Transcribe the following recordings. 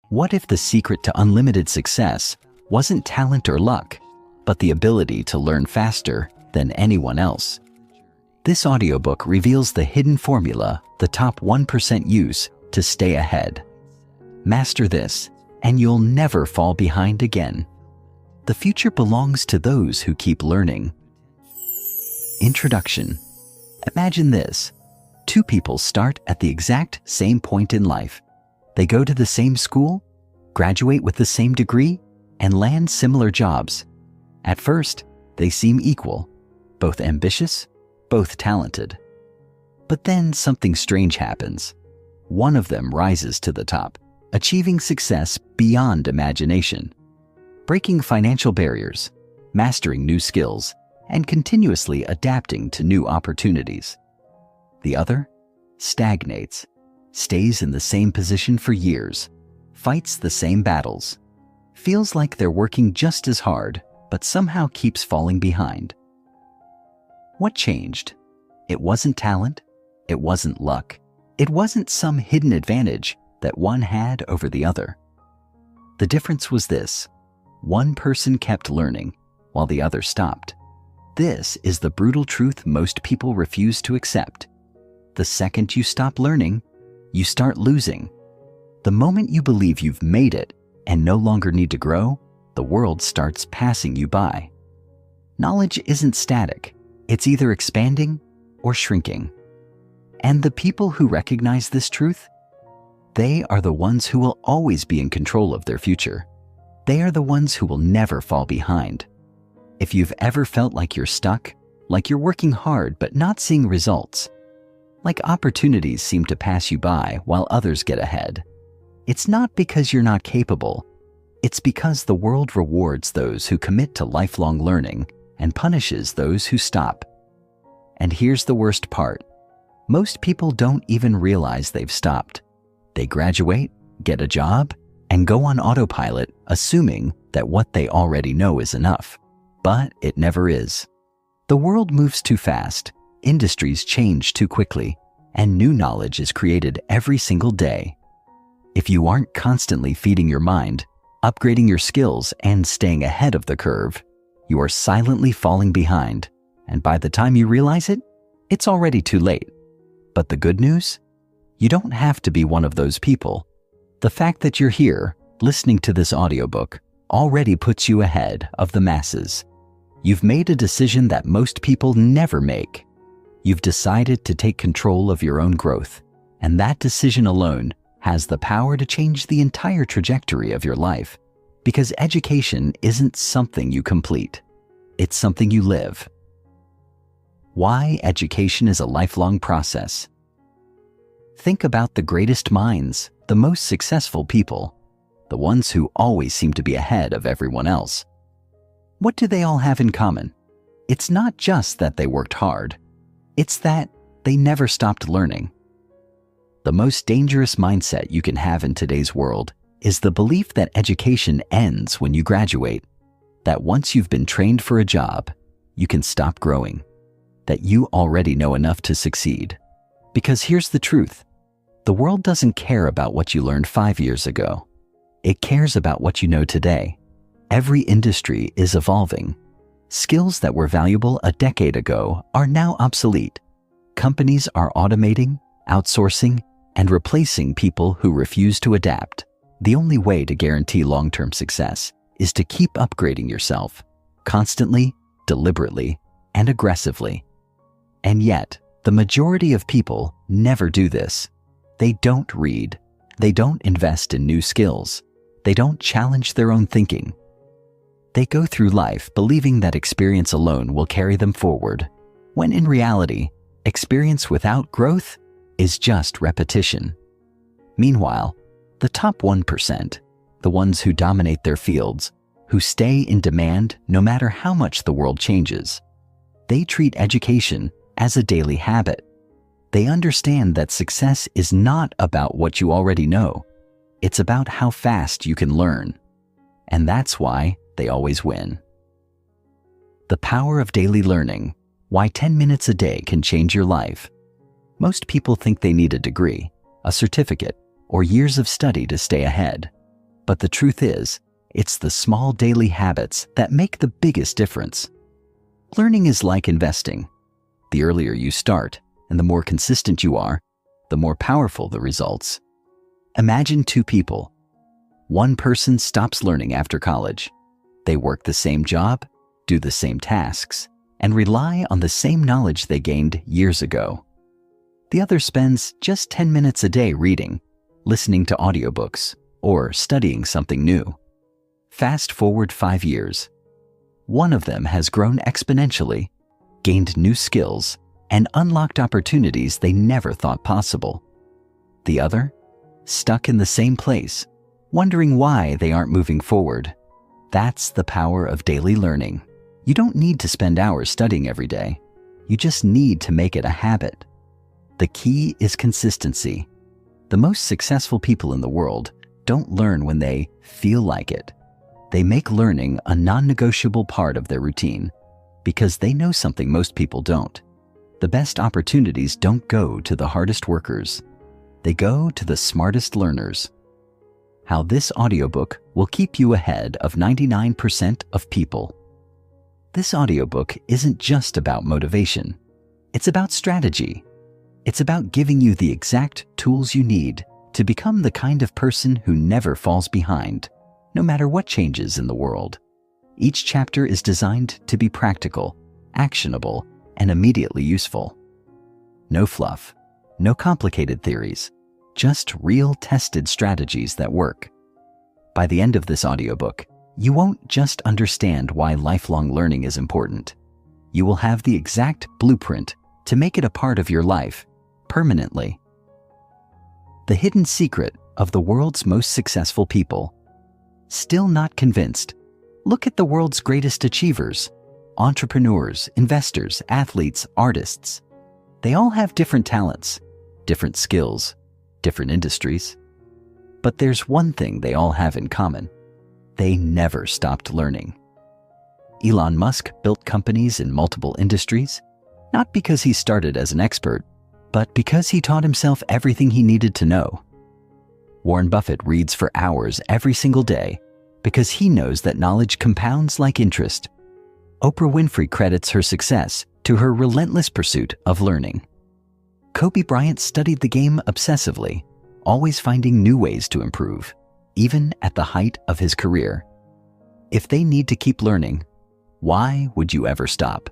What if the secret to unlimited success wasn't talent or luck, but the ability to learn faster than anyone else? This audiobook reveals the hidden formula the top 1% use to stay ahead. Master this, and you'll never fall behind again. The future belongs to those who keep learning. Introduction. Imagine this. Two people start at the exact same point in life. They go to the same school, graduate with the same degree, and land similar jobs. At first, they seem equal, both ambitious, both talented. But then something strange happens. One of them rises to the top, achieving success beyond imagination, breaking financial barriers, mastering new skills, and continuously adapting to new opportunities. The other stagnates, stays in the same position for years, fights the same battles, feels like they're working just as hard, but somehow keeps falling behind. What changed? It wasn't talent, it wasn't luck, it wasn't some hidden advantage that one had over the other. The difference was this: one person kept learning while the other stopped. This is the brutal truth most people refuse to accept. The second you stop learning, you start losing. The moment you believe you've made it and no longer need to grow, the world starts passing you by. Knowledge isn't static. It's either expanding or shrinking. And the people who recognize this truth, they are the ones who will always be in control of their future. They are the ones who will never fall behind. If you've ever felt like you're stuck, like you're working hard but not seeing results, like opportunities seem to pass you by while others get ahead, it's not because you're not capable. It's because the world rewards those who commit to lifelong learning and punishes those who stop. And here's the worst part. Most people don't even realize they've stopped. They graduate, get a job, and go on autopilot, assuming that what they already know is enough. But it never is. The world moves too fast, industries change too quickly, and new knowledge is created every single day. If you aren't constantly feeding your mind, upgrading your skills, and staying ahead of the curve, you are silently falling behind, and by the time you realize it, it's already too late. But the good news? You don't have to be one of those people. The fact that you're here, listening to this audiobook, already puts you ahead of the masses. You've made a decision that most people never make. You've decided to take control of your own growth, and that decision alone has the power to change the entire trajectory of your life. Because education isn't something you complete, it's something you live. Why education is a lifelong process. Think about the greatest minds, the most successful people, the ones who always seem to be ahead of everyone else. What do they all have in common? It's not just that they worked hard. It's that they never stopped learning. The most dangerous mindset you can have in today's world is the belief that education ends when you graduate, that once you've been trained for a job, you can stop growing, that you already know enough to succeed. Because here's the truth. The world doesn't care about what you learned 5 years ago. It cares about what you know today. Every industry is evolving. Skills that were valuable a decade ago are now obsolete. Companies are automating, outsourcing, and replacing people who refuse to adapt. The only way to guarantee long-term success is to keep upgrading yourself, constantly, deliberately, and aggressively. And yet, the majority of people never do this. They don't read. They don't invest in new skills. They don't challenge their own thinking. They go through life believing that experience alone will carry them forward, when in reality, experience without growth is just repetition. Meanwhile, the top 1%, the ones who dominate their fields, who stay in demand no matter how much the world changes, they treat education as a daily habit. They understand that success is not about what you already know. It's about how fast you can learn. And that's why they always win. The power of daily learning. Why 10 minutes a day can change your life. Most people think they need a degree, a certificate, or years of study to stay ahead. But the truth is, it's the small daily habits that make the biggest difference. Learning is like investing. The earlier you start and the more consistent you are, the more powerful the results. Imagine two people. One person stops learning after college. They work the same job, do the same tasks, and rely on the same knowledge they gained years ago. The other spends just 10 minutes a day reading, listening to audiobooks, or studying something new. Fast forward 5 years. One of them has grown exponentially, gained new skills, and unlocked opportunities they never thought possible. The other, stuck in the same place, wondering why they aren't moving forward. That's the power of daily learning. You don't need to spend hours studying every day. You just need to make it a habit. The key is consistency. The most successful people in the world don't learn when they feel like it. They make learning a non-negotiable part of their routine because they know something most people don't. The best opportunities don't go to the hardest workers. They go to the smartest learners. How this audiobook will keep you ahead of 99% of people. This audiobook isn't just about motivation. It's about strategy. It's about giving you the exact tools you need to become the kind of person who never falls behind, no matter what changes in the world. Each chapter is designed to be practical, actionable, and immediately useful. No fluff, no complicated theories, just real tested strategies that work. By the end of this audiobook, you won't just understand why lifelong learning is important. You will have the exact blueprint to make it a part of your life permanently. The hidden secret of the world's most successful people. Still not convinced? Look at the world's greatest achievers. Entrepreneurs, investors, athletes, artists. They all have different talents, different skills, different industries. But there's one thing they all have in common. They never stopped learning. Elon Musk built companies in multiple industries, not because he started as an expert, but because he taught himself everything he needed to know. Warren Buffett reads for hours every single day because he knows that knowledge compounds like interest. Oprah Winfrey credits her success to her relentless pursuit of learning. Kobe Bryant studied the game obsessively, always finding new ways to improve, even at the height of his career. If they need to keep learning, why would you ever stop?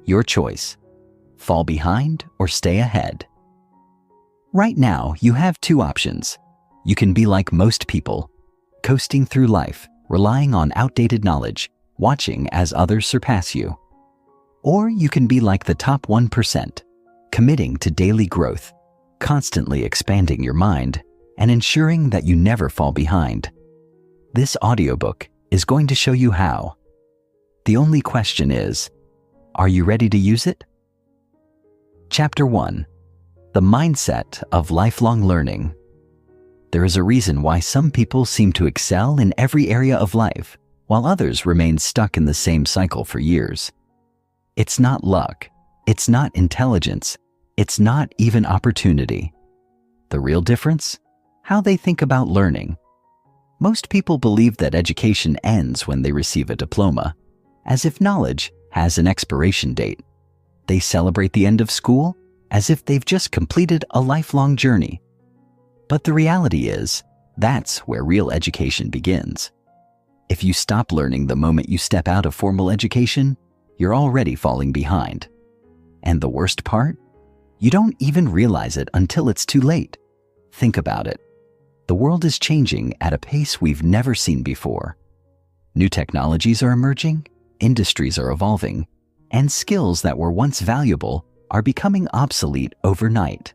Your choice. Fall behind or stay ahead. Right now, you have two options. You can be like most people, coasting through life, relying on outdated knowledge, watching as others surpass you. Or you can be like the top 1%, committing to daily growth, constantly expanding your mind, and ensuring that you never fall behind. This audiobook is going to show you how. The only question is, are you ready to use it? Chapter 1. The Mindset of Lifelong Learning. There is a reason why some people seem to excel in every area of life, while others remain stuck in the same cycle for years. It's not luck, it's not intelligence, it's not even opportunity. The real difference? How they think about learning. Most people believe that education ends when they receive a diploma, as if knowledge has an expiration date. They celebrate the end of school as if they've just completed a lifelong journey. But the reality is, that's where real education begins. If you stop learning the moment you step out of formal education, you're already falling behind. And the worst part? You don't even realize it until it's too late. Think about it. The world is changing at a pace we've never seen before. New technologies are emerging, industries are evolving, and skills that were once valuable are becoming obsolete overnight.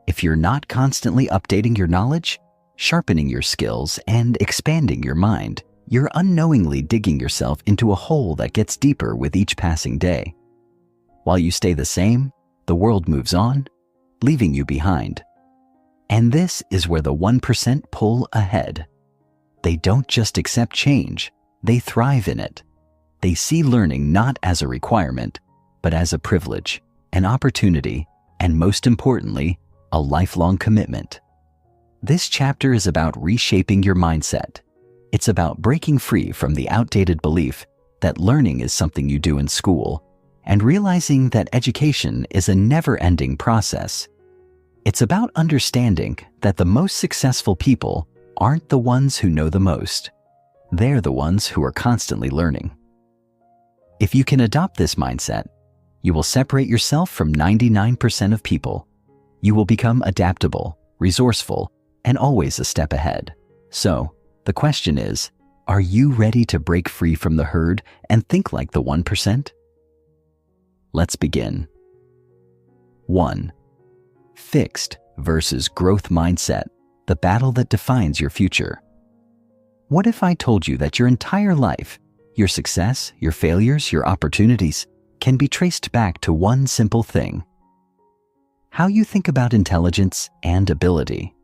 If you're not constantly updating your knowledge, sharpening your skills, and expanding your mind, you're unknowingly digging yourself into a hole that gets deeper with each passing day. While you stay the same, the world moves on, leaving you behind. And this is where the 1% pull ahead. They don't just accept change, they thrive in it. They see learning not as a requirement, but as a privilege, an opportunity, and most importantly, a lifelong commitment. This chapter is about reshaping your mindset. It's about breaking free from the outdated belief that learning is something you do in school and realizing that education is a never-ending process. It's about understanding that the most successful people aren't the ones who know the most. They're the ones who are constantly learning. If you can adopt this mindset, you will separate yourself from 99% of people. You will become adaptable, resourceful, and always a step ahead. So, the question is, are you ready to break free from the herd and think like the 1%? Let's begin. 1. Fixed versus growth mindset, the battle that defines your future. What if I told you that your entire life, your success, your failures, your opportunities, can be traced back to one simple thing? How you think about intelligence and ability.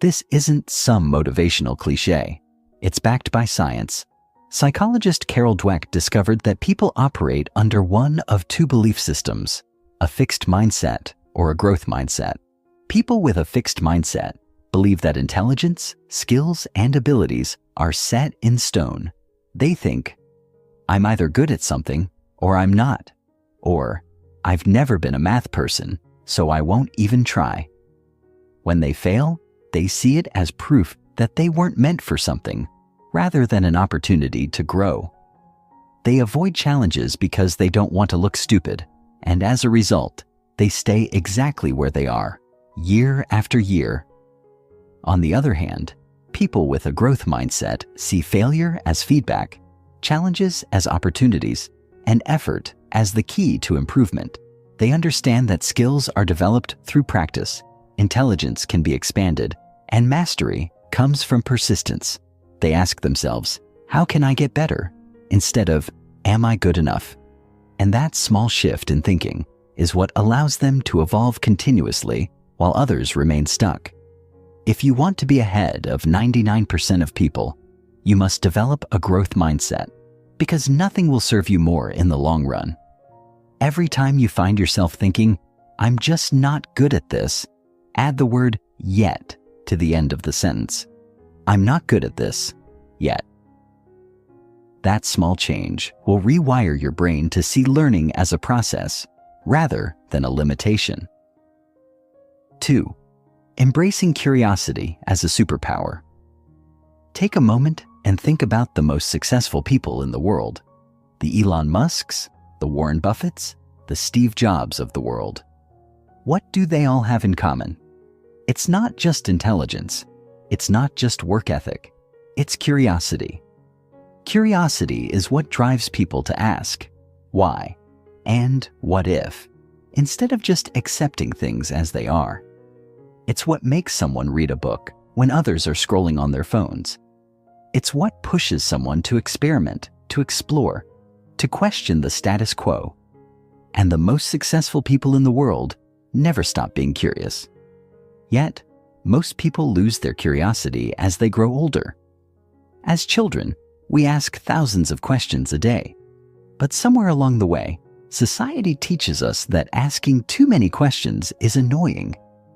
This isn't some motivational cliche. It's backed by science. Psychologist Carol Dweck discovered that people operate under one of two belief systems, a fixed mindset or a growth mindset. People with a fixed mindset believe that intelligence, skills, and abilities are set in stone. They think, I'm either good at something or I'm not. Or, I've never been a math person, so I won't even try. When they fail, they see it as proof that they weren't meant for something, rather than an opportunity to grow. They avoid challenges because they don't want to look stupid, and as a result, they stay exactly where they are, year after year. On the other hand, people with a growth mindset see failure as feedback, challenges as opportunities, and effort as the key to improvement. They understand that skills are developed through practice, intelligence can be expanded, and mastery comes from persistence. They ask themselves, how can I get better? Instead of, am I good enough? And that small shift in thinking is what allows them to evolve continuously while others remain stuck. If you want to be ahead of 99% of people, you must develop a growth mindset, because nothing will serve you more in the long run. Every time you find yourself thinking, I'm just not good at this, add the word yet to the end of the sentence. I'm not good at this yet. That small change will rewire your brain to see learning as a process rather than a limitation. 2. Embracing curiosity as a superpower. Take a moment and think about the most successful people in the world. The Elon Musks, the Warren Buffetts, the Steve Jobs of the world. What do they all have in common? It's not just intelligence. It's not just work ethic. It's curiosity. Curiosity is what drives people to ask, why, and what if, instead of just accepting things as they are. It's what makes someone read a book when others are scrolling on their phones. It's what pushes someone to experiment, to explore, to question the status quo. And the most successful people in the world never stop being curious. Yet, most people lose their curiosity as they grow older. As children, we ask thousands of questions a day. But somewhere along the way, society teaches us that asking too many questions is annoying,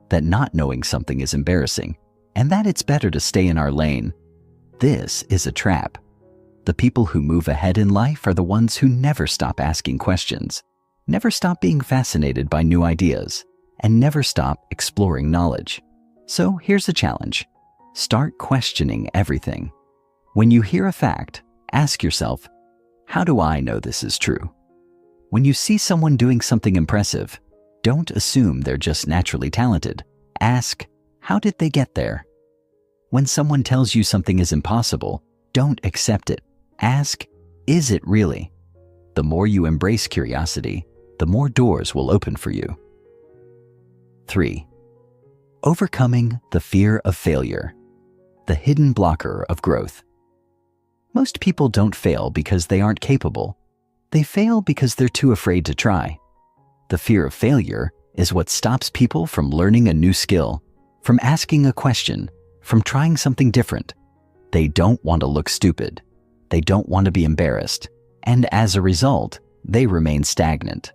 that not knowing something is embarrassing, and that it's better to stay in our lane. This is a trap. The people who move ahead in life are the ones who never stop asking questions, never stop being fascinated by new ideas, and never stop exploring knowledge. So here's a challenge. Start questioning everything. When you hear a fact, ask yourself, how do I know this is true? When you see someone doing something impressive, don't assume they're just naturally talented. Ask, how did they get there? When someone tells you something is impossible, don't accept it. Ask, is it really? The more you embrace curiosity, the more doors will open for you. 3. Overcoming the fear of failure, the hidden blocker of growth. Most people don't fail because they aren't capable. They fail because they're too afraid to try. The fear of failure is what stops people from learning a new skill, from asking a question, from trying something different. They don't want to look stupid. They don't want to be embarrassed. And as a result, they remain stagnant.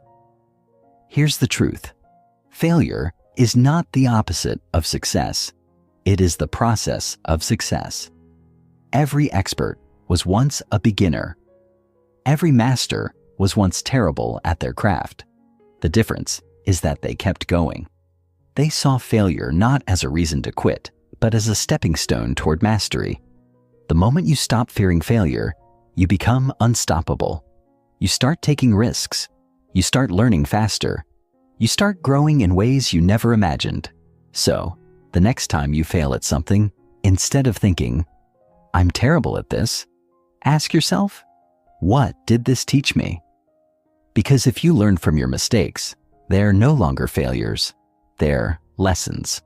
Here's the truth. Failure is not the opposite of success. It is the process of success. Every expert was once a beginner. Every master was once terrible at their craft. The difference is that they kept going. They saw failure not as a reason to quit, but as a stepping stone toward mastery. The moment you stop fearing failure, you become unstoppable. You start taking risks. You start learning faster. You start growing in ways you never imagined. So, the next time you fail at something, instead of thinking, "I'm terrible at this," ask yourself, "What did this teach me?" Because if you learn from your mistakes, they're no longer failures, they're lessons.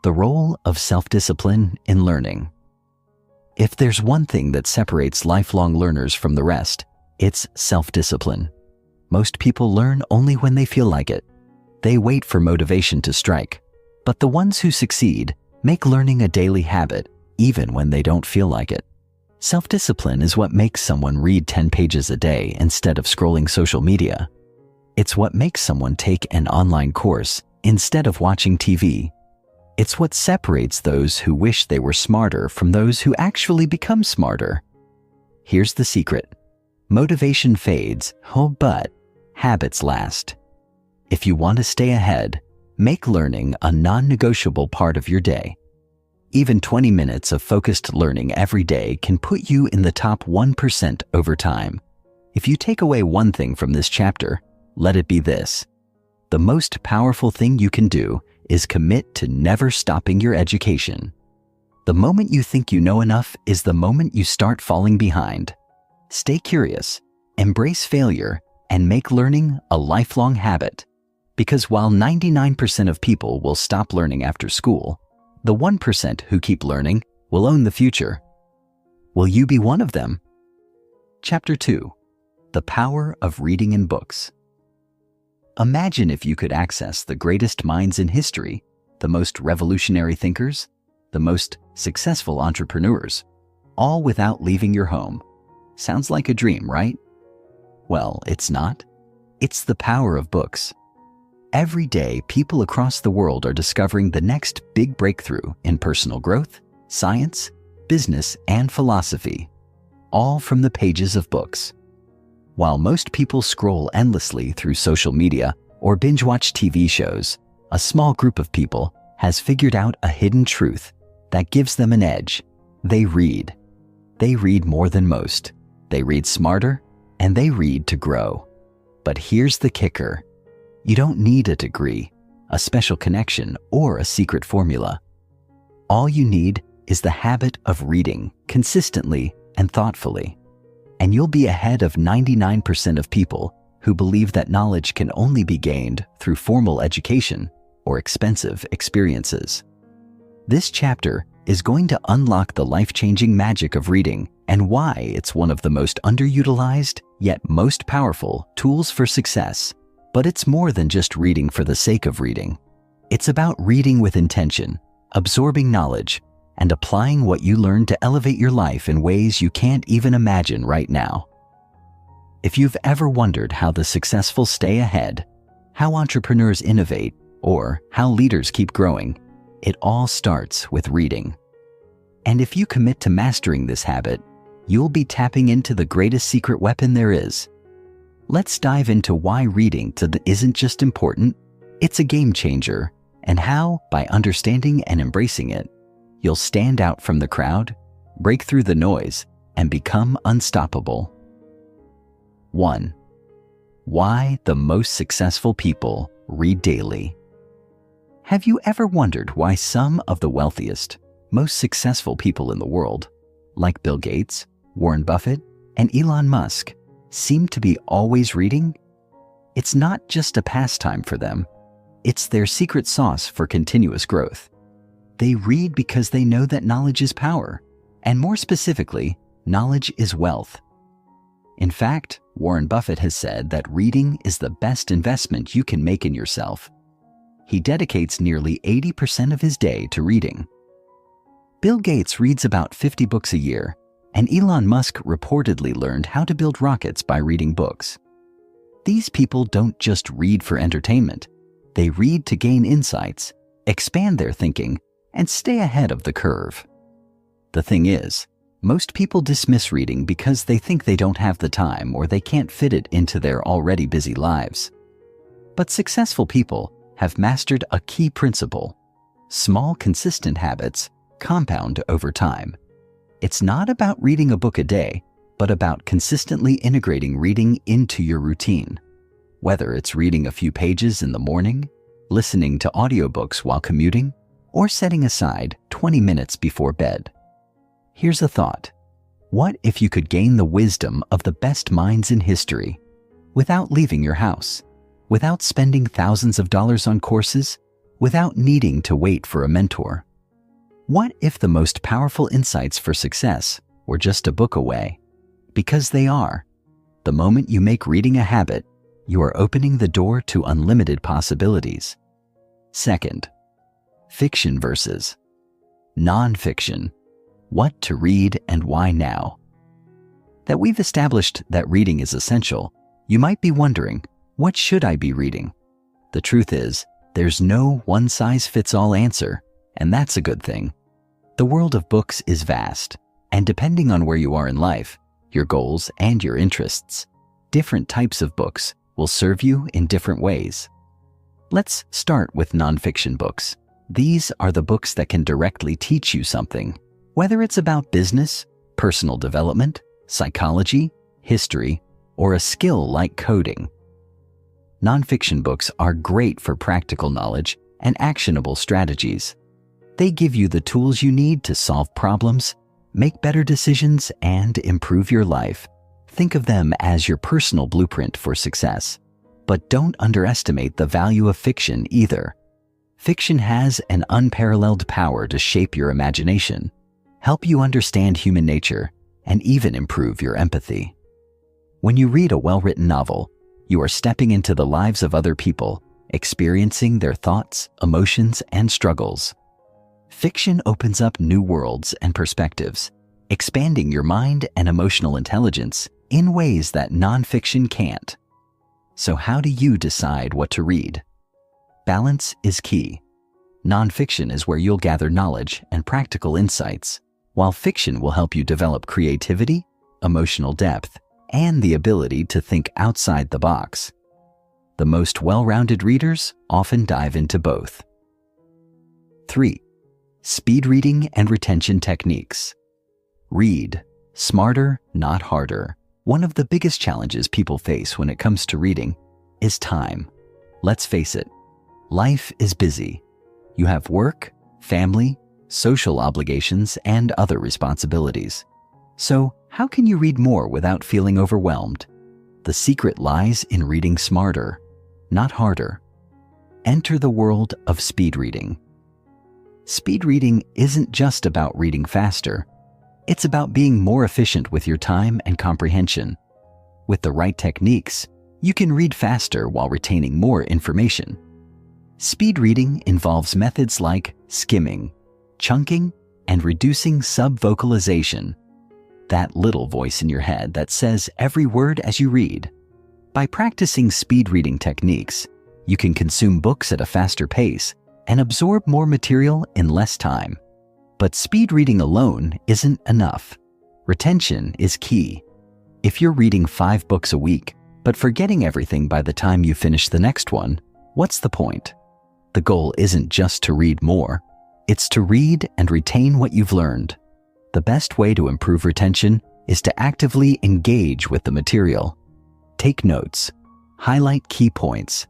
The role of self-discipline in learning. If there's one thing that separates lifelong learners from the rest, it's self-discipline. Most people learn only when they feel like it. They wait for motivation to strike. But the ones who succeed make learning a daily habit, even when they don't feel like it. Self-discipline is what makes someone read 10 pages a day instead of scrolling social media. It's what makes someone take an online course instead of watching TV. It's what separates those who wish they were smarter from those who actually become smarter. Here's the secret. Motivation fades, but habits last. If you want to stay ahead, make learning a non-negotiable part of your day. Even 20 minutes of focused learning every day can put you in the top 1% over time. If you take away one thing from this chapter, let it be this. The most powerful thing you can do is commit to never stopping your education. The moment you think you know enough is the moment you start falling behind. Stay curious, embrace failure, and make learning a lifelong habit. Because while 99% of people will stop learning after school, the 1% who keep learning will own the future. Will you be one of them? Chapter 2. The Power of Reading in Books. Imagine if you could access the greatest minds in history, the most revolutionary thinkers, the most successful entrepreneurs, all without leaving your home. Sounds like a dream, right? Well, it's not. It's the power of books. Every day, people across the world are discovering the next big breakthrough in personal growth, science, business, and philosophy, all from the pages of books. While most people scroll endlessly through social media or binge-watch TV shows, a small group of people has figured out a hidden truth that gives them an edge. They read. They read more than most. They read smarter, and they read to grow. But here's the kicker. You don't need a degree, a special connection, or a secret formula. All you need is the habit of reading consistently and thoughtfully. And you'll be ahead of 99% of people who believe that knowledge can only be gained through formal education or expensive experiences. This chapter is going to unlock the life-changing magic of reading and why it's one of the most underutilized yet most powerful tools for success. But it's more than just reading for the sake of reading. It's about reading with intention, absorbing knowledge, and applying what you learn to elevate your life in ways you can't even imagine right now. If you've ever wondered how the successful stay ahead, how entrepreneurs innovate, or how leaders keep growing, it all starts with reading. And if you commit to mastering this habit, you'll be tapping into the greatest secret weapon there is. Let's dive into why reading isn't just important, it's a game changer, and how, by understanding and embracing it, you'll stand out from the crowd, break through the noise, and become unstoppable. 1. Why the most successful people read daily. Have you ever wondered why some of the wealthiest, most successful people in the world, like Bill Gates, Warren Buffett, and Elon Musk, seem to be always reading? It's not just a pastime for them. It's their secret sauce for continuous growth. They read because they know that knowledge is power, and more specifically, knowledge is wealth. In fact, Warren Buffett has said that reading is the best investment you can make in yourself. He dedicates nearly 80% of his day to reading. Bill Gates reads about 50 books a year, and Elon Musk reportedly learned how to build rockets by reading books. These people don't just read for entertainment. They read to gain insights, expand their thinking, and stay ahead of the curve. The thing is, most people dismiss reading because they think they don't have the time or they can't fit it into their already busy lives. But successful people have mastered a key principle. Small, consistent habits compound over time. It's not about reading a book a day, but about consistently integrating reading into your routine. Whether it's reading a few pages in the morning, listening to audiobooks while commuting, or setting aside 20 minutes before bed. Here's a thought. What if you could gain the wisdom of the best minds in history without leaving your house, without spending thousands of dollars on courses, without needing to wait for a mentor? What if the most powerful insights for success were just a book away? Because they are. The moment you make reading a habit, you are opening the door to unlimited possibilities. Second, fiction versus nonfiction. What to read and why now? That we've established that reading is essential, you might be wondering, what should I be reading? The truth is, there's no one-size-fits-all answer, and that's a good thing. The world of books is vast, and depending on where you are in life, your goals and your interests, different types of books will serve you in different ways. Let's start with nonfiction books. These are the books that can directly teach you something, whether it's about business, personal development, psychology, history, or a skill like coding. Nonfiction books are great for practical knowledge and actionable strategies. They give you the tools you need to solve problems, make better decisions, and improve your life. Think of them as your personal blueprint for success. But don't underestimate the value of fiction either. Fiction has an unparalleled power to shape your imagination, help you understand human nature, and even improve your empathy. When you read a well-written novel, you are stepping into the lives of other people, experiencing their thoughts, emotions, and struggles. Fiction opens up new worlds and perspectives, expanding your mind and emotional intelligence in ways that nonfiction can't. So how do you decide what to read? Balance is key. Nonfiction is where you'll gather knowledge and practical insights, while fiction will help you develop creativity, emotional depth, and the ability to think outside the box. The most well-rounded readers often dive into both. 3. Speed reading and retention techniques. Read smarter, not harder. One of the biggest challenges people face when it comes to reading is time. Let's face it, life is busy. You have work, family, social obligations, and other responsibilities. So, how can you read more without feeling overwhelmed? The secret lies in reading smarter, not harder. Enter the world of speed reading. Speed reading isn't just about reading faster. It's about being more efficient with your time and comprehension. With the right techniques, you can read faster while retaining more information. Speed reading involves methods like skimming, chunking, and reducing subvocalization, that little voice in your head that says every word as you read. By practicing speed reading techniques, you can consume books at a faster pace and absorb more material in less time. But speed reading alone isn't enough. Retention is key. If you're reading 5 books a week, but forgetting everything by the time you finish the next one, what's the point? The goal isn't just to read more. It's to read and retain what you've learned. The best way to improve retention is to actively engage with the material. Take notes. Highlight key points.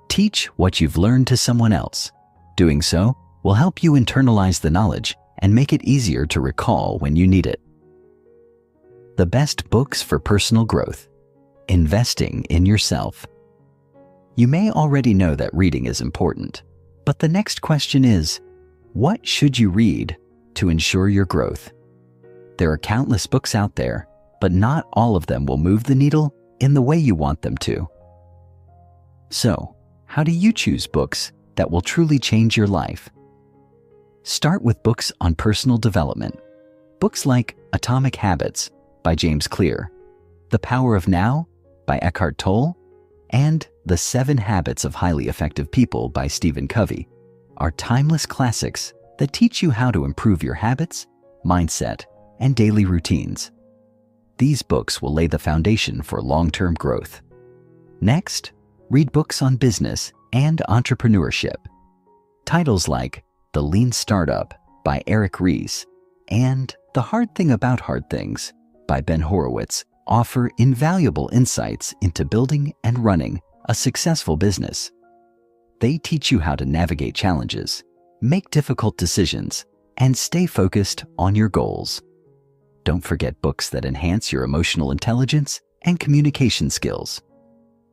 Teach what you've learned to someone else. Doing so will help you internalize the knowledge and make it easier to recall when you need it. The best books for personal growth. Investing in yourself. You may already know that reading is important, but the next question is, what should you read to ensure your growth? There are countless books out there, but not all of them will move the needle in the way you want them to. So, how do you choose books that will truly change your life? Start with books on personal development. Books like Atomic Habits by James Clear, The Power of Now by Eckhart Tolle, and The 7 Habits of Highly Effective People by Stephen Covey are timeless classics that teach you how to improve your habits, mindset, and daily routines. These books will lay the foundation for long-term growth. Next, read books on business and entrepreneurship. Titles like The Lean Startup by Eric Ries and The Hard Thing About Hard Things by Ben Horowitz offer invaluable insights into building and running a successful business. They teach you how to navigate challenges, make difficult decisions, and stay focused on your goals. Don't forget books that enhance your emotional intelligence and communication skills.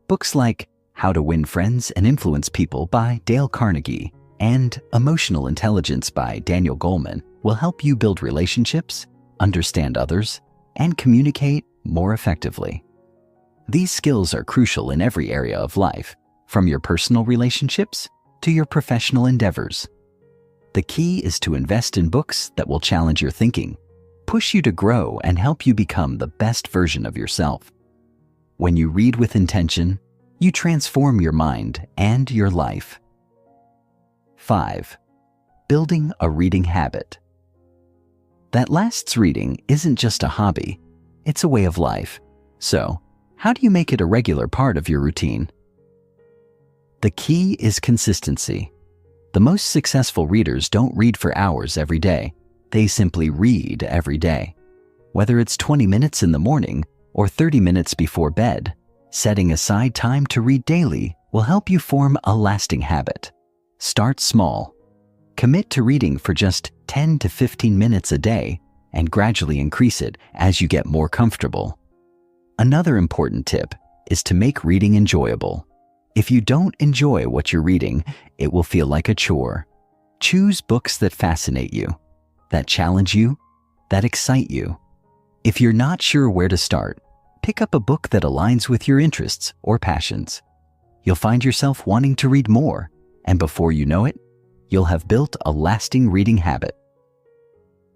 Books like How to Win Friends and Influence People by Dale Carnegie and Emotional Intelligence by Daniel Goleman will help you build relationships, understand others, and communicate more effectively. These skills are crucial in every area of life, from your personal relationships to your professional endeavors. The key is to invest in books that will challenge your thinking, push you to grow, and help you become the best version of yourself. When you read with intention, you transform your mind and your life. 5. Building a reading habit. That lasts reading isn't just a hobby, it's a way of life. So, how do you make it a regular part of your routine? The key is consistency. The most successful readers don't read for hours every day. They simply read every day. Whether it's 20 minutes in the morning or 30 minutes before bed, setting aside time to read daily will help you form a lasting habit. Start small. Commit to reading for just 10 to 15 minutes a day and gradually increase it as you get more comfortable. Another important tip is to make reading enjoyable. If you don't enjoy what you're reading, it will feel like a chore. Choose books that fascinate you, that challenge you, that excite you. If you're not sure where to start, pick up a book that aligns with your interests or passions. You'll find yourself wanting to read more, and before you know it, you'll have built a lasting reading habit.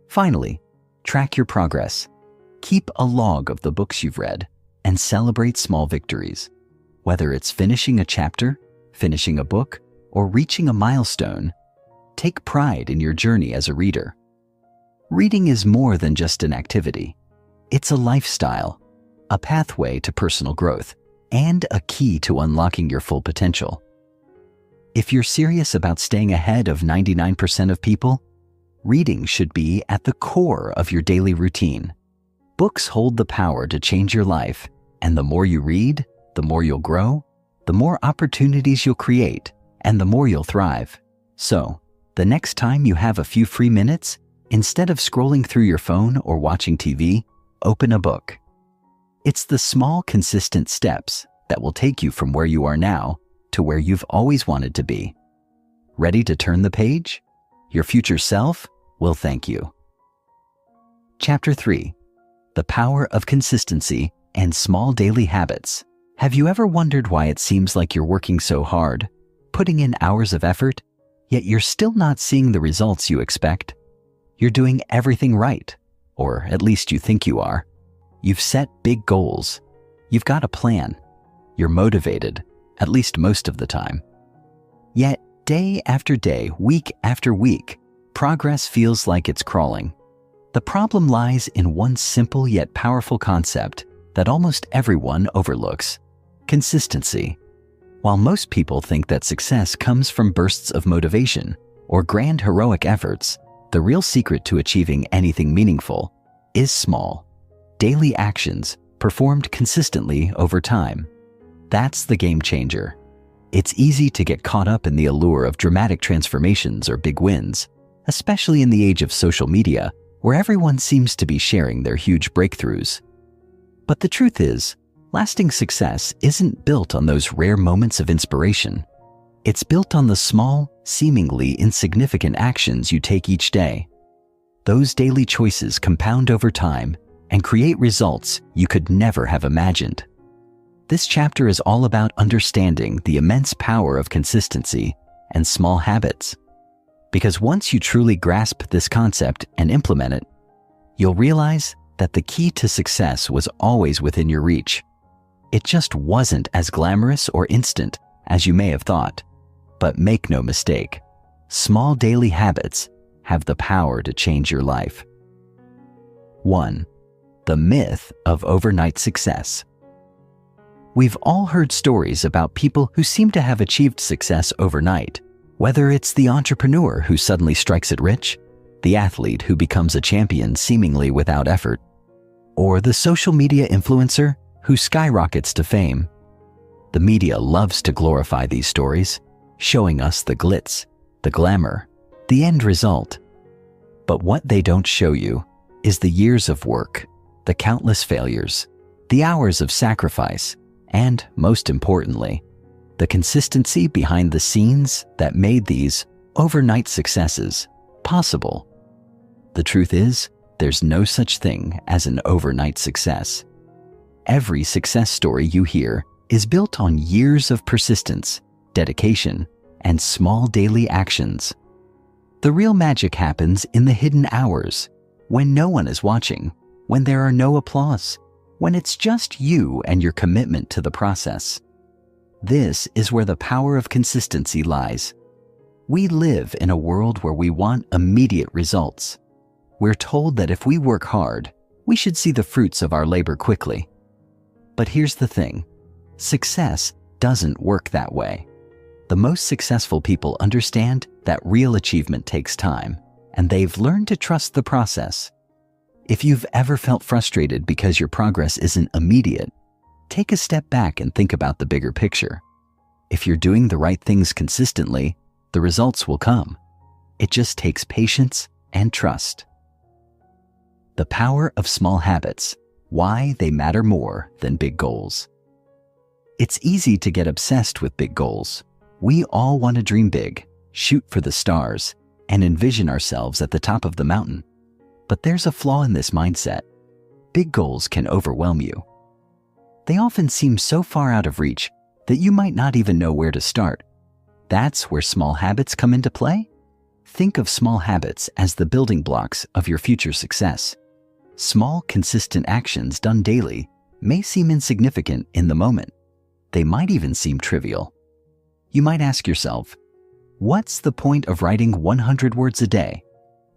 Finally, track your progress. Keep a log of the books you've read and celebrate small victories. Whether it's finishing a chapter, finishing a book, or reaching a milestone, take pride in your journey as a reader. Reading is more than just an activity. It's a lifestyle, a pathway to personal growth, and a key to unlocking your full potential. If you're serious about staying ahead of 99% of people, reading should be at the core of your daily routine. Books hold the power to change your life, and the more you read, the more you'll grow, the more opportunities you'll create, and the more you'll thrive. So, the next time you have a few free minutes, instead of scrolling through your phone or watching TV, open a book. It's the small, consistent steps that will take you from where you are now to where you've always wanted to be. Ready to turn the page? Your future self will thank you. Chapter 3. The Power of Consistency and Small Daily Habits. Have you ever wondered why it seems like you're working so hard, putting in hours of effort, yet you're still not seeing the results you expect? You're doing everything right, or at least you think you are. You've set big goals. You've got a plan. You're motivated, at least most of the time. Yet, day after day, week after week, progress feels like it's crawling. The problem lies in one simple yet powerful concept that almost everyone overlooks: consistency. While most people think that success comes from bursts of motivation or grand heroic efforts, the real secret to achieving anything meaningful is small, daily actions performed consistently over time. That's the game changer. It's easy to get caught up in the allure of dramatic transformations or big wins, especially in the age of social media, where everyone seems to be sharing their huge breakthroughs. But the truth is, lasting success isn't built on those rare moments of inspiration. It's built on the small, seemingly insignificant actions you take each day. Those daily choices compound over time and create results you could never have imagined. This chapter is all about understanding the immense power of consistency and small habits. Because once you truly grasp this concept and implement it, you'll realize that the key to success was always within your reach. It just wasn't as glamorous or instant as you may have thought. But make no mistake, small daily habits have the power to change your life. 1. The myth of overnight success. We've all heard stories about people who seem to have achieved success overnight, whether it's the entrepreneur who suddenly strikes it rich, the athlete who becomes a champion seemingly without effort, or the social media influencer who skyrockets to fame. The media loves to glorify these stories, showing us the glitz, the glamour, the end result. But what they don't show you is the years of work, the countless failures, the hours of sacrifice, and, most importantly, the consistency behind the scenes that made these overnight successes possible. The truth is, there's no such thing as an overnight success. Every success story you hear is built on years of persistence, dedication, and small daily actions. The real magic happens in the hidden hours, when no one is watching, when there are no applause, when it's just you and your commitment to the process. This is where the power of consistency lies. We live in a world where we want immediate results. We're told that if we work hard, we should see the fruits of our labor quickly. But here's the thing. Success doesn't work that way. The most successful people understand that real achievement takes time, and they've learned to trust the process. If you've ever felt frustrated because your progress isn't immediate, take a step back and think about the bigger picture. If you're doing the right things consistently, the results will come. It just takes patience and trust. The power of small habits, why they matter more than big goals. It's easy to get obsessed with big goals. We all want to dream big, shoot for the stars, and envision ourselves at the top of the mountain. But there's a flaw in this mindset. Big goals can overwhelm you. They often seem so far out of reach that you might not even know where to start. That's where small habits come into play. Think of small habits as the building blocks of your future success. Small, consistent actions done daily may seem insignificant in the moment. They might even seem trivial. You might ask yourself, what's the point of writing 100 words a day?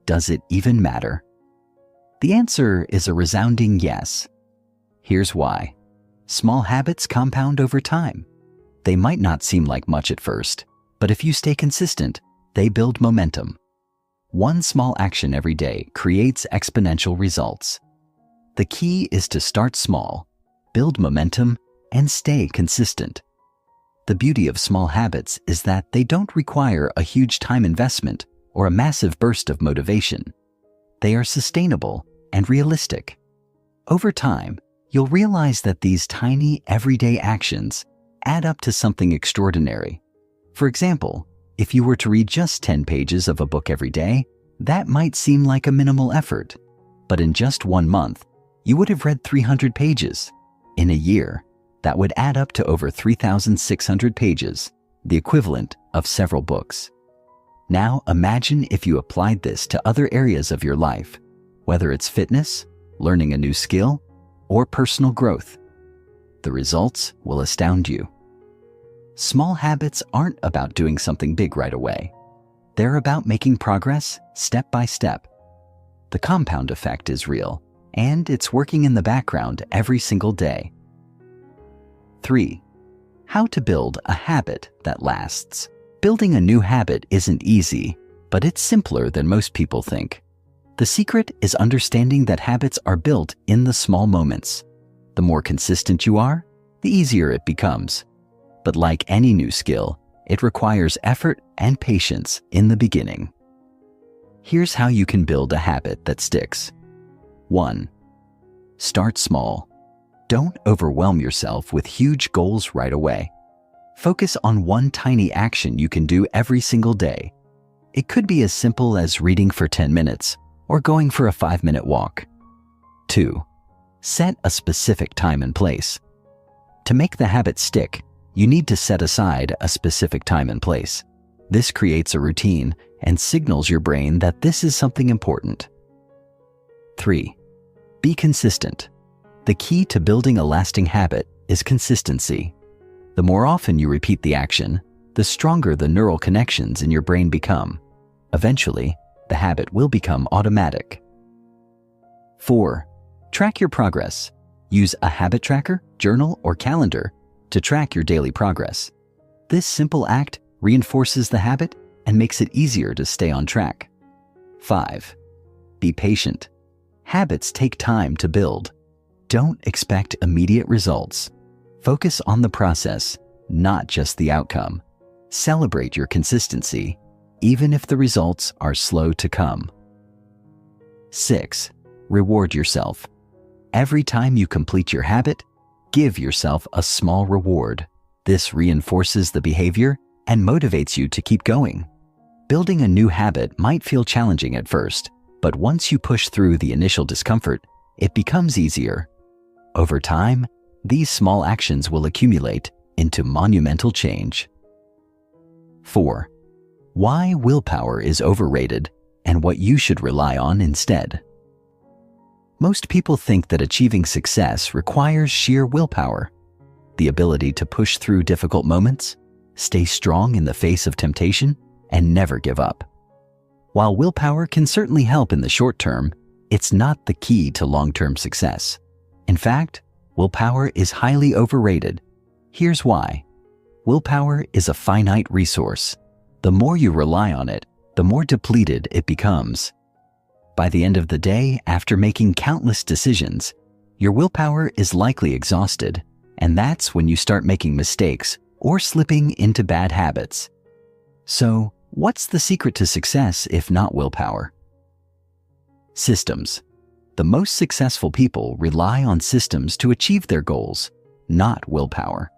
Does it even matter? The answer is a resounding yes. Here's why. Small habits compound over time. They might not seem like much at first, but if you stay consistent, they build momentum. One small action every day creates exponential results. The key is to start small, build momentum, and stay consistent. The beauty of small habits is that they don't require a huge time investment or a massive burst of motivation. They are sustainable and realistic. Over time, you'll realize that these tiny, everyday actions add up to something extraordinary. For example, if you were to read just 10 pages of a book every day, that might seem like a minimal effort. But in just 1 month, you would have read 300 pages. In a year, that would add up to over 3,600 pages, the equivalent of several books. Now imagine if you applied this to other areas of your life, whether it's fitness, learning a new skill, or personal growth. The results will astound you. Small habits aren't about doing something big right away. They're about making progress step by step. The compound effect is real, and it's working in the background every single day. 3. How to build a habit that lasts. Building a new habit isn't easy, but it's simpler than most people think. The secret is understanding that habits are built in the small moments. The more consistent you are, the easier it becomes. But like any new skill, it requires effort and patience in the beginning. Here's how you can build a habit that sticks. 1. Start small. Don't overwhelm yourself with huge goals right away. Focus on one tiny action you can do every single day. It could be as simple as reading for 10 minutes or going for a 5-minute walk. 2. Set a specific time and place. To make the habit stick, you need to set aside a specific time and place. This creates a routine and signals your brain that this is something important. 3. Be consistent. The key to building a lasting habit is consistency. The more often you repeat the action, the stronger the neural connections in your brain become. Eventually, the habit will become automatic. 4. Track your progress. Use a habit tracker, journal, or calendar to track your daily progress. This simple act reinforces the habit and makes it easier to stay on track. 5. Be patient. Habits take time to build. Don't expect immediate results. Focus on the process, not just the outcome. Celebrate your consistency, even if the results are slow to come. 6. Reward yourself. Every time you complete your habit, give yourself a small reward. This reinforces the behavior and motivates you to keep going. Building a new habit might feel challenging at first, but once you push through the initial discomfort, it becomes easier. Over time, these small actions will accumulate into monumental change. 4. Why willpower is overrated and what you should rely on instead. Most people think that achieving success requires sheer willpower, the ability to push through difficult moments, stay strong in the face of temptation, and never give up. While willpower can certainly help in the short term, it's not the key to long-term success. In fact, willpower is highly overrated. Here's why. Willpower is a finite resource. The more you rely on it, the more depleted it becomes. By the end of the day, after making countless decisions, your willpower is likely exhausted, and that's when you start making mistakes or slipping into bad habits. So, what's the secret to success if not willpower? Systems. The most successful people rely on systems to achieve their goals, not willpower.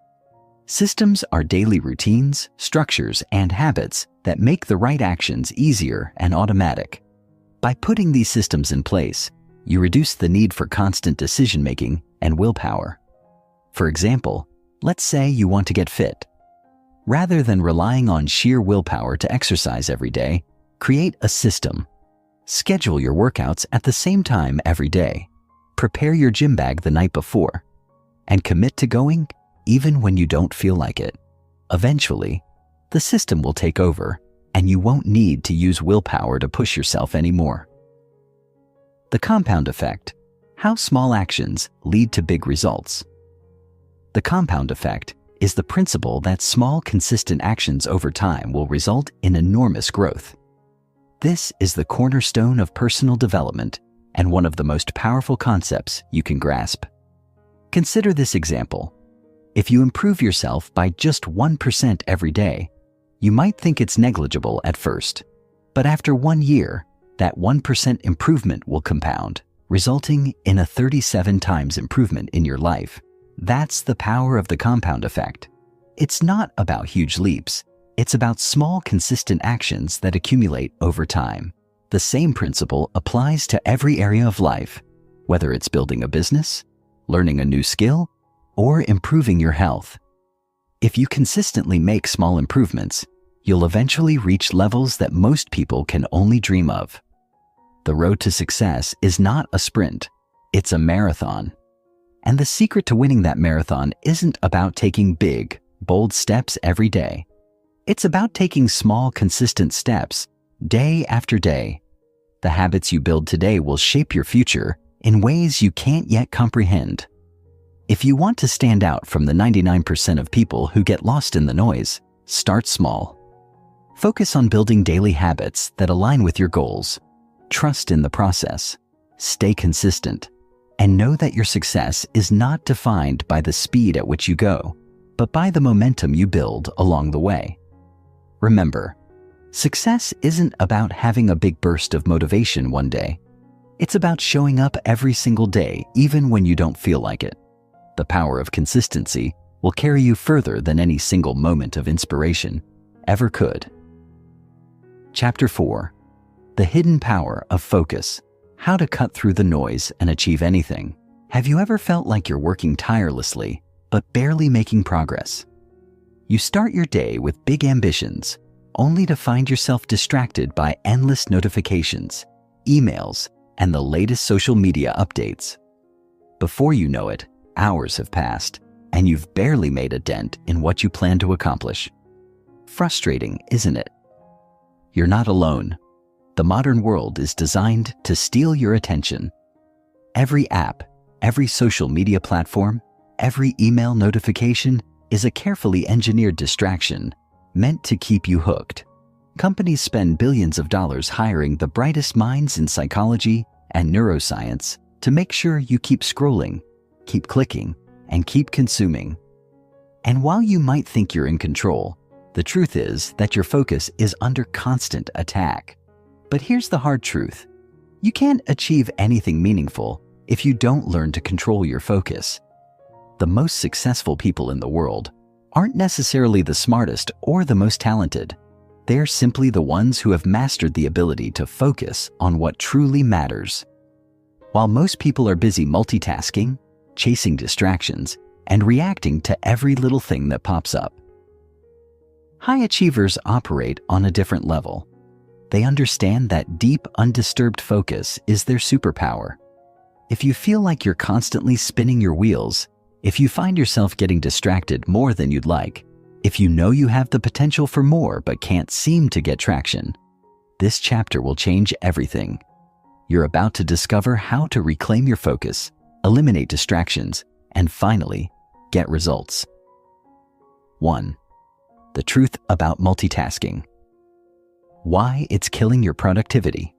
Systems are daily routines, structures, and habits that make the right actions easier and automatic. By putting these systems in place, you reduce the need for constant decision-making and willpower. For example, let's say you want to get fit. Rather than relying on sheer willpower to exercise every day, create a system. Schedule your workouts at the same time every day. Prepare your gym bag the night before. And commit to going even when you don't feel like it. Eventually, the system will take over, and you won't need to use willpower to push yourself anymore. The compound effect. How small actions lead to big results. The compound effect is the principle that small, consistent actions over time will result in enormous growth. This is the cornerstone of personal development and one of the most powerful concepts you can grasp. Consider this example. If you improve yourself by just 1% every day, you might think it's negligible at first, but after 1 year, that 1% improvement will compound, resulting in a 37 times improvement in your life. That's the power of the compound effect. It's not about huge leaps. It's about small, consistent actions that accumulate over time. The same principle applies to every area of life, whether it's building a business, learning a new skill, or improving your health. If you consistently make small improvements, you'll eventually reach levels that most people can only dream of. The road to success is not a sprint, it's a marathon. And the secret to winning that marathon isn't about taking big, bold steps every day. It's about taking small, consistent steps, day after day. The habits you build today will shape your future in ways you can't yet comprehend. If you want to stand out from the 99% of people who get lost in the noise, start small. Focus on building daily habits that align with your goals. Trust in the process. Stay consistent. And know that your success is not defined by the speed at which you go, but by the momentum you build along the way. Remember, success isn't about having a big burst of motivation one day. It's about showing up every single day, even when you don't feel like it. The power of consistency will carry you further than any single moment of inspiration ever could. Chapter 4. The Hidden Power of Focus. How to cut through the noise and achieve anything. Have you ever felt like you're working tirelessly, but barely making progress? You start your day with big ambitions, only to find yourself distracted by endless notifications, emails, and the latest social media updates. Before you know it, hours have passed, and you've barely made a dent in what you plan to accomplish. Frustrating, isn't it? You're not alone. The modern world is designed to steal your attention. Every app, every social media platform, every email notification is a carefully engineered distraction meant to keep you hooked. Companies spend billions of dollars hiring the brightest minds in psychology and neuroscience to make sure you keep scrolling, keep clicking, and keep consuming. And while you might think you're in control, the truth is that your focus is under constant attack. But here's the hard truth. You can't achieve anything meaningful if you don't learn to control your focus. The most successful people in the world aren't necessarily the smartest or the most talented. They're simply the ones who have mastered the ability to focus on what truly matters. While most people are busy multitasking, chasing distractions, and reacting to every little thing that pops up, high achievers operate on a different level. They understand that deep, undisturbed focus is their superpower. If you feel like you're constantly spinning your wheels, if you find yourself getting distracted more than you'd like, if you know you have the potential for more but can't seem to get traction, this chapter will change everything. You're about to discover how to reclaim your focus, eliminate distractions, and finally, get results. 1. The truth about multitasking. Why it's killing your productivity.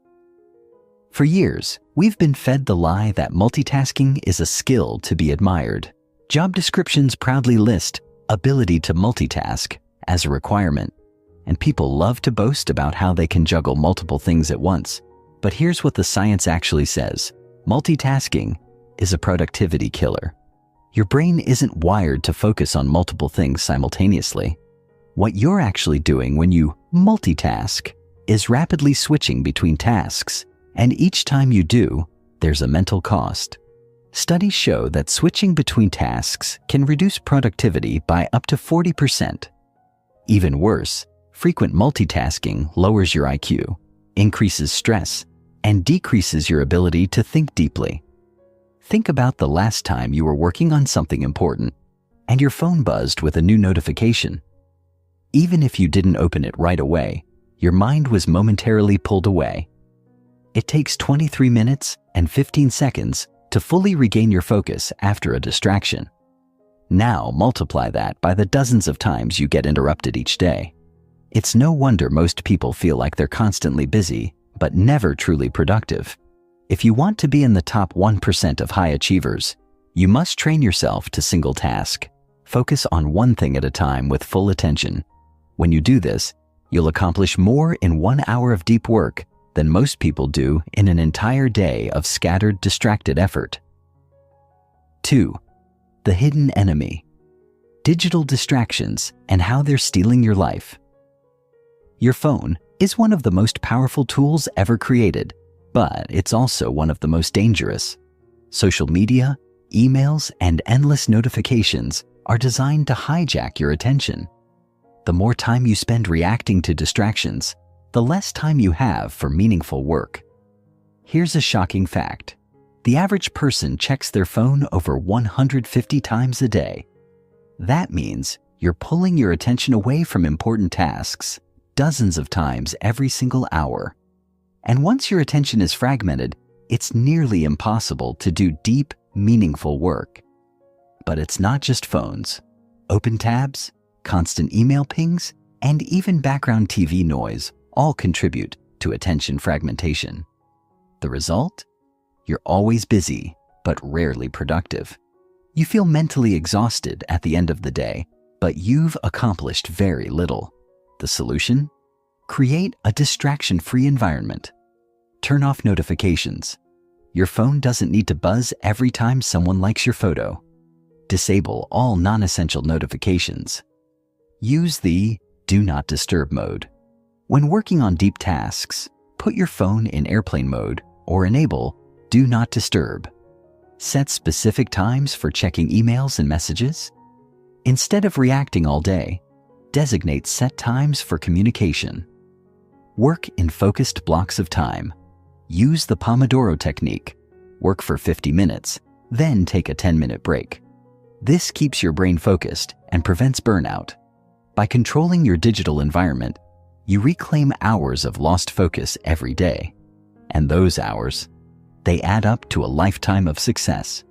For years, we've been fed the lie that multitasking is a skill to be admired. Job descriptions proudly list ability to multitask as a requirement, and people love to boast about how they can juggle multiple things at once. But here's what the science actually says. Multitasking is a productivity killer. Your brain isn't wired to focus on multiple things simultaneously. What you're actually doing when you multitask is rapidly switching between tasks, and each time you do, there's a mental cost. Studies show that switching between tasks can reduce productivity by up to 40%. Even worse, frequent multitasking lowers your IQ, increases stress, and decreases your ability to think deeply. Think about the last time you were working on something important and your phone buzzed with a new notification. Even if you didn't open it right away, your mind was momentarily pulled away. It takes 23 minutes and 15 seconds to fully regain your focus after a distraction. Now multiply that by the dozens of times you get interrupted each day. It's no wonder most people feel like they're constantly busy, but never truly productive. If you want to be in the top 1% of high achievers, you must train yourself to single task. Focus on one thing at a time with full attention. When you do this, you'll accomplish more in 1 hour of deep work than most people do in an entire day of scattered, distracted effort. 2. The hidden enemy. Digital distractions and how they're stealing your life. Your phone is one of the most powerful tools ever created, but it's also one of the most dangerous. Social media, emails, and endless notifications are designed to hijack your attention. The more time you spend reacting to distractions, the less time you have for meaningful work. Here's a shocking fact. The average person checks their phone over 150 times a day. That means you're pulling your attention away from important tasks dozens of times every single hour. And once your attention is fragmented, it's nearly impossible to do deep, meaningful work. But it's not just phones. Open tabs, constant email pings, and even background TV noise all contribute to attention fragmentation. The result? You're always busy, but rarely productive. You feel mentally exhausted at the end of the day, but you've accomplished very little. The solution? Create a distraction-free environment. Turn off notifications. Your phone doesn't need to buzz every time someone likes your photo. Disable all non-essential notifications. Use the Do Not Disturb mode. When working on deep tasks, put your phone in airplane mode or enable Do Not Disturb. Set specific times for checking emails and messages. Instead of reacting all day, designate set times for communication. Work in focused blocks of time. Use the Pomodoro technique. Work for 50 minutes, then take a 10-minute break. This keeps your brain focused and prevents burnout. By controlling your digital environment, you reclaim hours of lost focus every day. And those hours, they add up to a lifetime of success.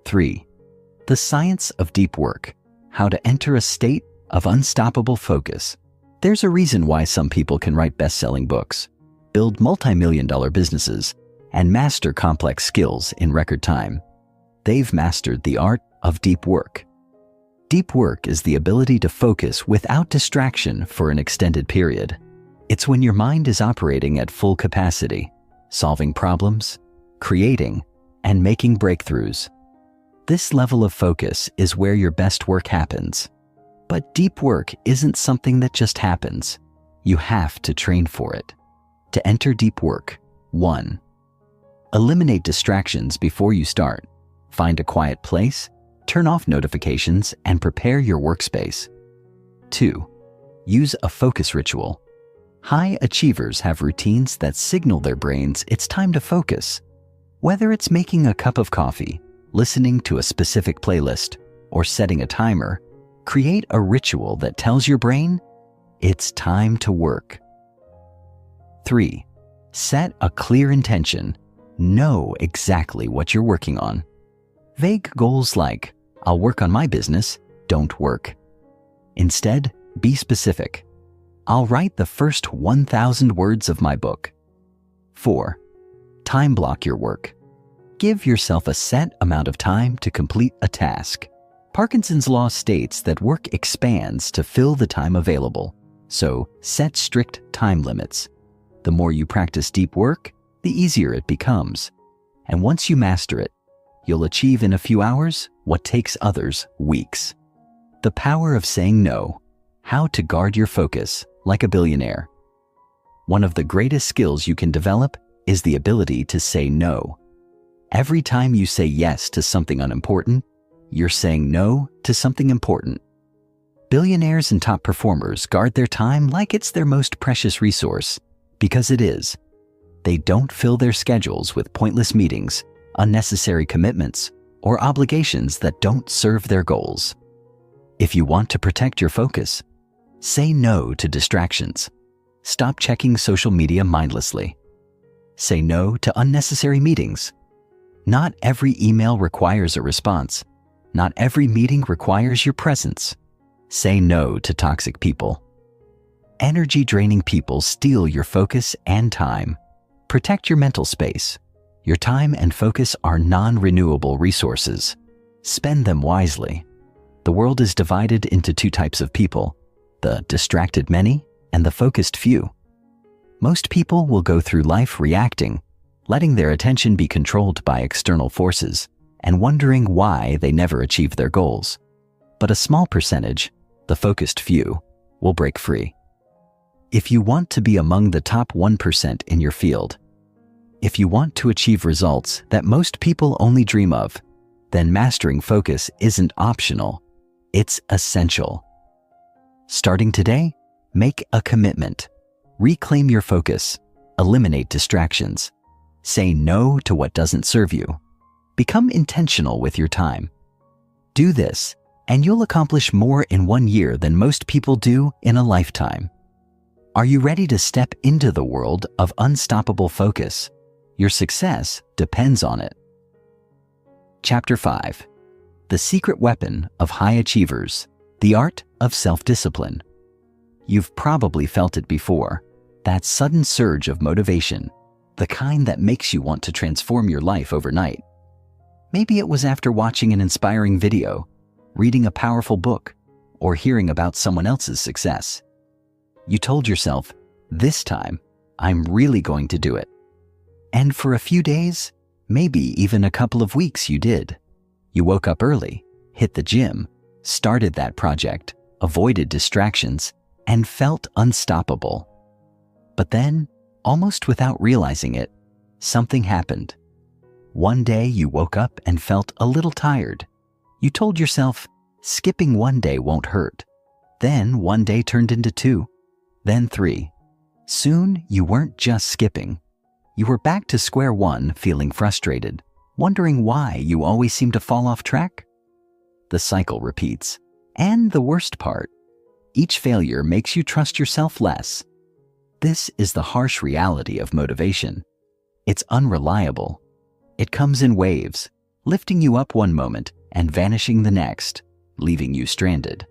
3. The science of deep work. How to enter a state of unstoppable focus. There's a reason why some people can write best-selling books, build multi-million-dollar businesses, and master complex skills in record time. They've mastered the art of deep work. Deep work is the ability to focus without distraction for an extended period. It's when your mind is operating at full capacity, solving problems, creating, and making breakthroughs. This level of focus is where your best work happens. But deep work isn't something that just happens. You have to train for it. To enter deep work, 1. Eliminate distractions before you start. Find a quiet place, turn off notifications, and prepare your workspace. 2. Use a focus ritual. High achievers have routines that signal their brains it's time to focus. Whether it's making a cup of coffee, listening to a specific playlist, or setting a timer, create a ritual that tells your brain it's time to work. 3. Set a clear intention. Know exactly what you're working on. Vague goals like, I'll work on my business, don't work. Instead, be specific. I'll write the first 1,000 words of my book. 4. Time block your work. Give yourself a set amount of time to complete a task. Parkinson's law states that work expands to fill the time available, so set strict time limits. The more you practice deep work, the easier it becomes. And once you master it, you'll achieve in a few hours what takes others weeks. The power of saying no. How to guard your focus like a billionaire. One of the greatest skills you can develop is the ability to say no. Every time you say yes to something unimportant, you're saying no to something important. Billionaires and top performers guard their time like it's their most precious resource, because it is. They don't fill their schedules with pointless meetings, unnecessary commitments, or obligations that don't serve their goals. If you want to protect your focus, say no to distractions. Stop checking social media mindlessly. Say no to unnecessary meetings. Not every email requires a response. Not every meeting requires your presence. Say no to toxic people. Energy-draining people steal your focus and time. Protect your mental space. Your time and focus are non-renewable resources. Spend them wisely. The world is divided into 2 types of people, the distracted many and the focused few. Most people will go through life reacting, letting their attention be controlled by external forces and wondering why they never achieve their goals. But a small percentage, the focused few, will break free. If you want to be among the top 1% in your field, if you want to achieve results that most people only dream of, then mastering focus isn't optional, it's essential. Starting today, make a commitment. Reclaim your focus. Eliminate distractions. Say no to what doesn't serve you. Become intentional with your time. Do this, and you'll accomplish more in 1 year than most people do in a lifetime. Are you ready to step into the world of unstoppable focus? Your success depends on it. Chapter 5. The Secret Weapon of High Achievers. The Art of Self-Discipline. You've probably felt it before. That sudden surge of motivation, the kind that makes you want to transform your life overnight. Maybe it was after watching an inspiring video, reading a powerful book, or hearing about someone else's success. You told yourself, this time, I'm really going to do it. And for a few days, maybe even a couple of weeks, you did. You woke up early, hit the gym, started that project, avoided distractions, and felt unstoppable. But then, almost without realizing it, something happened. One day you woke up and felt a little tired. You told yourself, skipping 1 day won't hurt. Then 1 day turned into 2, then 3. Soon you weren't just skipping. You were back to square one, feeling frustrated, wondering why you always seem to fall off track. The cycle repeats. And the worst part, each failure makes you trust yourself less. This is the harsh reality of motivation. It's unreliable. It comes in waves, lifting you up one moment and vanishing the next, leaving you stranded.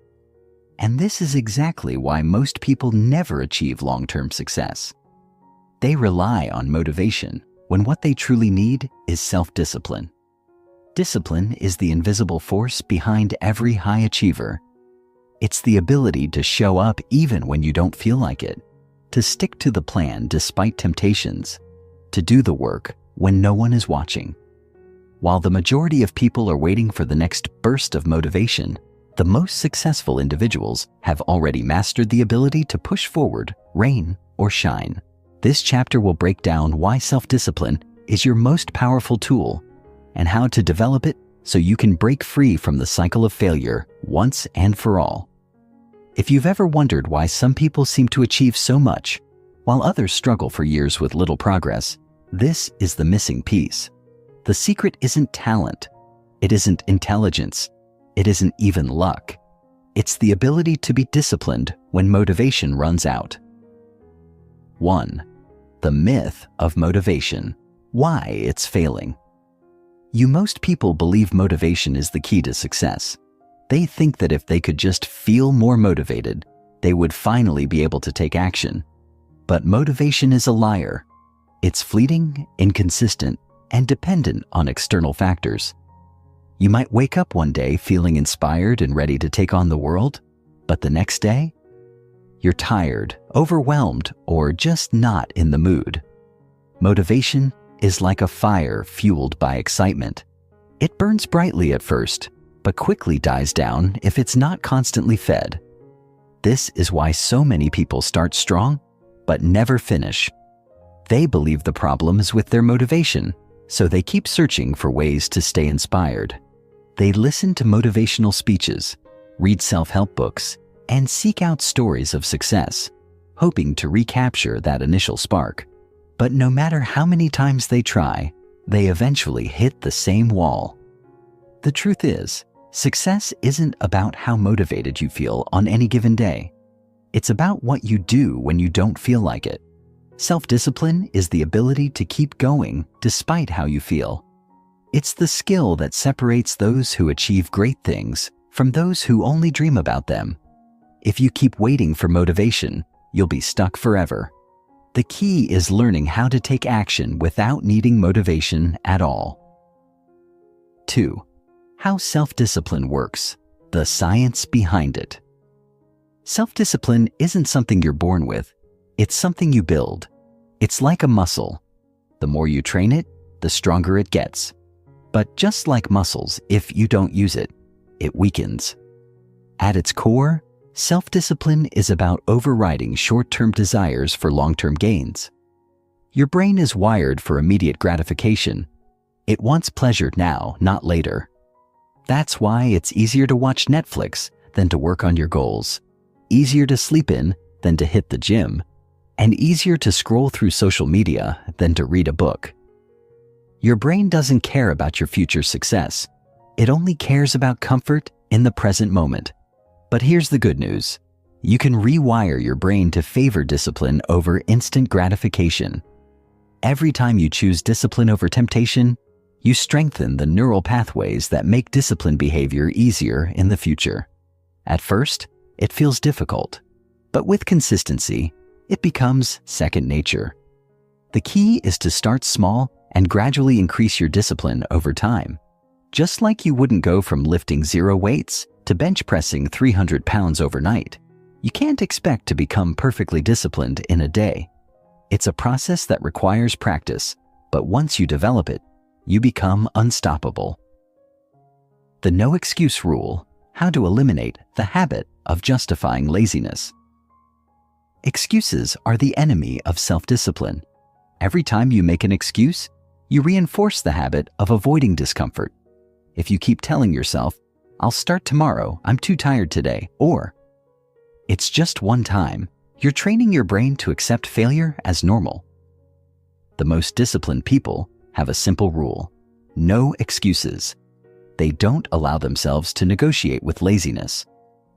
And this is exactly why most people never achieve long-term success. They rely on motivation when what they truly need is self-discipline. Discipline is the invisible force behind every high achiever. It's the ability to show up even when you don't feel like it, to stick to the plan despite temptations, to do the work when no one is watching. While the majority of people are waiting for the next burst of motivation, the most successful individuals have already mastered the ability to push forward, rain or shine. This chapter will break down why self-discipline is your most powerful tool and how to develop it so you can break free from the cycle of failure once and for all. If you've ever wondered why some people seem to achieve so much while others struggle for years with little progress, this is the missing piece. The secret isn't talent. It isn't intelligence. It isn't even luck. It's the ability to be disciplined when motivation runs out. 1. The myth of motivation. Why it's failing. Most people believe motivation is the key to success. They think that if they could just feel more motivated, they would finally be able to take action. But motivation is a liar. It's fleeting, inconsistent, and dependent on external factors. You might wake up one day feeling inspired and ready to take on the world, but the next day, you're tired, overwhelmed, or just not in the mood. Motivation is like a fire fueled by excitement. It burns brightly at first, but quickly dies down if it's not constantly fed. This is why so many people start strong, but never finish. They believe the problem is with their motivation, so they keep searching for ways to stay inspired. They listen to motivational speeches, read self-help books, and seek out stories of success, hoping to recapture that initial spark. But no matter how many times they try, they eventually hit the same wall. The truth is, success isn't about how motivated you feel on any given day. It's about what you do when you don't feel like it. Self-discipline is the ability to keep going despite how you feel. It's the skill that separates those who achieve great things from those who only dream about them. If you keep waiting for motivation, you'll be stuck forever. The key is learning how to take action without needing motivation at all. 2. How self-discipline works. The science behind it. Self-discipline isn't something you're born with. It's something you build. It's like a muscle. The more you train it, the stronger it gets. But just like muscles, if you don't use it, it weakens. At its core, self-discipline is about overriding short-term desires for long-term gains. Your brain is wired for immediate gratification. It wants pleasure now, not later. That's why it's easier to watch Netflix than to work on your goals, easier to sleep in than to hit the gym, and easier to scroll through social media than to read a book. Your brain doesn't care about your future success. It only cares about comfort in the present moment. But here's the good news. You can rewire your brain to favor discipline over instant gratification. Every time you choose discipline over temptation, you strengthen the neural pathways that make disciplined behavior easier in the future. At first, it feels difficult, but with consistency, it becomes second nature. The key is to start small and gradually increase your discipline over time. Just like you wouldn't go from lifting 0 weights to bench pressing 300 pounds overnight, you can't expect to become perfectly disciplined in a day. It's a process that requires practice, but once you develop it, you become unstoppable. The no excuse rule: how to eliminate the habit of justifying laziness. Excuses are the enemy of self-discipline. Every time you make an excuse, you reinforce the habit of avoiding discomfort. If you keep telling yourself, "I'll start tomorrow, I'm too tired today," or "It's just one time," you're training your brain to accept failure as normal. The most disciplined people have a simple rule: no excuses. They don't allow themselves to negotiate with laziness.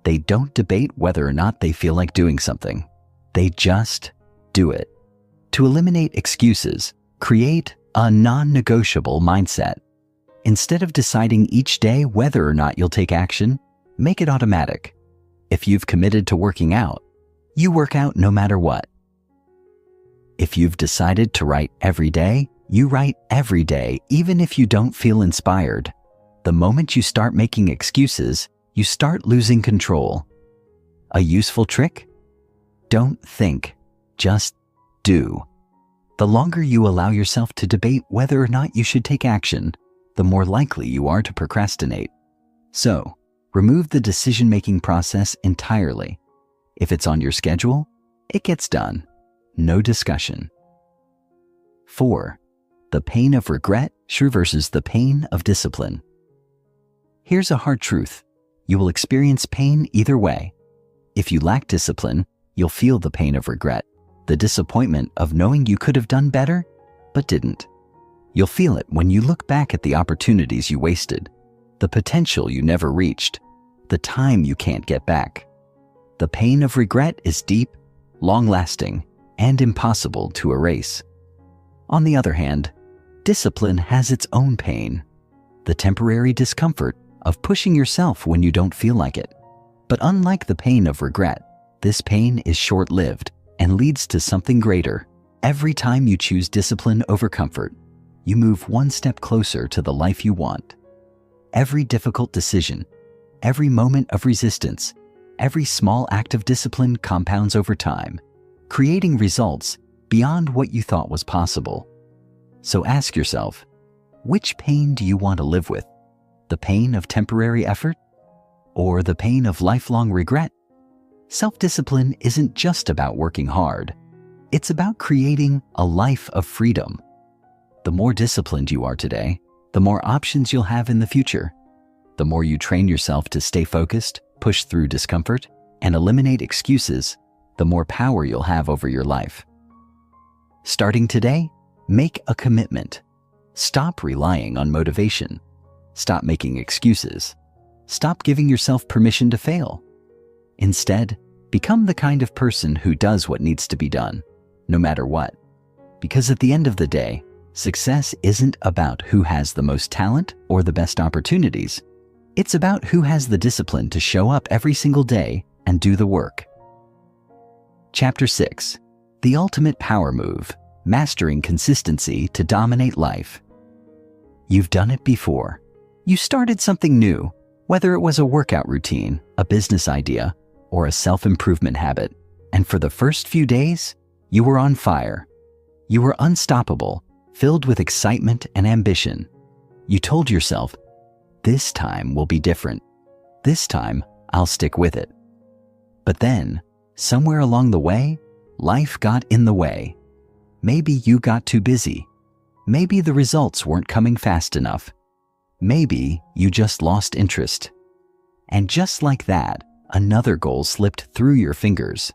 They don't debate whether or not they feel like doing something. They just do it. To eliminate excuses, create a non-negotiable mindset. Instead of deciding each day whether or not you'll take action, make it automatic. If you've committed to working out, you work out no matter what. If you've decided to write every day, you write every day, even if you don't feel inspired. The moment you start making excuses, you start losing control. A useful trick? Don't think, just do. The longer you allow yourself to debate whether or not you should take action, the more likely you are to procrastinate. So, remove the decision-making process entirely. If it's on your schedule, it gets done. No discussion. 4. The pain of regret versus the pain of discipline. Here's a hard truth. You will experience pain either way. If you lack discipline, you'll feel the pain of regret, the disappointment of knowing you could have done better, but didn't. You'll feel it when you look back at the opportunities you wasted, the potential you never reached, the time you can't get back. The pain of regret is deep, long-lasting, and impossible to erase. On the other hand, discipline has its own pain, the temporary discomfort of pushing yourself when you don't feel like it. But unlike the pain of regret, this pain is short-lived and leads to something greater. Every time you choose discipline over comfort, you move one step closer to the life you want. Every difficult decision, every moment of resistance, every small act of discipline compounds over time, creating results beyond what you thought was possible. So ask yourself, which pain do you want to live with? The pain of temporary effort or the pain of lifelong regret? Self-discipline isn't just about working hard. It's about creating a life of freedom. The more disciplined you are today, the more options you'll have in the future. The more you train yourself to stay focused, push through discomfort, and eliminate excuses, the more power you'll have over your life. Starting today, make a commitment. Stop relying on motivation. Stop making excuses. Stop giving yourself permission to fail. Instead, become the kind of person who does what needs to be done, no matter what. Because at the end of the day, success isn't about who has the most talent or the best opportunities. It's about who has the discipline to show up every single day and do the work. Chapter 6. The Ultimate Power Move: Mastering Consistency to Dominate Life. You've done it before. You started something new, whether it was a workout routine, a business idea, or a self-improvement habit, and for the first few days, you were on fire. You were unstoppable, filled with excitement and ambition. You told yourself, this time will be different. This time, I'll stick with it. But then, somewhere along the way, life got in the way. Maybe you got too busy. Maybe the results weren't coming fast enough. Maybe you just lost interest. And just like that, another goal slipped through your fingers.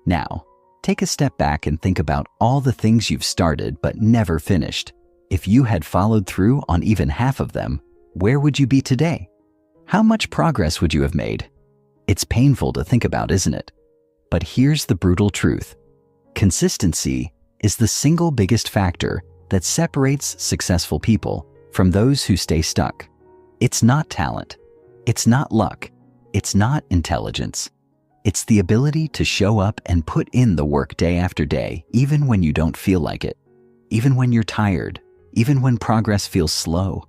Now, take a step back and think about all the things you've started but never finished. If you had followed through on even half of them, where would you be today? How much progress would you have made? It's painful to think about, isn't it? But here's the brutal truth. Consistency is the single biggest factor that separates successful people from those who stay stuck. It's not talent. It's not luck. It's not intelligence. It's the ability to show up and put in the work day after day, even when you don't feel like it, even when you're tired, even when progress feels slow.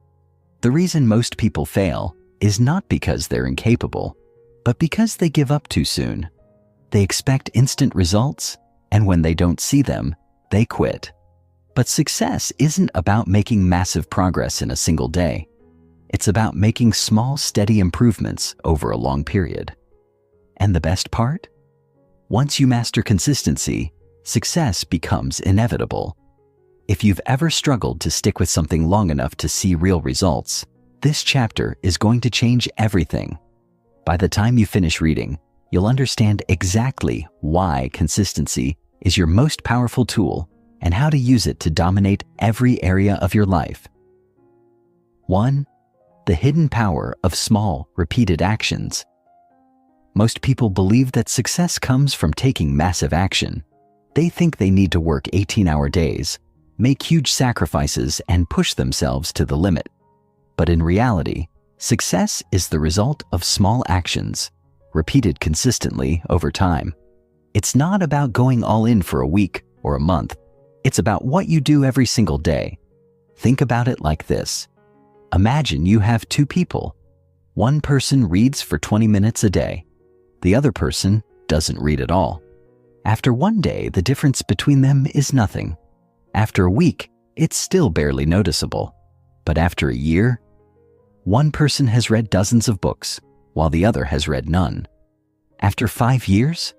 The reason most people fail is not because they're incapable, but because they give up too soon. They expect instant results, and when they don't see them, they quit. But success isn't about making massive progress in a single day. It's about making small, steady improvements over a long period. And the best part? Once you master consistency, success becomes inevitable. If you've ever struggled to stick with something long enough to see real results, this chapter is going to change everything. By the time you finish reading, you'll understand exactly why consistency is your most powerful tool and how to use it to dominate every area of your life. 1. The hidden power of small, repeated actions. Most people believe that success comes from taking massive action. They think they need to work 18-hour days, make huge sacrifices, and push themselves to the limit. But in reality, success is the result of small actions, repeated consistently over time. It's not about going all in for a week or a month. It's about what you do every single day. Think about it like this. Imagine you have two people. One person reads for 20 minutes a day. The other person doesn't read at all. After one day, the difference between them is nothing. After a week, it's still barely noticeable. But after a year, one person has read dozens of books, while the other has read none. After 5 years,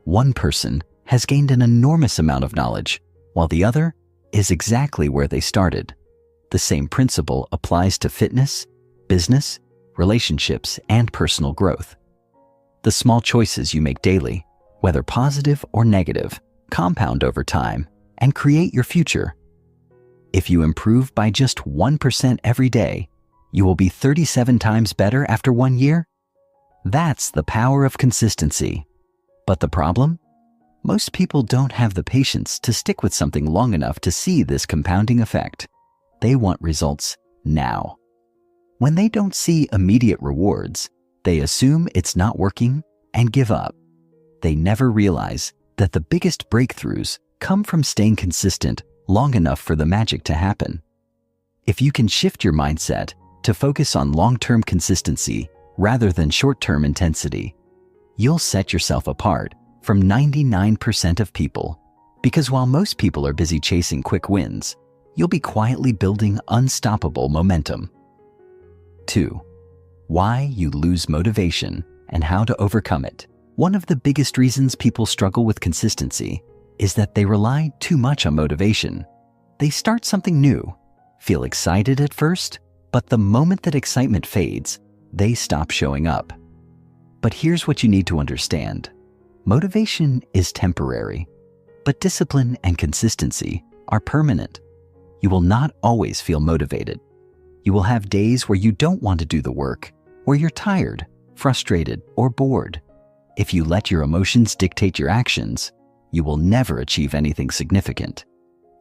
one person has gained an enormous amount of knowledge, while the other is exactly where they started. The same principle applies to fitness, business, relationships, and personal growth. The small choices you make daily, whether positive or negative, compound over time and create your future. If you improve by just 1% every day, you will be 37 times better after 1 year. That's the power of consistency. But the problem? Most people don't have the patience to stick with something long enough to see this compounding effect. They want results now. When they don't see immediate rewards, they assume it's not working and give up. They never realize that the biggest breakthroughs come from staying consistent long enough for the magic to happen. If you can shift your mindset to focus on long-term consistency rather than short-term intensity, you'll set yourself apart from 99% of people. Because while most people are busy chasing quick wins, you'll be quietly building unstoppable momentum. 2. Why you lose motivation and how to overcome it. One of the biggest reasons people struggle with consistency is that they rely too much on motivation. They start something new, feel excited at first, but the moment that excitement fades, they stop showing up. But here's what you need to understand. Motivation is temporary, but discipline and consistency are permanent. You will not always feel motivated. You will have days where you don't want to do the work, where you're tired, frustrated, or bored. If you let your emotions dictate your actions, you will never achieve anything significant.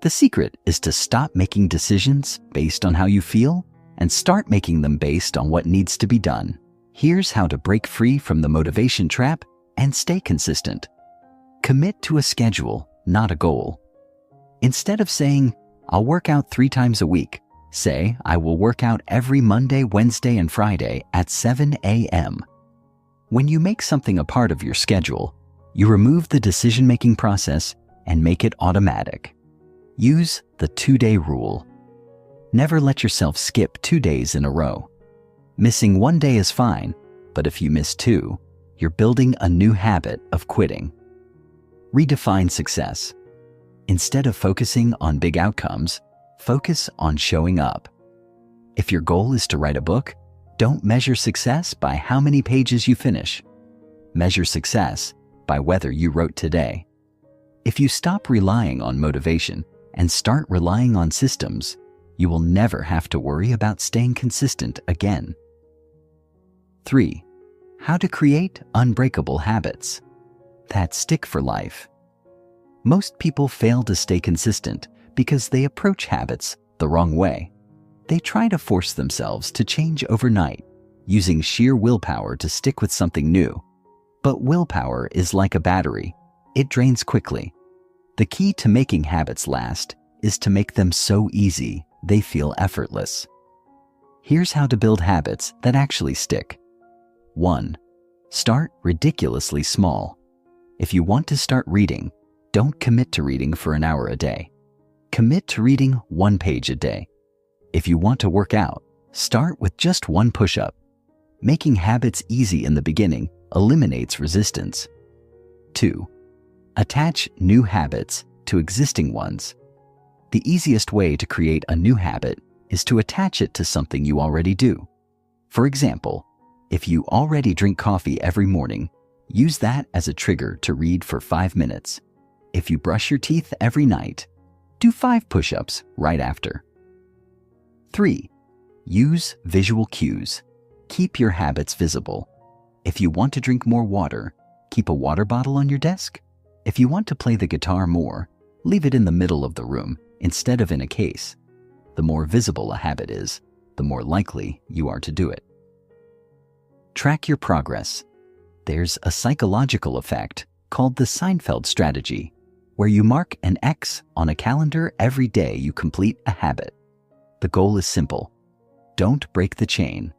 The secret is to stop making decisions based on how you feel and start making them based on what needs to be done. Here's how to break free from the motivation trap and stay consistent. Commit to a schedule, not a goal. Instead of saying, "I'll work out 3 times a week," say, "I will work out every Monday, Wednesday, and Friday at 7 a.m. When you make something a part of your schedule, you remove the decision-making process and make it automatic. Use the 2-day rule. Never let yourself skip 2 days in a row. Missing 1 day is fine, but if you miss 2, you're building a new habit of quitting. Redefine success. Instead of focusing on big outcomes, focus on showing up. If your goal is to write a book, don't measure success by how many pages you finish. Measure success by whether you wrote today. If you stop relying on motivation and start relying on systems, you will never have to worry about staying consistent again. 3. How to create unbreakable habits that stick for life. Most people fail to stay consistent because they approach habits the wrong way. They try to force themselves to change overnight, using sheer willpower to stick with something new. But willpower is like a battery. It drains quickly. The key to making habits last is to make them so easy they feel effortless. Here's how to build habits that actually stick. 1. Start ridiculously small. If you want to start reading, don't commit to reading for an hour a day. Commit to reading 1 page a day. If you want to work out, start with just 1 push-up. Making habits easy in the beginning eliminates resistance. 2. Attach new habits to existing ones. The easiest way to create a new habit is to attach it to something you already do. For example, if you already drink coffee every morning, use that as a trigger to read for 5 minutes. If you brush your teeth every night, do 5 push-ups right after. 3. Use visual cues. Keep your habits visible. If you want to drink more water, keep a water bottle on your desk. If you want to play the guitar more, leave it in the middle of the room instead of in a case. The more visible a habit is, the more likely you are to do it. Track your progress. There's a psychological effect called the Seinfeld strategy, where you mark an X on a calendar every day you complete a habit. The goal is simple. Don't break the chain.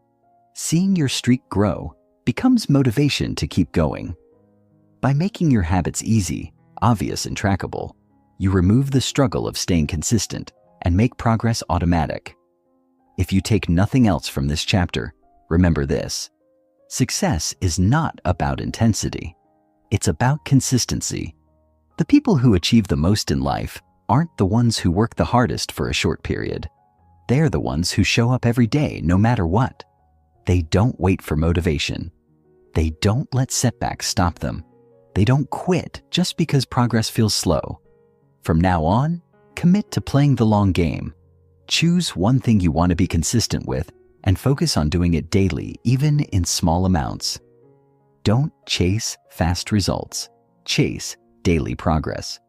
Seeing your streak grow becomes motivation to keep going. By making your habits easy, obvious, and trackable, you remove the struggle of staying consistent and make progress automatic. If you take nothing else from this chapter, remember this. Success is not about intensity. It's about consistency. The people who achieve the most in life aren't the ones who work the hardest for a short period. They're the ones who show up every day no matter what. They don't wait for motivation. They don't let setbacks stop them. They don't quit just because progress feels slow. From now on, commit to playing the long game. Choose one thing you want to be consistent with and focus on doing it daily, even in small amounts. Don't chase fast results. Chase daily progress.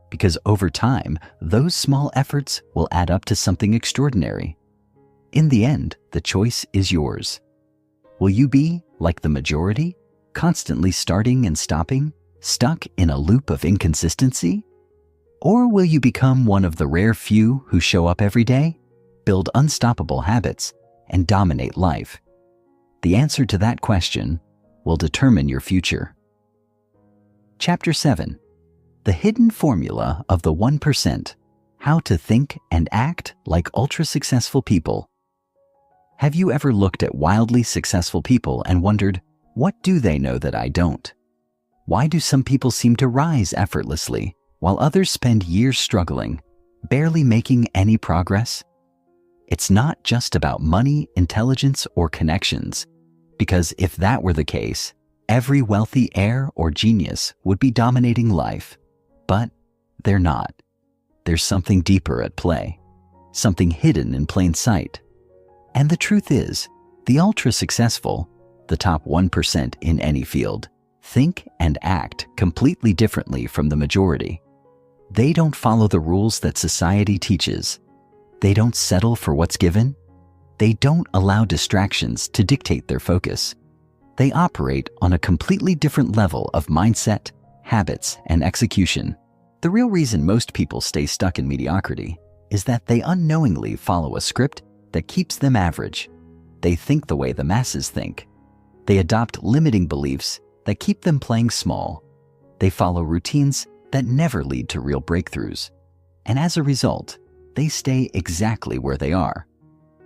Because over time, those small efforts will add up to something extraordinary. In the end, the choice is yours. Will you be like the majority, constantly starting and stopping, stuck in a loop of inconsistency? Or will you become one of the rare few who show up every day, build unstoppable habits, and dominate life? The answer to that question will determine your future. Chapter 7. The Hidden Formula of the 1%. How to Think and Act Like Ultra-Successful People. Have you ever looked at wildly successful people and wondered, what do they know that I don't? Why do some people seem to rise effortlessly, while others spend years struggling, barely making any progress? It's not just about money, intelligence, or connections, because if that were the case, every wealthy heir or genius would be dominating life. But they're not. There's something deeper at play, something hidden in plain sight. And the truth is, the ultra-successful, the top 1% in any field, think and act completely differently from the majority. They don't follow the rules that society teaches. They don't settle for what's given. They don't allow distractions to dictate their focus. They operate on a completely different level of mindset, habits, and execution. The real reason most people stay stuck in mediocrity is that they unknowingly follow a script that keeps them average. They think the way the masses think. They adopt limiting beliefs that keep them playing small. They follow routines that never lead to real breakthroughs. And as a result, they stay exactly where they are,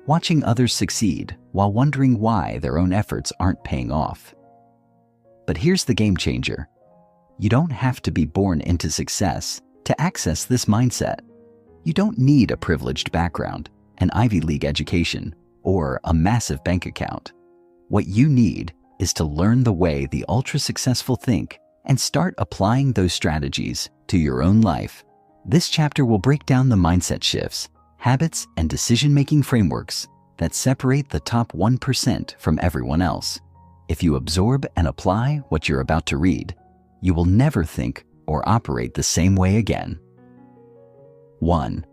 watching others succeed while wondering why their own efforts aren't paying off. But here's the game changer. You don't have to be born into success to access this mindset. You don't need a privileged background, an Ivy League education, or a massive bank account. What you need is to learn the way the ultra-successful think and start applying those strategies to your own life. This chapter will break down the mindset shifts, habits, and decision-making frameworks that separate the top 1% from everyone else. If you absorb and apply what you're about to read, you will never think or operate the same way again. 1.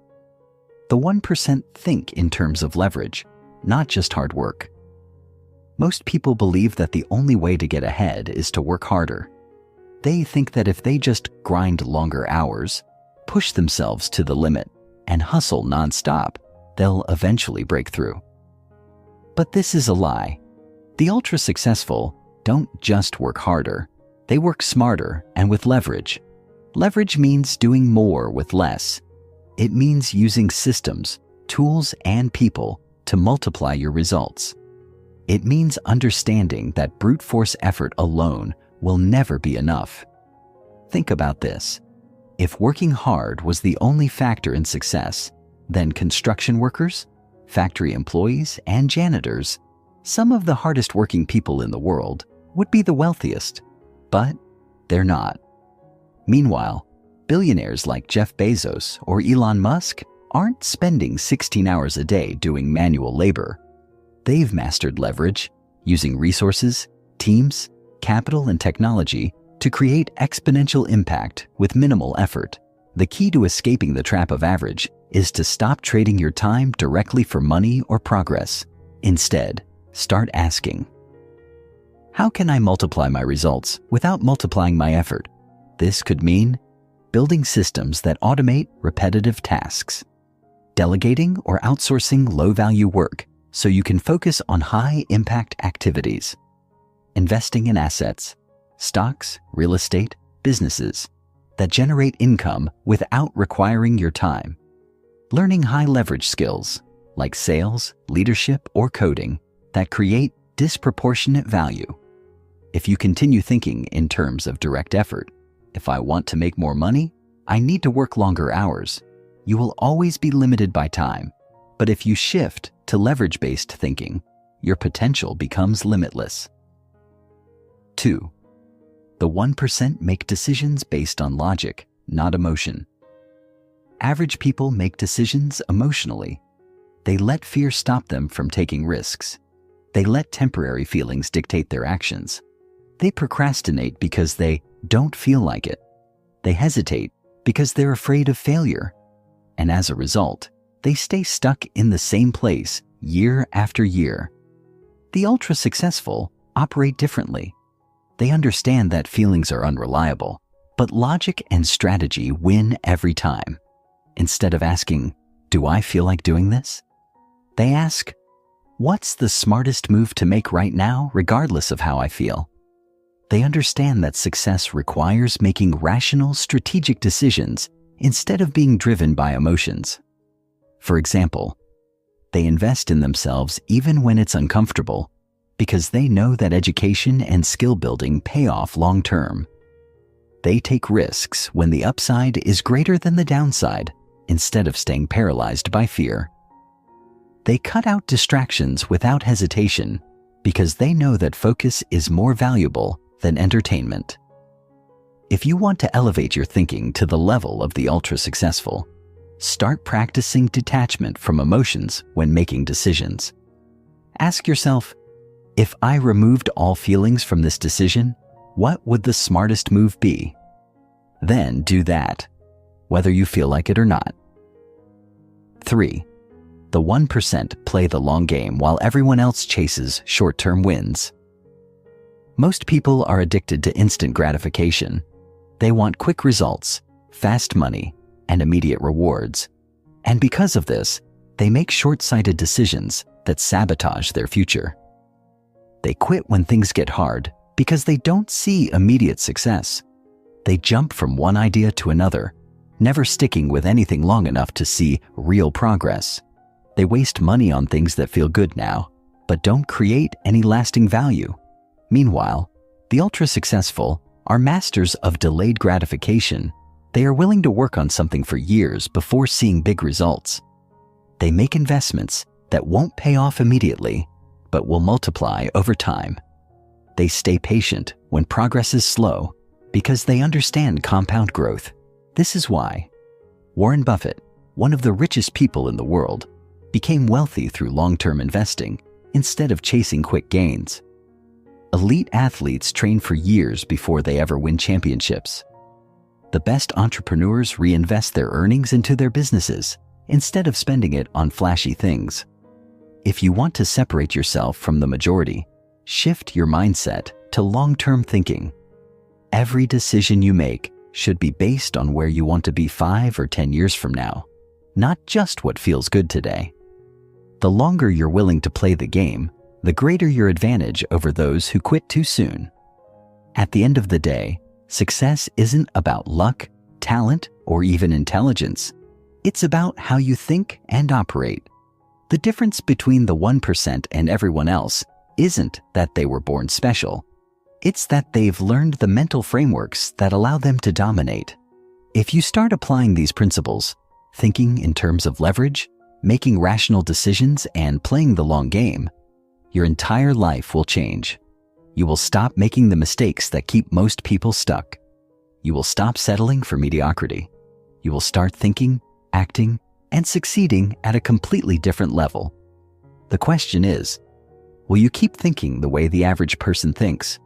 The 1% think in terms of leverage, not just hard work. Most people believe that the only way to get ahead is to work harder. They think that if they just grind longer hours, push themselves to the limit, and hustle nonstop, they'll eventually break through. But this is a lie. The ultra-successful don't just work harder, they work smarter and with leverage. Leverage means doing more with less. It means using systems, tools, and people to multiply your results. It means understanding that brute force effort alone will never be enough. Think about this. If working hard was the only factor in success, then construction workers, factory employees, and janitors, some of the hardest working people in the world, would be the wealthiest. But they're not. Meanwhile, billionaires like Jeff Bezos or Elon Musk aren't spending 16 hours a day doing manual labor. They've mastered leverage, using resources, teams, capital, and technology to create exponential impact with minimal effort. The key to escaping the trap of average is to stop trading your time directly for money or progress. Instead, start asking, how can I multiply my results without multiplying my effort? This could mean building systems that automate repetitive tasks, delegating or outsourcing low-value work so you can focus on high-impact activities, investing in assets, stocks, real estate, businesses that generate income without requiring your time, learning high-leverage skills like sales, leadership, or coding that create disproportionate value. If you continue thinking in terms of direct effort, if I want to make more money, I need to work longer hours, you will always be limited by time. But if you shift to leverage-based thinking, your potential becomes limitless. 2. The 1% make decisions based on logic, not emotion. Average people make decisions emotionally. They let fear stop them from taking risks. They let temporary feelings dictate their actions. They procrastinate because they don't feel like it. They hesitate because they're afraid of failure. And as a result, they stay stuck in the same place year after year. The ultra-successful operate differently. They understand that feelings are unreliable, but logic and strategy win every time. Instead of asking, do I feel like doing this? They ask, what's the smartest move to make right now, regardless of how I feel? They understand that success requires making rational, strategic decisions instead of being driven by emotions. For example, they invest in themselves even when it's uncomfortable because they know that education and skill building pay off long term. They take risks when the upside is greater than the downside instead of staying paralyzed by fear. They cut out distractions without hesitation because they know that focus is more valuable than entertainment. If you want to elevate your thinking to the level of the ultra-successful, start practicing detachment from emotions when making decisions. Ask yourself, if I removed all feelings from this decision, what would the smartest move be? Then do that, whether you feel like it or not. 3. The 1% play the long game while everyone else chases short-term wins. Most people are addicted to instant gratification. They want quick results, fast money, and immediate rewards. And because of this, they make short-sighted decisions that sabotage their future. They quit when things get hard because they don't see immediate success. They jump from one idea to another, never sticking with anything long enough to see real progress. They waste money on things that feel good now, but don't create any lasting value. Meanwhile, the ultra-successful are masters of delayed gratification. They are willing to work on something for years before seeing big results. They make investments that won't pay off immediately, but will multiply over time. They stay patient when progress is slow because they understand compound growth. This is why Warren Buffett, one of the richest people in the world, became wealthy through long-term investing instead of chasing quick gains. Elite athletes train for years before they ever win championships. The best entrepreneurs reinvest their earnings into their businesses instead of spending it on flashy things. If you want to separate yourself from the majority, shift your mindset to long-term thinking. Every decision you make should be based on where you want to be 5 or 10 years from now, not just what feels good today. The longer you're willing to play the game, the greater your advantage over those who quit too soon. At the end of the day, success isn't about luck, talent, or even intelligence. It's about how you think and operate. The difference between the 1% and everyone else isn't that they were born special. It's that they've learned the mental frameworks that allow them to dominate. If you start applying these principles, thinking in terms of leverage, making rational decisions, and playing the long game, your entire life will change. You will stop making the mistakes that keep most people stuck. You will stop settling for mediocrity. You will start thinking, acting, and succeeding at a completely different level. The question is, will you keep thinking the way the average person thinks?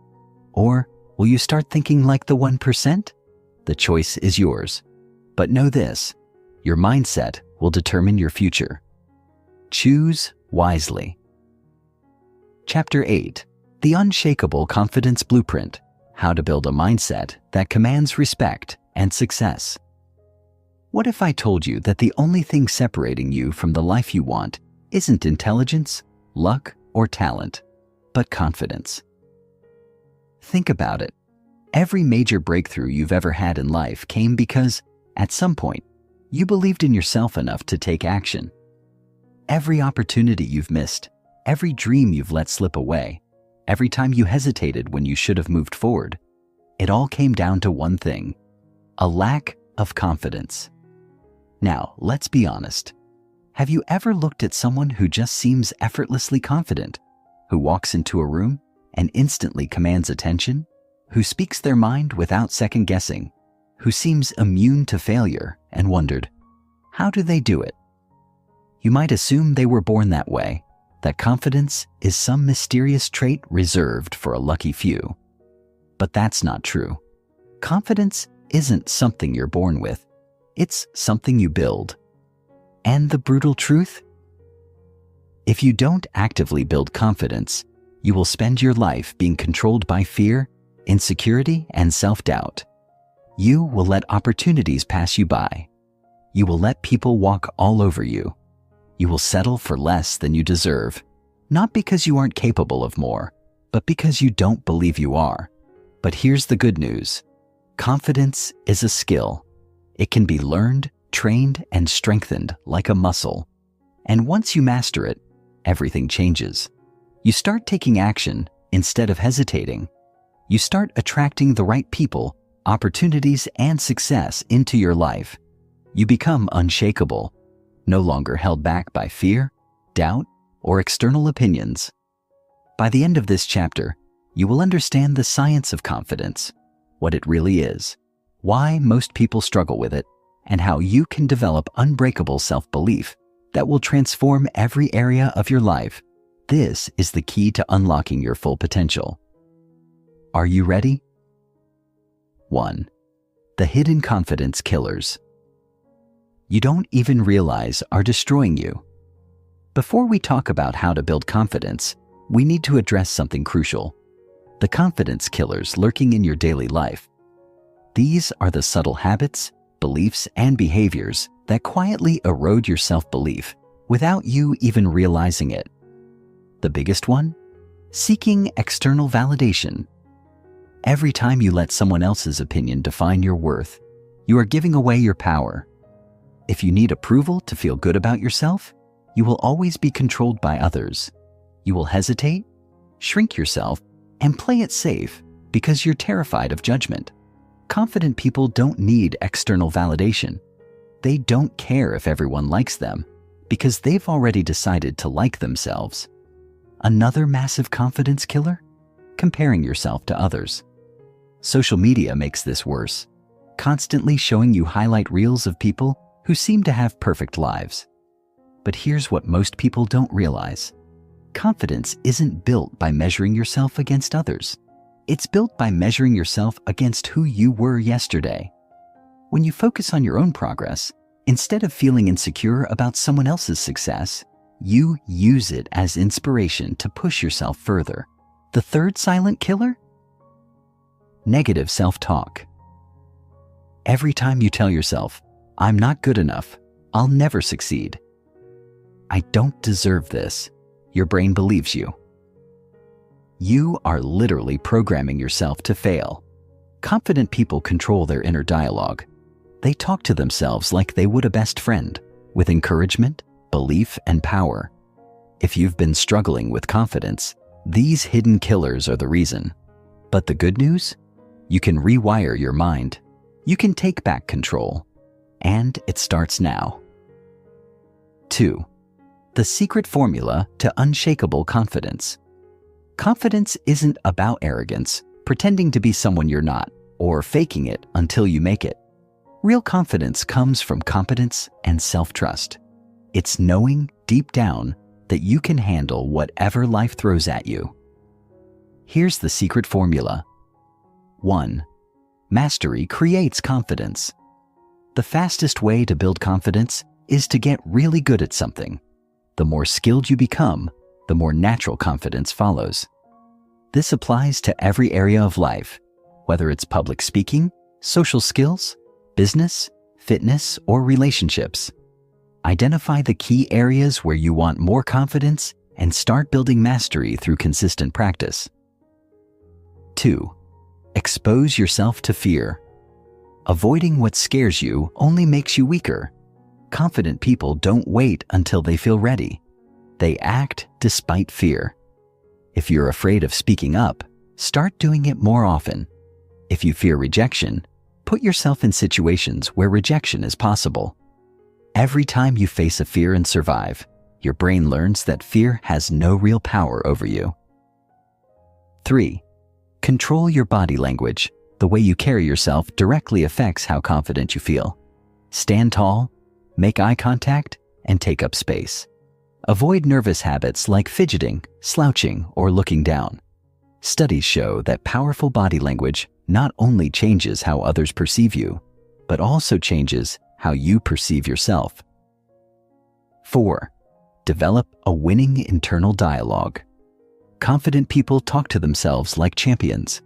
Or will you start thinking like the 1%? The choice is yours. But know this, your mindset will determine your future. Choose wisely. Chapter 8. The Unshakable Confidence Blueprint: How to Build a Mindset That Commands Respect and Success. What if I told you that the only thing separating you from the life you want isn't intelligence, luck, or talent, but confidence? Think about it. Every major breakthrough you've ever had in life came because, at some point, you believed in yourself enough to take action. Every opportunity you've missed, every dream you've let slip away, every time you hesitated when you should have moved forward, it all came down to one thing: a lack of confidence. Now, let's be honest. Have you ever looked at someone who just seems effortlessly confident, who walks into a room and instantly commands attention, who speaks their mind without second guessing, who seems immune to failure, and wondered, how do they do it? You might assume they were born that way, that confidence is some mysterious trait reserved for a lucky few. But that's not true. Confidence isn't something you're born with. It's something you build. And the brutal truth? If you don't actively build confidence, you will spend your life being controlled by fear, insecurity, and self-doubt. You will let opportunities pass you by. You will let people walk all over you. You will settle for less than you deserve, not because you aren't capable of more, but because you don't believe you are. But here's the good news. Confidence is a skill. It can be learned, trained, and strengthened like a muscle. And once you master it, everything changes. You start taking action instead of hesitating. You start attracting the right people, opportunities, and success into your life. You become unshakable, no longer held back by fear, doubt, or external opinions. By the end of this chapter, you will understand the science of confidence, what it really is, why most people struggle with it, and how you can develop unbreakable self-belief that will transform every area of your life. This is the key to unlocking your full potential. Are you ready? 1. The hidden confidence killers you don't even realize are destroying you. Before we talk about how to build confidence, we need to address something crucial: the confidence killers lurking in your daily life. These are the subtle habits, beliefs, and behaviors that quietly erode your self-belief without you even realizing it. The biggest one? Seeking external validation. Every time you let someone else's opinion define your worth, you are giving away your power. If you need approval to feel good about yourself, you will always be controlled by others. You will hesitate, shrink yourself, and play it safe because you're terrified of judgment. Confident people don't need external validation. They don't care if everyone likes them because they've already decided to like themselves. Another massive confidence killer? Comparing yourself to others. Social media makes this worse, constantly showing you highlight reels of people who seem to have perfect lives. But here's what most people don't realize. Confidence isn't built by measuring yourself against others. It's built by measuring yourself against who you were yesterday. When you focus on your own progress, instead of feeling insecure about someone else's success, you use it as inspiration to push yourself further. The third silent killer? Negative self-talk. Every time you tell yourself, "I'm not good enough, I'll never succeed. I don't deserve this," your brain believes you. You are literally programming yourself to fail. Confident people control their inner dialogue. They talk to themselves like they would a best friend, with encouragement, belief, and power. If you've been struggling with confidence, these hidden killers are the reason. But the good news? You can rewire your mind. You can take back control. And it starts now. 2. The secret formula to unshakable confidence. Confidence isn't about arrogance, pretending to be someone you're not, or faking it until you make it. Real confidence comes from competence and self-trust. It's knowing deep down that you can handle whatever life throws at you. Here's the secret formula. 1. Mastery creates confidence. The fastest way to build confidence is to get really good at something. The more skilled you become, the more natural confidence follows. This applies to every area of life, whether it's public speaking, social skills, business, fitness, or relationships. Identify the key areas where you want more confidence and start building mastery through consistent practice. 2. Expose yourself to fear. Avoiding what scares you only makes you weaker. Confident people don't wait until they feel ready. They act despite fear. If you're afraid of speaking up, start doing it more often. If you fear rejection, put yourself in situations where rejection is possible. Every time you face a fear and survive, your brain learns that fear has no real power over you. 3. Control your body language. The way you carry yourself directly affects how confident you feel. Stand tall, make eye contact, and take up space. Avoid nervous habits like fidgeting, slouching, or looking down. Studies show that powerful body language not only changes how others perceive you, but also changes how you perceive yourself. 4. Develop a winning internal dialogue. Confident people talk to themselves like champions.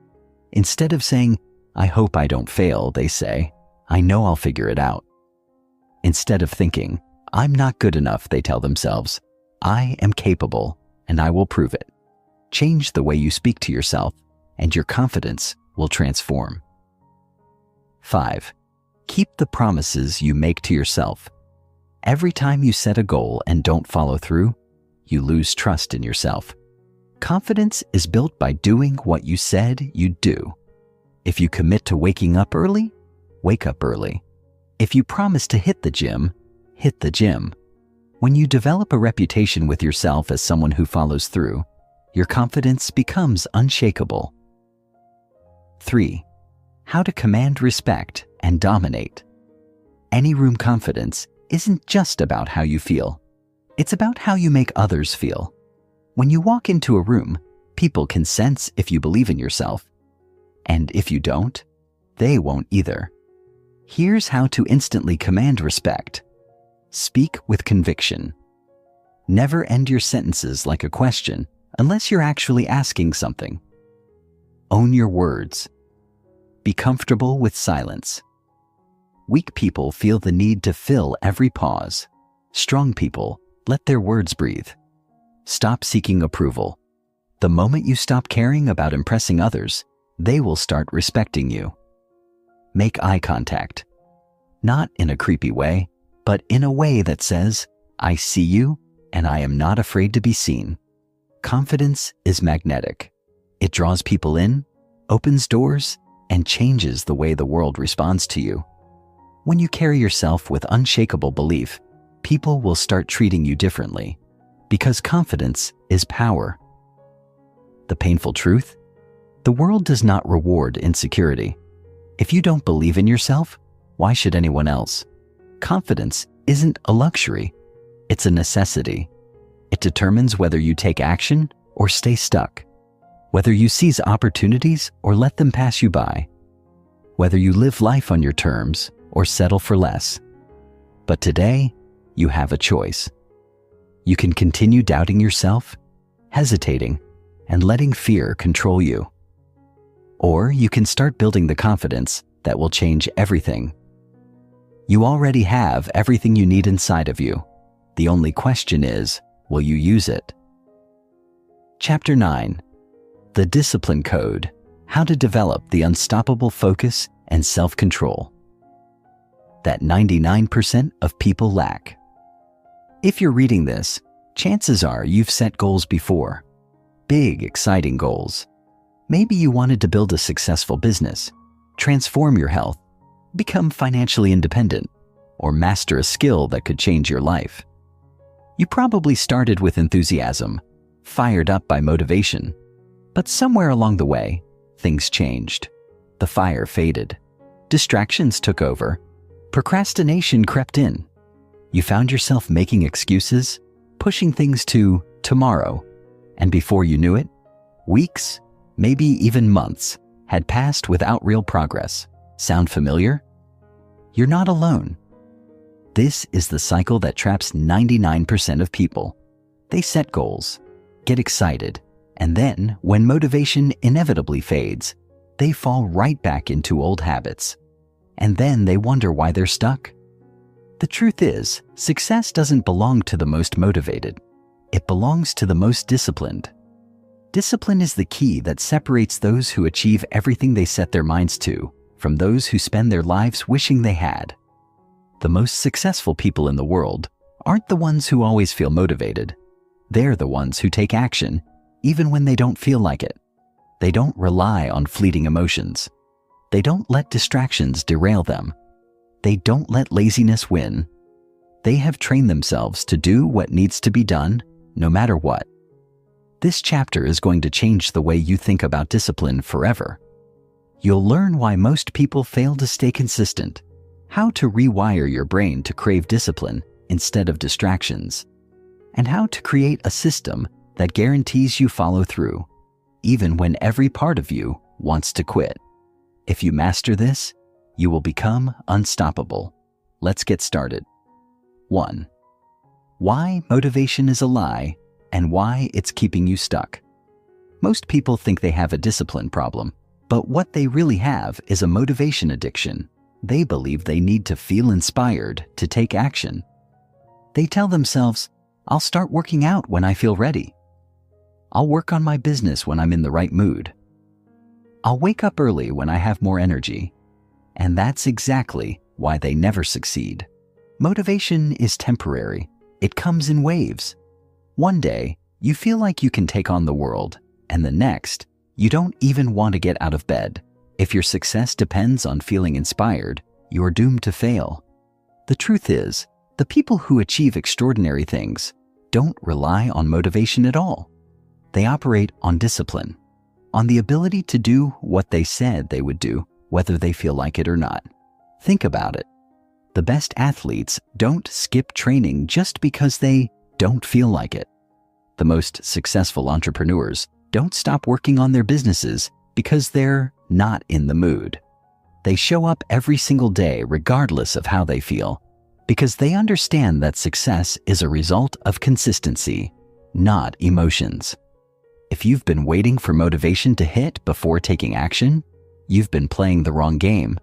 Instead of saying, "I hope I don't fail," they say, "I know I'll figure it out." Instead of thinking, "I'm not good enough," they tell themselves, "I am capable and I will prove it." Change the way you speak to yourself and your confidence will transform. 5. Keep the promises you make to yourself. Every time you set a goal and don't follow through, you lose trust in yourself. Confidence is built by doing what you said you'd do. If you commit to waking up early, wake up early. If you promise to hit the gym, hit the gym. When you develop a reputation with yourself as someone who follows through, your confidence becomes unshakable. 3. How to command respect and dominate. Any room confidence isn't just about how you feel. It's about how you make others feel. When you walk into a room, people can sense if you believe in yourself. And if you don't, they won't either. Here's how to instantly command respect. Speak with conviction. Never end your sentences like a question unless you're actually asking something. Own your words. Be comfortable with silence. Weak people feel the need to fill every pause. Strong people let their words breathe. Stop seeking approval. The moment you stop caring about impressing others, they will start respecting you. Make eye contact. Not in a creepy way, but in a way that says, "I see you and I am not afraid to be seen." Confidence is magnetic. It draws people in, opens doors, and changes the way the world responds to you. When you carry yourself with unshakable belief, people will start treating you differently, because confidence is power. The painful truth? The world does not reward insecurity. If you don't believe in yourself, why should anyone else? Confidence isn't a luxury, it's a necessity. It determines whether you take action or stay stuck, whether you seize opportunities or let them pass you by, whether you live life on your terms or settle for less. But today, you have a choice. You can continue doubting yourself, hesitating, and letting fear control you. Or you can start building the confidence that will change everything. You already have everything you need inside of you. The only question is, will you use it? Chapter 9. The Discipline Code: How to Develop the Unstoppable Focus and Self-Control that 99% of people lack. If you're reading this, chances are you've set goals before. Big, exciting goals. Maybe you wanted to build a successful business, transform your health, become financially independent, or master a skill that could change your life. You probably started with enthusiasm, fired up by motivation, but somewhere along the way, things changed. The fire faded. Distractions took over. Procrastination crept in. You found yourself making excuses, pushing things to tomorrow, and before you knew it, weeks, maybe even months, had passed without real progress. Sound familiar? You're not alone. This is the cycle that traps 99% of people. They set goals, get excited, and then, when motivation inevitably fades, they fall right back into old habits. And then they wonder why they're stuck. The truth is, success doesn't belong to the most motivated. It belongs to the most disciplined. Discipline is the key that separates those who achieve everything they set their minds to from those who spend their lives wishing they had. The most successful people in the world aren't the ones who always feel motivated. They're the ones who take action, even when they don't feel like it. They don't rely on fleeting emotions. They don't let distractions derail them. They don't let laziness win. They have trained themselves to do what needs to be done, no matter what. This chapter is going to change the way you think about discipline forever. You'll learn why most people fail to stay consistent, how to rewire your brain to crave discipline instead of distractions, and how to create a system that guarantees you follow through, even when every part of you wants to quit. If you master this, you will become unstoppable. Let's get started. 1. Why motivation is a lie and why it's keeping you stuck. Most people think they have a discipline problem, but what they really have is a motivation addiction. They believe they need to feel inspired to take action. They tell themselves, "I'll start working out when I feel ready. I'll work on my business when I'm in the right mood. I'll wake up early when I have more energy." And that's exactly why they never succeed. Motivation is temporary. It comes in waves. One day, you feel like you can take on the world, and the next, you don't even want to get out of bed. If your success depends on feeling inspired, you're doomed to fail. The truth is, the people who achieve extraordinary things don't rely on motivation at all. They operate on discipline, on the ability to do what they said they would do, whether they feel like it or not. Think about it. The best athletes don't skip training just because they don't feel like it. The most successful entrepreneurs don't stop working on their businesses because they're not in the mood. They show up every single day regardless of how they feel, because they understand that success is a result of consistency, not emotions. If you've been waiting for motivation to hit before taking action, you've been playing the wrong game.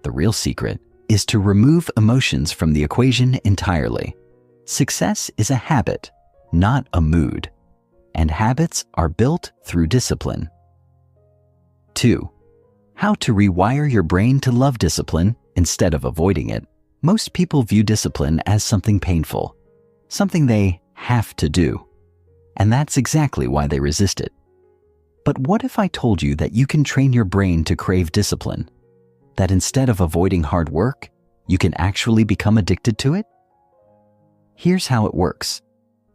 The real secret is to remove emotions from the equation entirely. Success is a habit, not a mood, and habits are built through discipline. 2. How to rewire your brain to love discipline instead of avoiding it. Most people view discipline as something painful, something they have to do, and that's exactly why they resist it. But what if I told you that you can train your brain to crave discipline? That instead of avoiding hard work, you can actually become addicted to it? Here's how it works.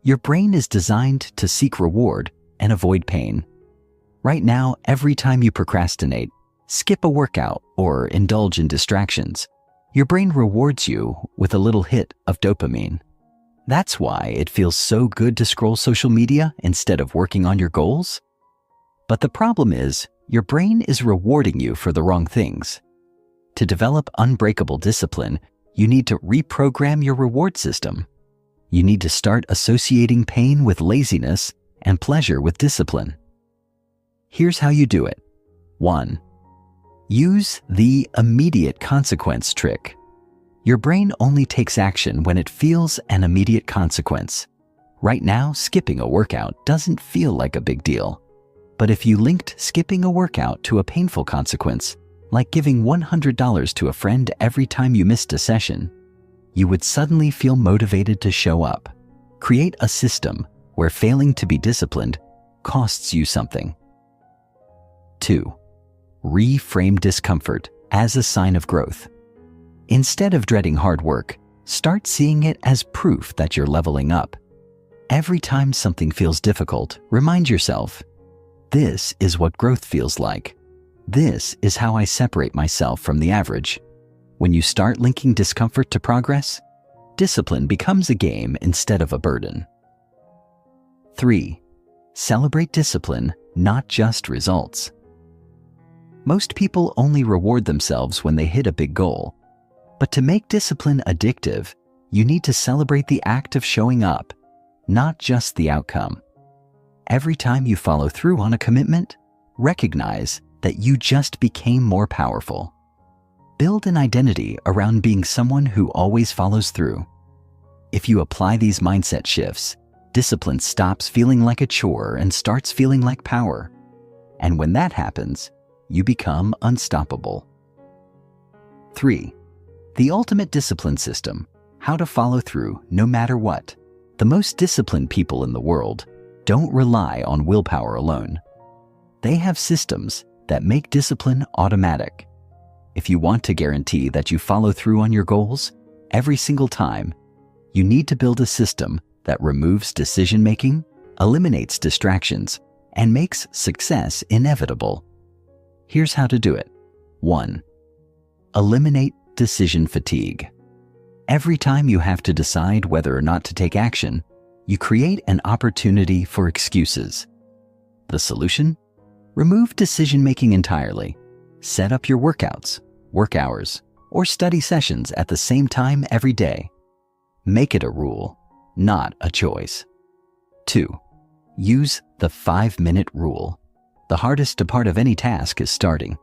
Your brain is designed to seek reward and avoid pain. Right now, every time you procrastinate, skip a workout, or indulge in distractions, your brain rewards you with a little hit of dopamine. That's why it feels so good to scroll social media instead of working on your goals. But the problem is, your brain is rewarding you for the wrong things. To develop unbreakable discipline, you need to reprogram your reward system. You need to start associating pain with laziness and pleasure with discipline. Here's how you do it. 1. Use the immediate consequence trick. Your brain only takes action when it feels an immediate consequence. Right now, skipping a workout doesn't feel like a big deal. But if you linked skipping a workout to a painful consequence, like giving $100 to a friend every time you missed a session, you would suddenly feel motivated to show up. Create a system where failing to be disciplined costs you something. 2. Reframe discomfort as a sign of growth. Instead of dreading hard work, start seeing it as proof that you're leveling up. Every time something feels difficult, remind yourself, this is what growth feels like. This is how I separate myself from the average. When you start linking discomfort to progress, discipline becomes a game instead of a burden. 3. Celebrate discipline, not just results. Most people only reward themselves when they hit a big goal. But to make discipline addictive, you need to celebrate the act of showing up, not just the outcome. Every time you follow through on a commitment, recognize that you just became more powerful. Build an identity around being someone who always follows through. If you apply these mindset shifts, discipline stops feeling like a chore and starts feeling like power. And when that happens, you become unstoppable. 3. The ultimate discipline system: how to follow through no matter what. The most disciplined people in the world don't rely on willpower alone. They have systems that make discipline automatic. If you want to guarantee that you follow through on your goals every single time, you need to build a system that removes decision-making, eliminates distractions, and makes success inevitable. Here's how to do it. 1. Eliminate decision fatigue. Every time you have to decide whether or not to take action, you create an opportunity for excuses. The solution? Remove decision-making entirely. Set up your workouts, work hours, or study sessions at the same time every day. Make it a rule, not a choice. 2. Use the 5-minute rule. The hardest part of any task is starting.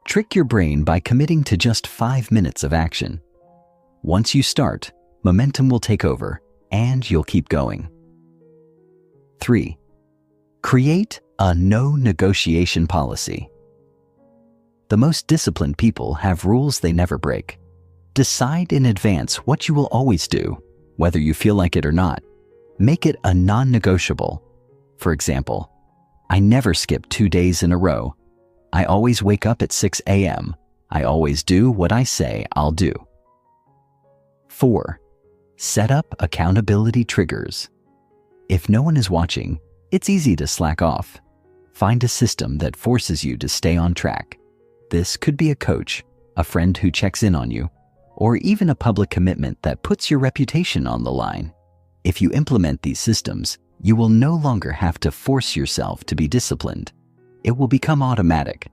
Trick your brain by committing to just 5 minutes of action. Once you start, momentum will take over, and you'll keep going. 3. Create a no-negotiation policy. The most disciplined people have rules they never break. Decide in advance what you will always do, whether you feel like it or not. Make it a non-negotiable. For example, I never skip 2 days in a row. I always wake up at 6 a.m. I always do what I say I'll do. 4. Set up accountability triggers. If no one is watching, it's easy to slack off. Find a system that forces you to stay on track. This could be a coach, a friend who checks in on you, or even a public commitment that puts your reputation on the line. If you implement these systems, you will no longer have to force yourself to be disciplined. It will become automatic.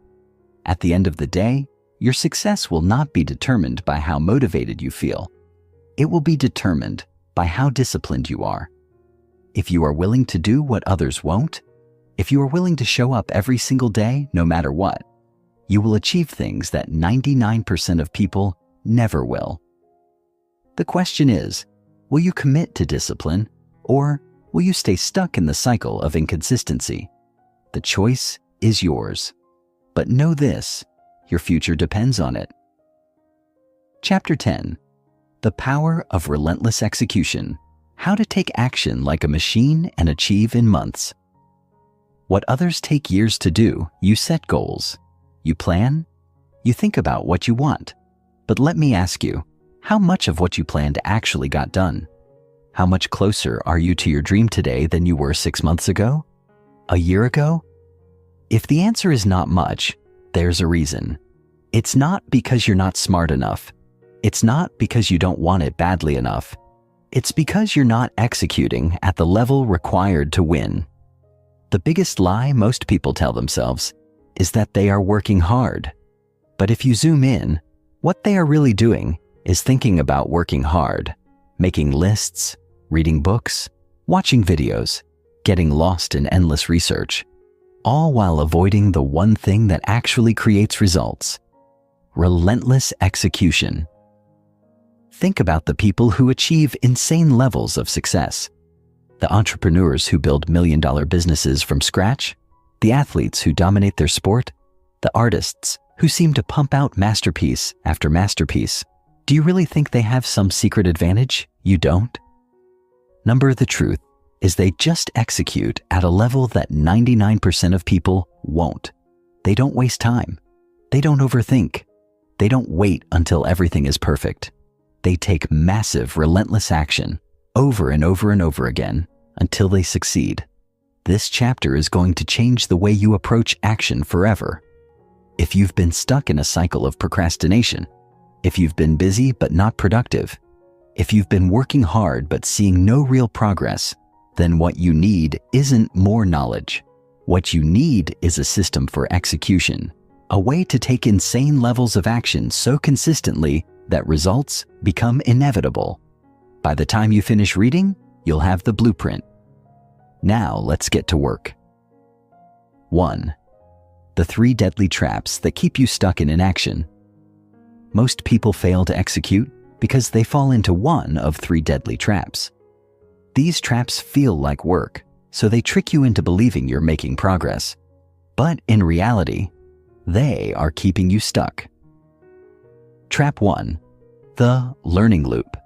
At the end of the day, your success will not be determined by how motivated you feel. It will be determined by how disciplined you are. If you are willing to do what others won't, if you are willing to show up every single day no matter what, you will achieve things that 99% of people never will. The question is, will you commit to discipline, or will you stay stuck in the cycle of inconsistency? The choice is yours. But know this, your future depends on it. Chapter 10. The Power of Relentless Execution: how to take action like a machine and achieve in months. What others take years to do, you set goals. You plan. You think about what you want. But let me ask you, how much of what you planned actually got done? How much closer are you to your dream today than you were 6 months ago? A year ago? If the answer is not much, there's a reason. It's not because you're not smart enough. It's not because you don't want it badly enough. It's because you're not executing at the level required to win. The biggest lie most people tell themselves is that they are working hard. But if you zoom in, what they are really doing is thinking about working hard, making lists, reading books, watching videos, getting lost in endless research, all while avoiding the one thing that actually creates results: relentless execution. Think about the people who achieve insane levels of success. The entrepreneurs who build million-dollar businesses from scratch, the athletes who dominate their sport, the artists who seem to pump out masterpiece after masterpiece. Do you really think they have some secret advantage you don't? The truth is they just execute at a level that 99% of people won't. They don't waste time. They don't overthink. They don't wait until everything is perfect. They take massive, relentless action over and over and over again until they succeed. This chapter is going to change the way you approach action forever. If you've been stuck in a cycle of procrastination, if you've been busy but not productive, if you've been working hard but seeing no real progress, then what you need isn't more knowledge. What you need is a system for execution, a way to take insane levels of action so consistently that results become inevitable. By the time you finish reading, you'll have the blueprint. Now let's get to work. 1. The 3 deadly traps that keep you stuck in inaction. Most people fail to execute because they fall into one of 3 deadly traps. These traps feel like work, so they trick you into believing you're making progress. But in reality, they are keeping you stuck. Trap 1. The learning loop.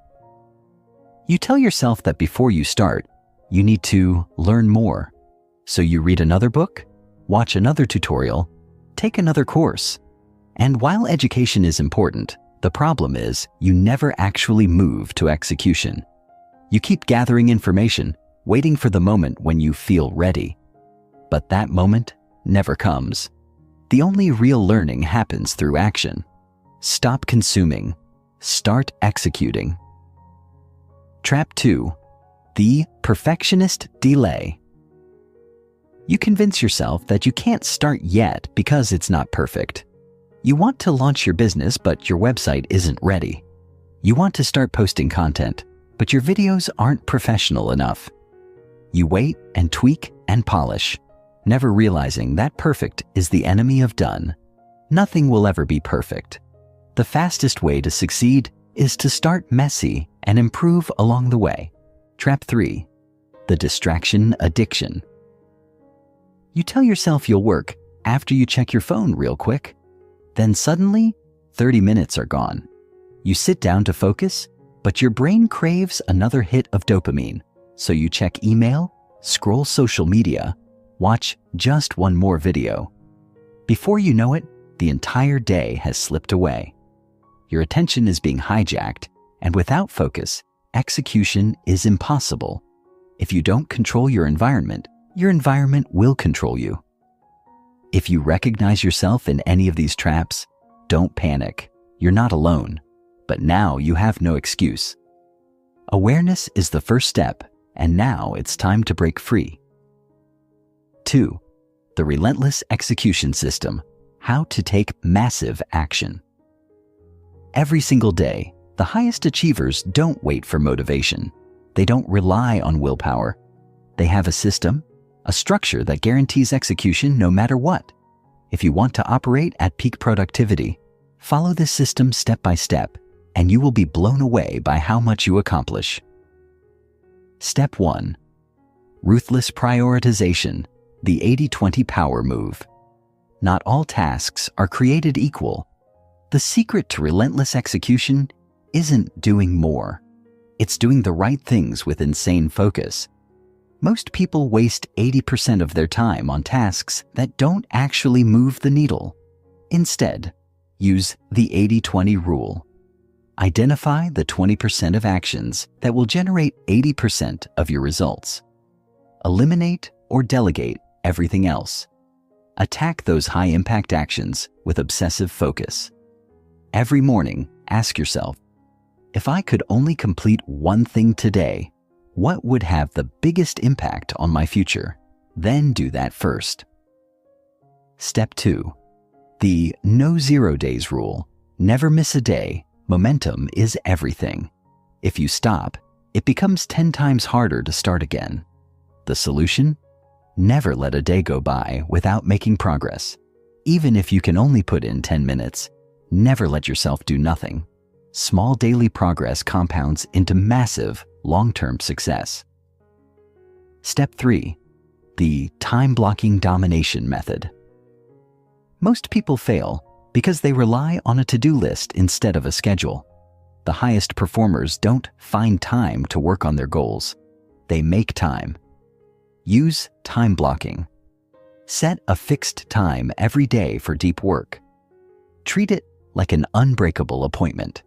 You tell yourself that before you start, you need to learn more. So you read another book, watch another tutorial, take another course. And while education is important, the problem is you never actually move to execution. You keep gathering information, waiting for the moment when you feel ready. But that moment never comes. The only real learning happens through action. Stop consuming. Start executing. Trap 2. The perfectionist delay. You convince yourself that you can't start yet because it's not perfect. You want to launch your business, but your website isn't ready. You want to start posting content, but your videos aren't professional enough. You wait and tweak and polish, never realizing that perfect is the enemy of done. Nothing will ever be perfect. The fastest way to succeed is to start messy and improve along the way. Trap 3. The distraction addiction. You tell yourself you'll work after you check your phone real quick. Then suddenly, 30 minutes are gone. You sit down to focus, but your brain craves another hit of dopamine. So you check email, scroll social media, watch just one more video. Before you know it, the entire day has slipped away. Your attention is being hijacked, and without focus, execution is impossible. If you don't control your environment will control you. If you recognize yourself in any of these traps, don't panic. You're not alone. But now you have no excuse. Awareness is the first step, and now it's time to break free. 2. The relentless execution system. How to take massive action. Every single day, the highest achievers don't wait for motivation. They don't rely on willpower. They have a system, a structure that guarantees execution no matter what. If you want to operate at peak productivity, follow this system step by step, and you will be blown away by how much you accomplish. Step 1. Ruthless prioritization, the 80-20 power move. Not all tasks are created equal. The secret to relentless execution isn't doing more. It's doing the right things with insane focus. Most people waste 80% of their time on tasks that don't actually move the needle. Instead, use the 80-20 rule. Identify the 20% of actions that will generate 80% of your results. Eliminate or delegate everything else. Attack those high-impact actions with obsessive focus. Every morning, ask yourself, if I could only complete one thing today, what would have the biggest impact on my future? Then do that first. Step 2. The no 0 days rule. Never miss a day. Momentum is everything. If you stop, it becomes 10 times harder to start again. The solution? Never let a day go by without making progress. Even if you can only put in 10 minutes, never let yourself do nothing. Small daily progress compounds into massive, long-term success. Step 3. The time-blocking domination method. Most people fail because they rely on a to-do list instead of a schedule. The highest performers don't find time to work on their goals. They make time. Use time blocking. Set a fixed time every day for deep work. Treat it like an unbreakable appointment.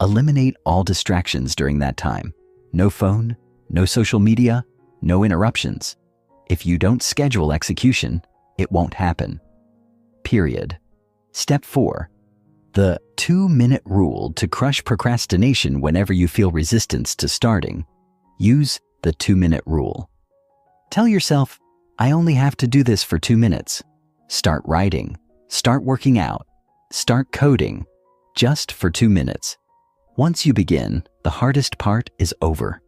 Eliminate all distractions during that time. No phone, no social media, no interruptions. If you don't schedule execution, it won't happen. Period. Step 4. The 2-minute rule to crush procrastination whenever you feel resistance to starting. Use the 2-minute rule. Tell yourself, I only have to do this for 2 minutes. Start writing. Start working out. Start coding. Just for 2 minutes. Once you begin, the hardest part is over.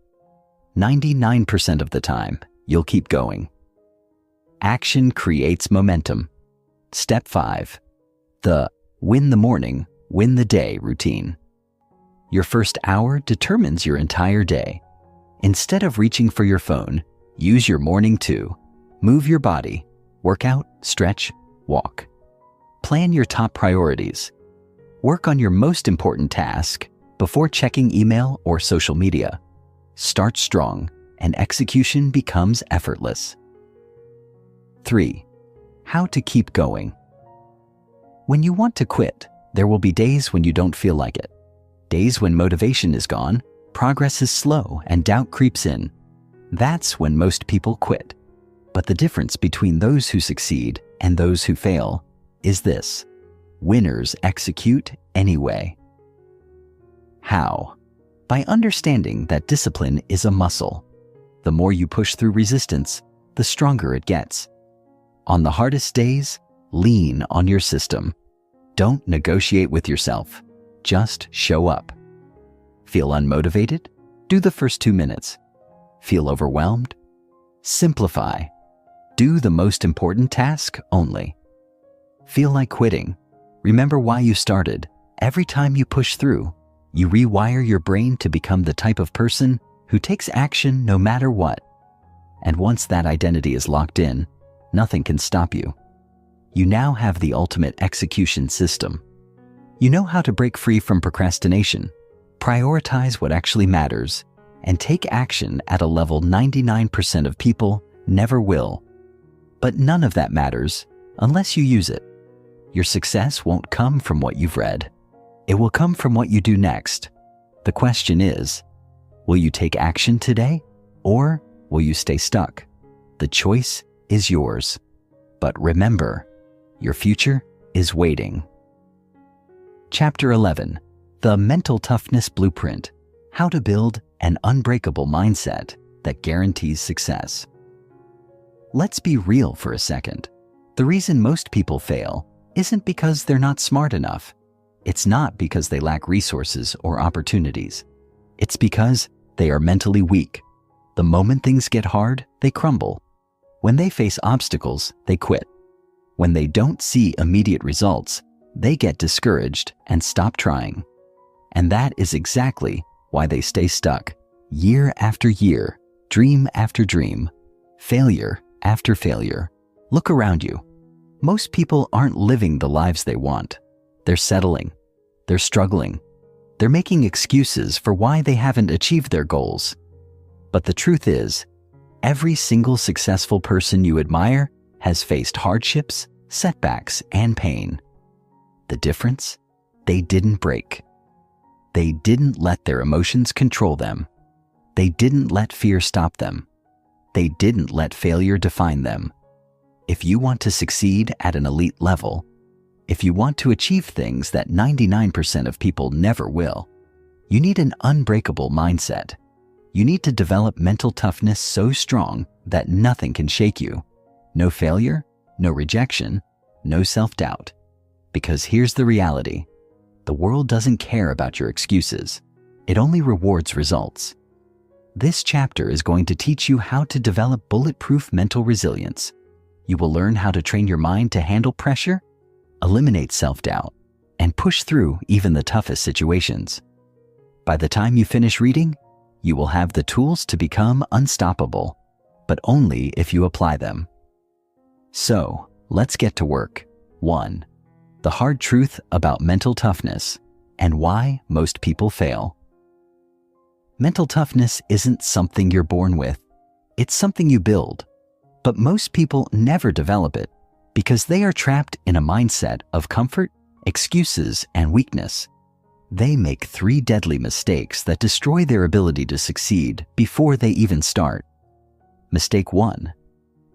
99% of the time, you'll keep going. Action creates momentum. Step 5. The win the morning, win the day routine. Your first hour determines your entire day. Instead of reaching for your phone, use your morning to move your body, work out, stretch, walk. Plan your top priorities. Work on your most important task before checking email or social media. Start strong, and execution becomes effortless. 3. How to keep going. When you want to quit, there will be days when you don't feel like it. Days when motivation is gone, progress is slow, and doubt creeps in. That's when most people quit. But the difference between those who succeed and those who fail is this: winners execute anyway. How? By understanding that discipline is a muscle. The more you push through resistance, the stronger it gets. On the hardest days, lean on your system. Don't negotiate with yourself. Just show up. Feel unmotivated? Do the first 2 minutes. Feel overwhelmed? Simplify. Do the most important task only. Feel like quitting? Remember why you started. Every time you push through, you rewire your brain to become the type of person who takes action no matter what. And once that identity is locked in, nothing can stop you. You now have the ultimate execution system. You know how to break free from procrastination, prioritize what actually matters, and take action at a level 99% of people never will. But none of that matters unless you use it. Your success won't come from what you've read. It will come from what you do next. The question is, will you take action today, or will you stay stuck? The choice is yours. But remember, your future is waiting. Chapter 11. The Mental Toughness Blueprint. How to build an unbreakable mindset that guarantees success. Let's be real for a second. The reason most people fail isn't because they're not smart enough. It's not because they lack resources or opportunities. It's because they are mentally weak. The moment things get hard, they crumble. When they face obstacles, they quit. When they don't see immediate results, they get discouraged and stop trying. And that is exactly why they stay stuck, year after year, dream after dream, failure after failure. Look around you. Most people aren't living the lives they want. They're settling. They're struggling. They're making excuses for why they haven't achieved their goals. But the truth is, every single successful person you admire has faced hardships, setbacks, and pain. The difference? They didn't break. They didn't let their emotions control them. They didn't let fear stop them. They didn't let failure define them. If you want to succeed at an elite level, if you want to achieve things that 99% of people never will, you need an unbreakable mindset. You need to develop mental toughness so strong that nothing can shake you. No failure, no rejection, no self-doubt. Because here's the reality. The world doesn't care about your excuses. It only rewards results. This chapter is going to teach you how to develop bulletproof mental resilience. You will learn how to train your mind to handle pressure, eliminate self-doubt, and push through even the toughest situations. By the time you finish reading, you will have the tools to become unstoppable, but only if you apply them. So, let's get to work. 1. The hard truth about mental toughness and why most people fail. Mental toughness isn't something you're born with. It's something you build. But most people never develop it because they are trapped in a mindset of comfort, excuses, and weakness. They make 3 deadly mistakes that destroy their ability to succeed before they even start. Mistake 1.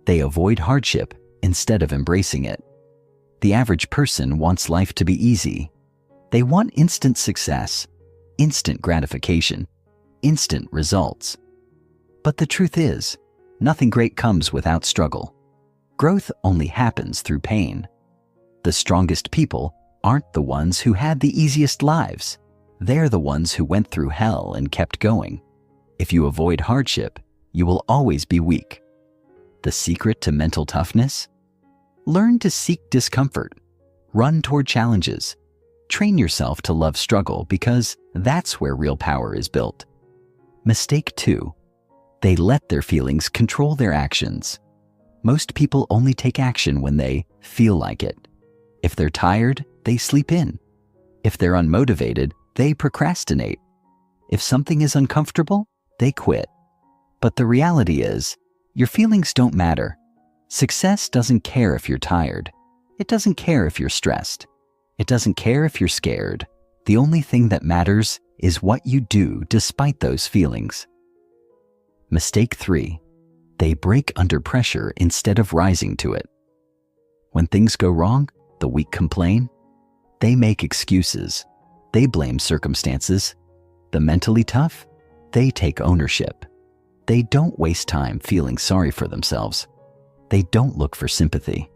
They avoid hardship instead of embracing it. The average person wants life to be easy. They want instant success, instant gratification, instant results. But the truth is, nothing great comes without struggle. Growth only happens through pain. The strongest people aren't the ones who had the easiest lives. They're the ones who went through hell and kept going. If you avoid hardship, you will always be weak. The secret to mental toughness? Learn to seek discomfort. Run toward challenges. Train yourself to love struggle because that's where real power is built. Mistake 2. They let their feelings control their actions. Most people only take action when they feel like it. If they're tired, they sleep in. If they're unmotivated, they procrastinate. If something is uncomfortable, they quit. But the reality is, your feelings don't matter. Success doesn't care if you're tired. It doesn't care if you're stressed. It doesn't care if you're scared. The only thing that matters is what you do despite those feelings. Mistake 3. They break under pressure instead of rising to it. When things go wrong, the weak complain. They make excuses. They blame circumstances. The mentally tough, they take ownership. They don't waste time feeling sorry for themselves. They don't look for sympathy.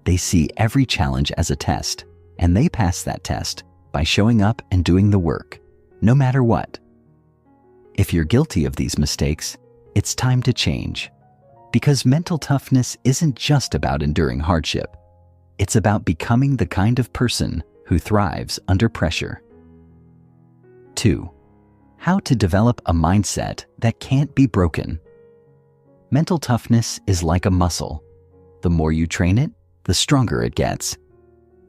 They see every challenge as a test, and they pass that test by showing up and doing the work, no matter what. If you're guilty of these mistakes, it's time to change. Because mental toughness isn't just about enduring hardship. It's about becoming the kind of person who thrives under pressure. 2. How to develop a mindset that can't be broken. Mental toughness is like a muscle. The more you train it, the stronger it gets.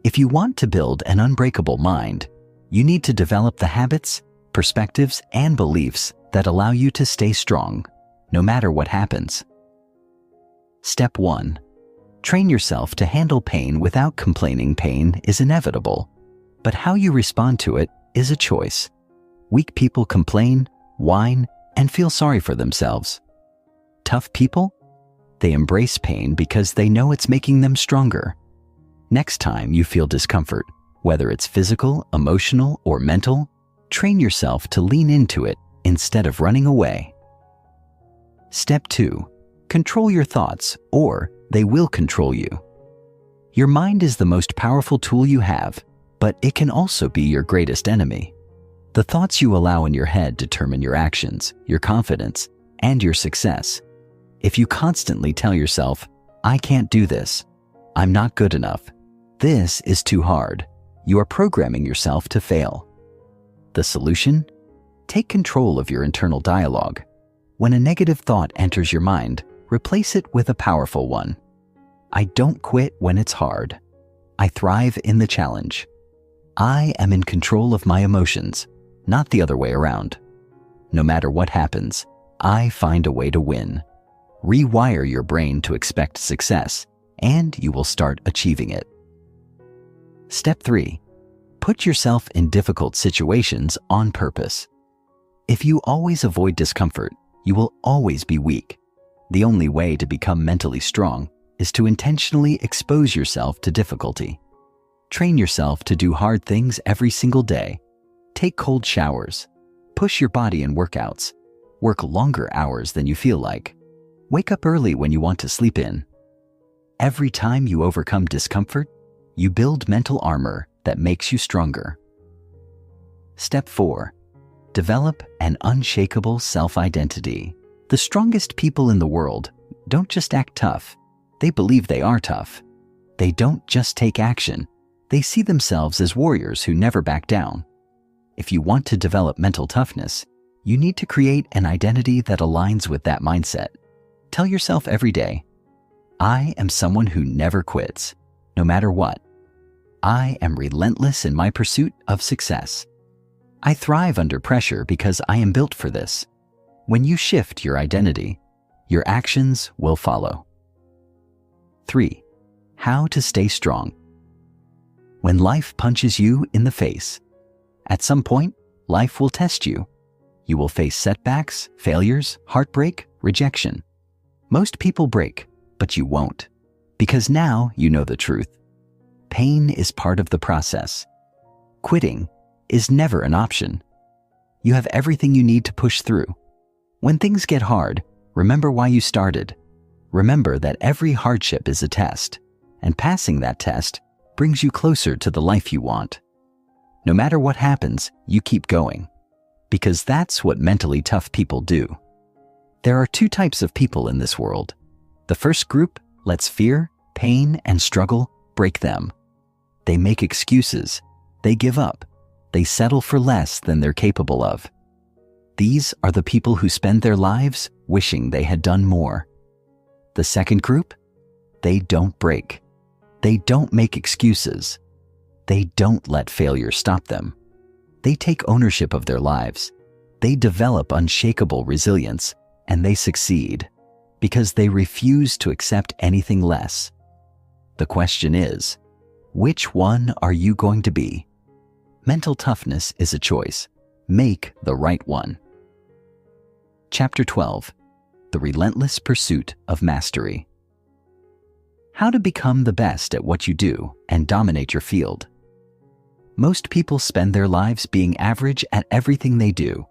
If you want to build an unbreakable mind, you need to develop the habits, perspectives, and beliefs that allow you to stay strong, no matter what happens. Step 1. Train yourself to handle pain without complaining. Pain is inevitable, but how you respond to it is a choice. Weak people complain, whine, and feel sorry for themselves. Tough people? They embrace pain because they know it's making them stronger. Next time you feel discomfort, whether it's physical, emotional, or mental, train yourself to lean into it instead of running away. Step 2. Control your thoughts, or they will control you. Your mind is the most powerful tool you have, but it can also be your greatest enemy. The thoughts you allow in your head determine your actions, your confidence, and your success. If you constantly tell yourself, "I can't do this," "I'm not good enough," "This is too hard," you are programming yourself to fail. The solution? Take control of your internal dialogue. When a negative thought enters your mind, replace it with a powerful one. I don't quit when it's hard. I thrive in the challenge. I am in control of my emotions, not the other way around. No matter what happens, I find a way to win. Rewire your brain to expect success, and you will start achieving it. Step 3. Put yourself in difficult situations on purpose. If you always avoid discomfort, you will always be weak. The only way to become mentally strong is to intentionally expose yourself to difficulty. Train yourself to do hard things every single day. Take cold showers. Push your body in workouts. Work longer hours than you feel like. Wake up early when you want to sleep in. Every time you overcome discomfort, you build mental armor that makes you stronger. Step 4. Develop an unshakable self-identity. The strongest people in the world don't just act tough, they believe they are tough. They don't just take action, they see themselves as warriors who never back down. If you want to develop mental toughness, you need to create an identity that aligns with that mindset. Tell yourself every day, I am someone who never quits, no matter what. I am relentless in my pursuit of success. I thrive under pressure because I am built for this. When you shift your identity, your actions will follow. 3. How to stay strong. When life punches you in the face, at some point, life will test you. You will face setbacks, failures, heartbreak, rejection. Most people break, but you won't, because now you know the truth. Pain is part of the process. Quitting is never an option. You have everything you need to push through. When things get hard, remember why you started. Remember that every hardship is a test, and passing that test brings you closer to the life you want. No matter what happens, you keep going, because that's what mentally tough people do. There are two types of people in this world. The first group lets fear, pain, and struggle break them. They make excuses, they give up, they settle for less than they're capable of. These are the people who spend their lives wishing they had done more. The second group? They don't break. They don't make excuses. They don't let failure stop them. They take ownership of their lives. They develop unshakable resilience, and they succeed because they refuse to accept anything less. The question is, which one are you going to be? Mental toughness is a choice. Make the right one. Chapter 12. The Relentless Pursuit of Mastery. How to become the best at what you do and dominate your field. Most people spend their lives being average at everything they do.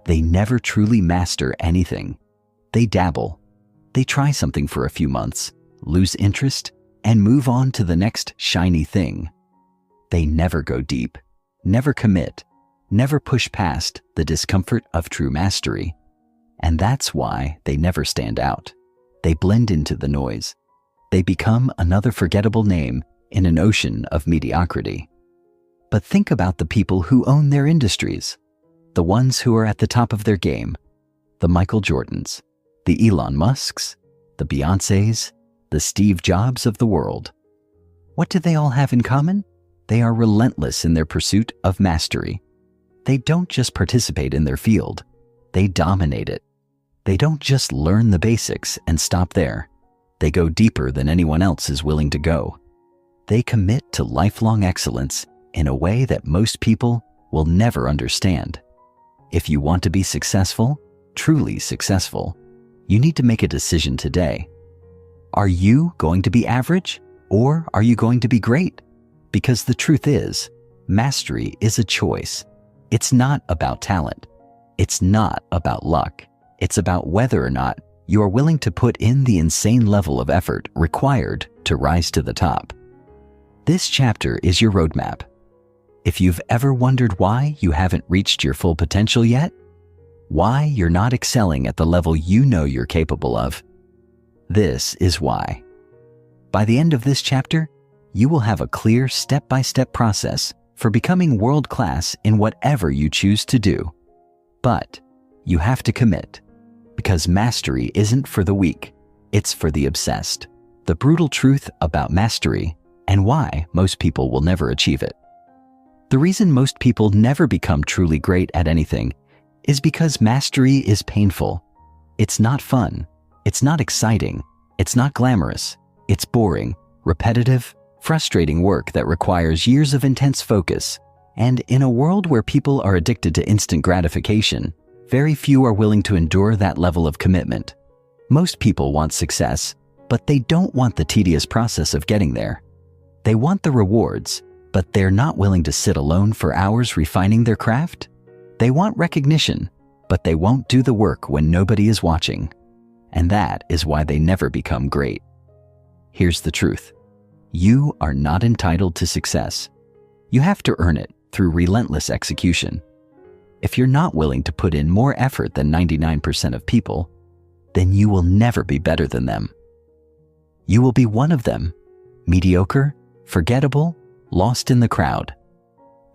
They never truly master anything. They dabble. They try something for a few months, lose interest, and move on to the next shiny thing. They never go deep, never commit, never push past the discomfort of true mastery. And that's why they never stand out. They blend into the noise. They become another forgettable name in an ocean of mediocrity. But think about the people who own their industries, the ones who are at the top of their game, the Michael Jordans, the Elon Musks, the Beyoncés, the Steve Jobs of the world. What do they all have in common? They are relentless in their pursuit of mastery. They don't just participate in their field, they dominate it. They don't just learn the basics and stop there. They go deeper than anyone else is willing to go. They commit to lifelong excellence in a way that most people will never understand. If you want to be successful, truly successful, you need to make a decision today. Are you going to be average, or are you going to be great? Because the truth is, mastery is a choice. It's not about talent. It's not about luck. It's about whether or not you are willing to put in the insane level of effort required to rise to the top. This chapter is your roadmap. If you've ever wondered why you haven't reached your full potential yet, why you're not excelling at the level you know you're capable of, this is why. By the end of this chapter, you will have a clear step-by-step process for becoming world-class in whatever you choose to do. But you have to commit, because mastery isn't for the weak, it's for the obsessed. The brutal truth about mastery and why most people will never achieve it. The reason most people never become truly great at anything is because mastery is painful. It's not fun. It's not exciting. It's not glamorous. It's boring, repetitive, frustrating work that requires years of intense focus. And in a world where people are addicted to instant gratification, very few are willing to endure that level of commitment. Most people want success, but they don't want the tedious process of getting there. They want the rewards, but they're not willing to sit alone for hours refining their craft. They want recognition, but they won't do the work when nobody is watching. And that is why they never become great. Here's the truth. You are not entitled to success. You have to earn it through relentless execution. If you're not willing to put in more effort than 99% of people, then you will never be better than them. You will be one of them, mediocre, forgettable, lost in the crowd.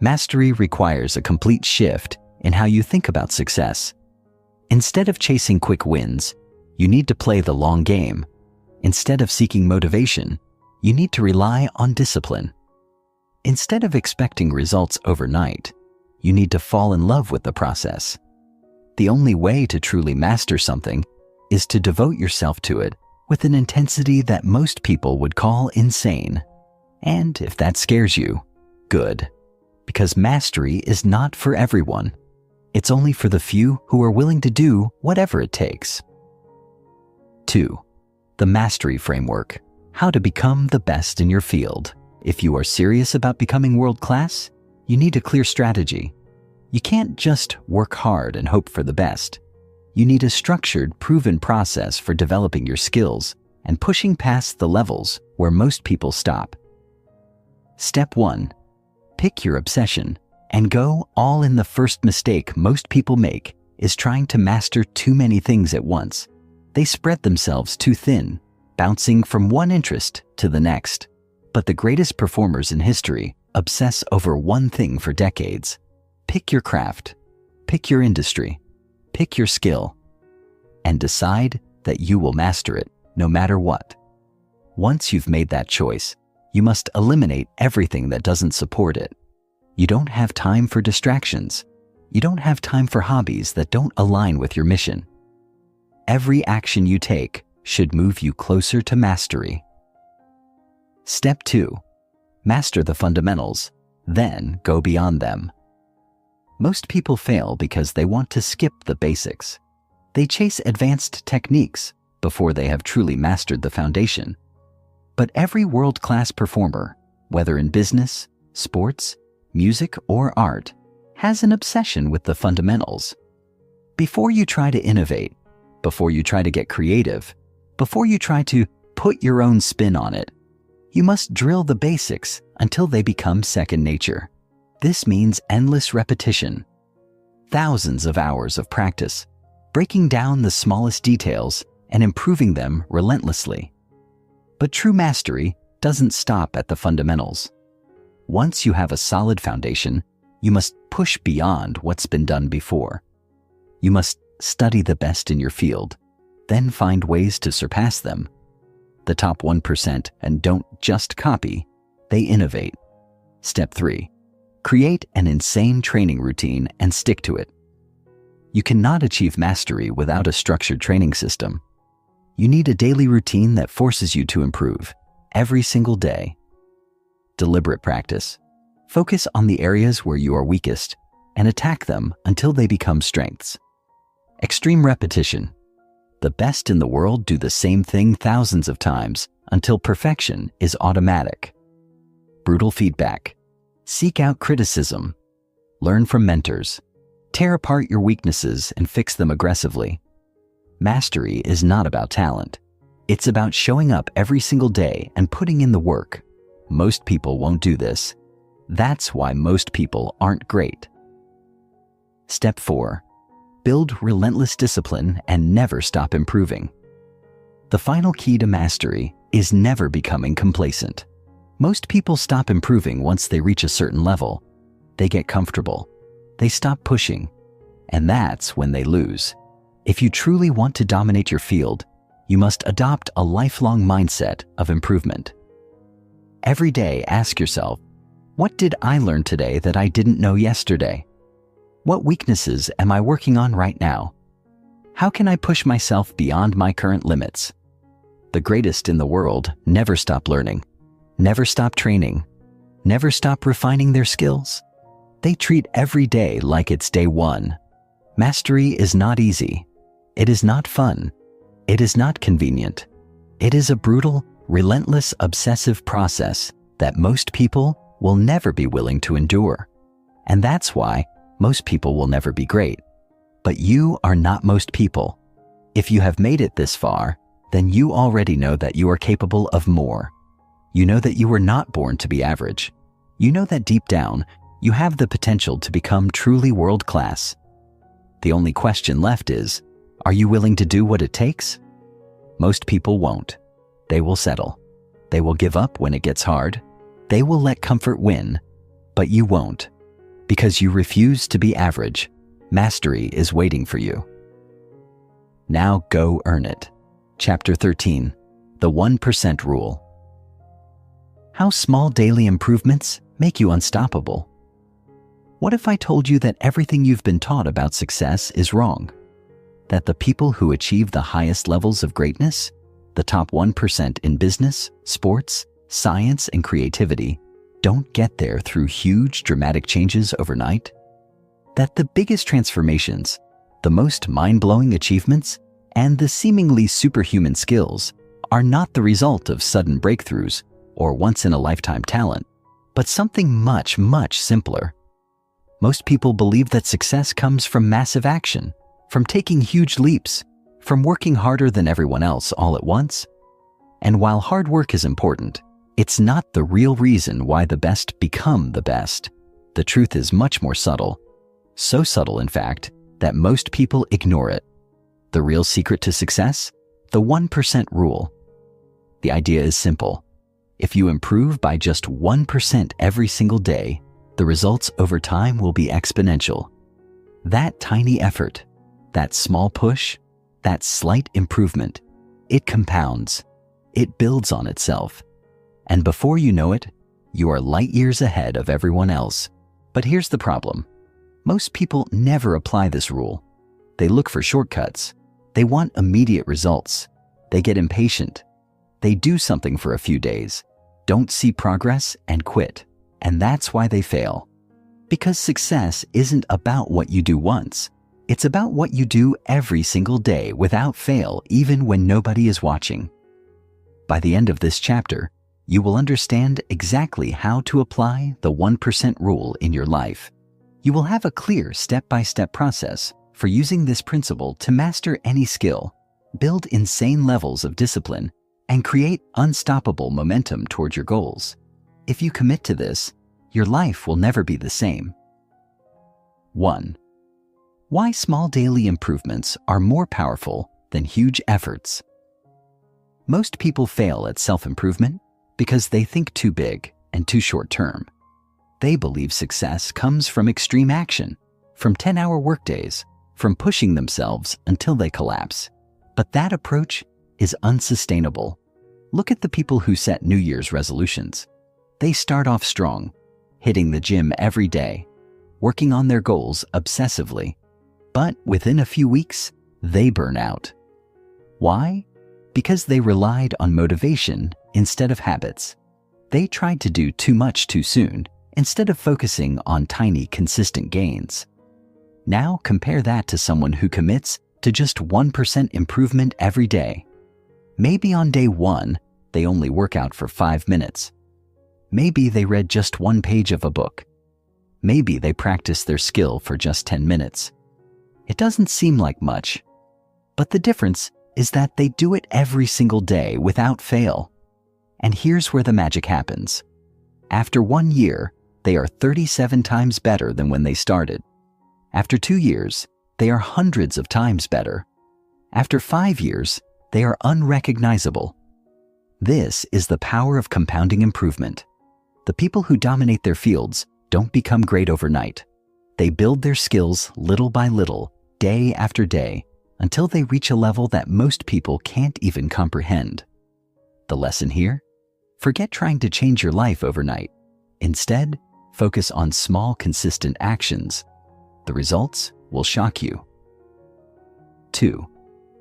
Mastery requires a complete shift in how you think about success. Instead of chasing quick wins, you need to play the long game. Instead of seeking motivation, you need to rely on discipline. Instead of expecting results overnight, you need to fall in love with the process. The only way to truly master something is to devote yourself to it with an intensity that most people would call insane. And if that scares you, good. Because mastery is not for everyone. It's only for the few who are willing to do whatever it takes. 2. The Mastery Framework. How to become the best in your field. If you are serious about becoming world-class, you need a clear strategy. You can't just work hard and hope for the best. You need a structured, proven process for developing your skills and pushing past the levels where most people stop. Step 1. Pick your obsession and go all in. The first mistake most people make is trying to master too many things at once. They spread themselves too thin, bouncing from one interest to the next. But the greatest performers in history obsess over one thing for decades. Pick your craft, pick your industry, pick your skill, and decide that you will master it no matter what. Once you've made that choice, you must eliminate everything that doesn't support it. You don't have time for distractions. You don't have time for hobbies that don't align with your mission. Every action you take should move you closer to mastery. Step 2. Master the fundamentals, then go beyond them. Most people fail because they want to skip the basics. They chase advanced techniques before they have truly mastered the foundation. But every world-class performer, whether in business, sports, music, or art, has an obsession with the fundamentals. Before you try to innovate, before you try to get creative, before you try to put your own spin on it, you must drill the basics until they become second nature. This means endless repetition, thousands of hours of practice, breaking down the smallest details and improving them relentlessly. But true mastery doesn't stop at the fundamentals. Once you have a solid foundation, you must push beyond what's been done before. You must study the best in your field, then find ways to surpass them. The top 1% and don't just copy, they innovate. Step 3. Create an insane training routine and stick to it. You cannot achieve mastery without a structured training system. You need a daily routine that forces you to improve every single day. Deliberate practice. Focus on the areas where you are weakest and attack them until they become strengths. Extreme repetition. The best in the world do the same thing thousands of times until perfection is automatic. Brutal feedback. Seek out criticism. Learn from mentors. Tear apart your weaknesses and fix them aggressively. Mastery is not about talent. It's about showing up every single day and putting in the work. Most people won't do this. That's why most people aren't great. Step 4. Build relentless discipline and never stop improving. The final key to mastery is never becoming complacent. Most people stop improving once they reach a certain level. They get comfortable. They stop pushing. And that's when they lose. If you truly want to dominate your field, you must adopt a lifelong mindset of improvement. Every day, ask yourself, what did I learn today that I didn't know yesterday? What weaknesses am I working on right now? How can I push myself beyond my current limits? The greatest in the world never stop learning, never stop training, never stop refining their skills. They treat every day like it's day one. Mastery is not easy. It is not fun. It is not convenient. It is a brutal, relentless, obsessive process that most people will never be willing to endure. And that's why most people will never be great. But you are not most people. If you have made it this far, then you already know that you are capable of more. You know that you were not born to be average. You know that deep down, you have the potential to become truly world-class. The only question left is, are you willing to do what it takes? Most people won't. They will settle. They will give up when it gets hard. They will let comfort win. But you won't. Because you refuse to be average, mastery is waiting for you. Now go earn it. Chapter 13. The 1% Rule. How small daily improvements make you unstoppable. What if I told you that everything you've been taught about success is wrong? That the people who achieve the highest levels of greatness, the top 1% in business, sports, science, and creativity, don't get there through huge, dramatic changes overnight? That the biggest transformations, the most mind-blowing achievements, and the seemingly superhuman skills are not the result of sudden breakthroughs or once-in-a-lifetime talent, but something much, much simpler. Most people believe that success comes from massive action, from taking huge leaps, from working harder than everyone else all at once. And while hard work is important, It's not the real reason why the best become the best. The truth is much more subtle. So subtle, in fact, that most people ignore it. The real secret to success? The 1% rule. The idea is simple. If you improve by just 1% every single day, the results over time will be exponential. That tiny effort, that small push, that slight improvement, it compounds. It builds on itself. And before you know it, you are light years ahead of everyone else. But here's the problem. Most people never apply this rule. They look for shortcuts. They want immediate results. They get impatient. They do something for a few days, don't see progress, and quit. And that's why they fail. Because success isn't about what you do once. It's about what you do every single day without fail, even when nobody is watching. By the end of this chapter, you will understand exactly how to apply the 1% rule in your life. You will have a clear step-by-step process for using this principle to master any skill, build insane levels of discipline, and create unstoppable momentum towards your goals. If you commit to this, your life will never be the same. 1. Why small daily improvements are more powerful than huge efforts. Most people fail at self-improvement because they think too big and too short-term. They believe success comes from extreme action, from 10-hour workdays, from pushing themselves until they collapse. But that approach is unsustainable. Look at the people who set New Year's resolutions. They start off strong, hitting the gym every day, working on their goals obsessively. But within a few weeks, they burn out. Why? Because they relied on motivation instead of habits. They tried to do too much too soon instead of focusing on tiny, consistent gains. Now compare that to someone who commits to just 1% improvement every day. Maybe on day 1, they only work out for 5 minutes. Maybe they read just 1 page of a book. Maybe they practice their skill for just 10 minutes. It doesn't seem like much, but the difference is that they do it every single day without fail. And here's where the magic happens. After 1 year, they are 37 times better than when they started. After 2 years, they are hundreds of times better. After 5 years, they are unrecognizable. This is the power of compounding improvement. The people who dominate their fields don't become great overnight. They build their skills little by little, day after day, until they reach a level that most people can't even comprehend. The lesson here? Forget trying to change your life overnight. Instead, focus on small, consistent actions. The results will shock you. 2.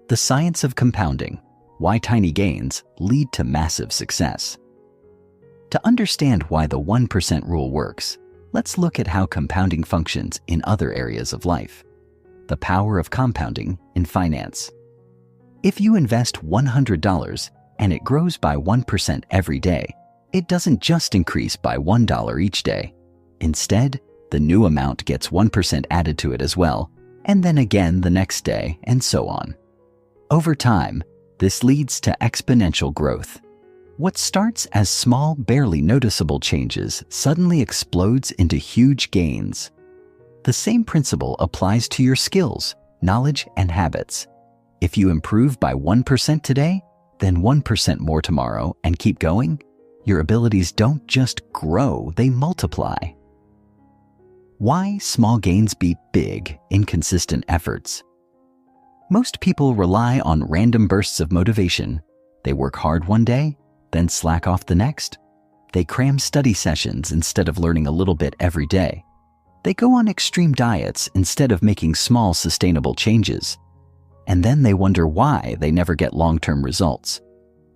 The science of compounding. Why tiny gains lead to massive success. To understand why the 1% rule works, let's look at how compounding functions in other areas of life. The power of compounding in finance. If you invest $100 and it grows by 1% every day, it doesn't just increase by $1 each day. Instead, the new amount gets 1% added to it as well, and then again the next day, and so on. Over time, this leads to exponential growth. What starts as small, barely noticeable changes suddenly explodes into huge gains. The same principle applies to your skills, knowledge, and habits. If you improve by 1% today, then 1% more tomorrow, and keep going, your abilities don't just grow, they multiply. Why small gains beat big, inconsistent efforts. Most people rely on random bursts of motivation. They work hard one day, then slack off the next. They cram study sessions instead of learning a little bit every day. They go on extreme diets instead of making small, sustainable changes. And then they wonder why they never get long-term results.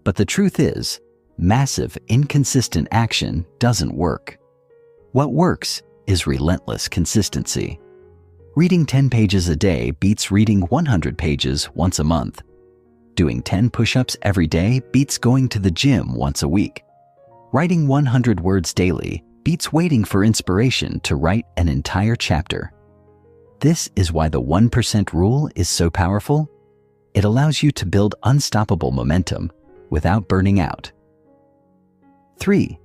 But the truth is, massive, inconsistent action doesn't work. What works is relentless consistency. Reading 10 pages a day beats reading 100 pages once a month. Doing 10 push-ups every day beats going to the gym once a week. Writing 100 words daily beats waiting for inspiration to write an entire chapter. This is why the 1% rule is so powerful. It allows you to build unstoppable momentum without burning out. 3.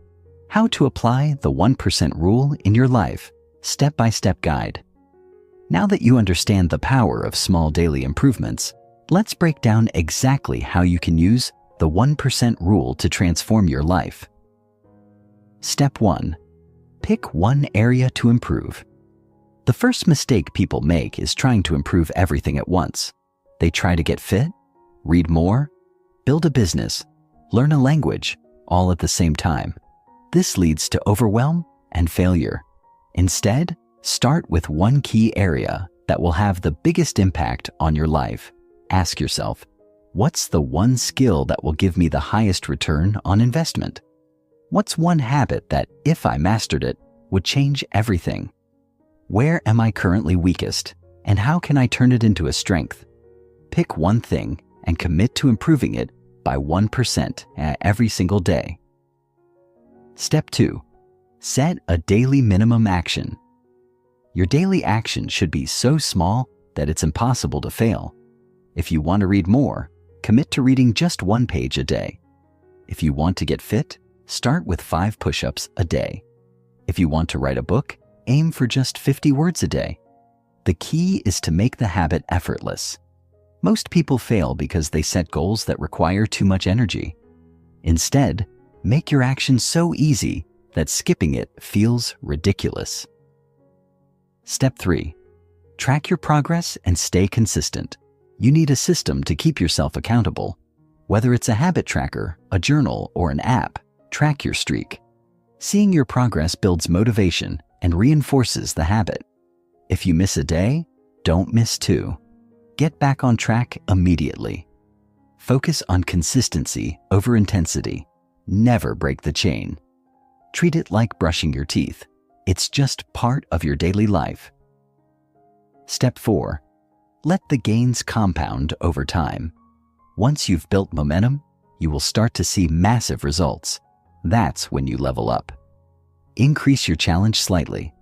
How to apply the 1% rule in your life, step-by-step guide. Now that you understand the power of small daily improvements, let's break down exactly how you can use the 1% rule to transform your life. Step 1. Pick one area to improve. The first mistake people make is trying to improve everything at once. They try to get fit, read more, build a business, learn a language, all at the same time. This leads to overwhelm and failure. Instead, start with one key area that will have the biggest impact on your life. Ask yourself, what's the one skill that will give me the highest return on investment? What's one habit that, if I mastered it, would change everything? Where am I currently weakest, and how can I turn it into a strength? Pick one thing and commit to improving it by 1% every single day. Step 2. Set a daily minimum action. Your daily action should be so small that it's impossible to fail. If you want to read more, commit to reading just 1 page a day. If you want to get fit, start with 5 push-ups a day. If you want to write a book, aim for just 50 words a day. The key is to make the habit effortless. Most people fail because they set goals that require too much energy. Instead, make your action so easy that skipping it feels ridiculous. Step 3. Track your progress and stay consistent. You need a system to keep yourself accountable. Whether it's a habit tracker, a journal, or an app, track your streak. Seeing your progress builds motivation and reinforces the habit. If you miss a day, don't miss 2. Get back on track immediately. Focus on consistency over intensity. Never break the chain. Treat it like brushing your teeth. It's just part of your daily life. Step 4. Let the gains compound over time. Once you've built momentum, you will start to see massive results. That's when you level up. Increase your challenge slightly.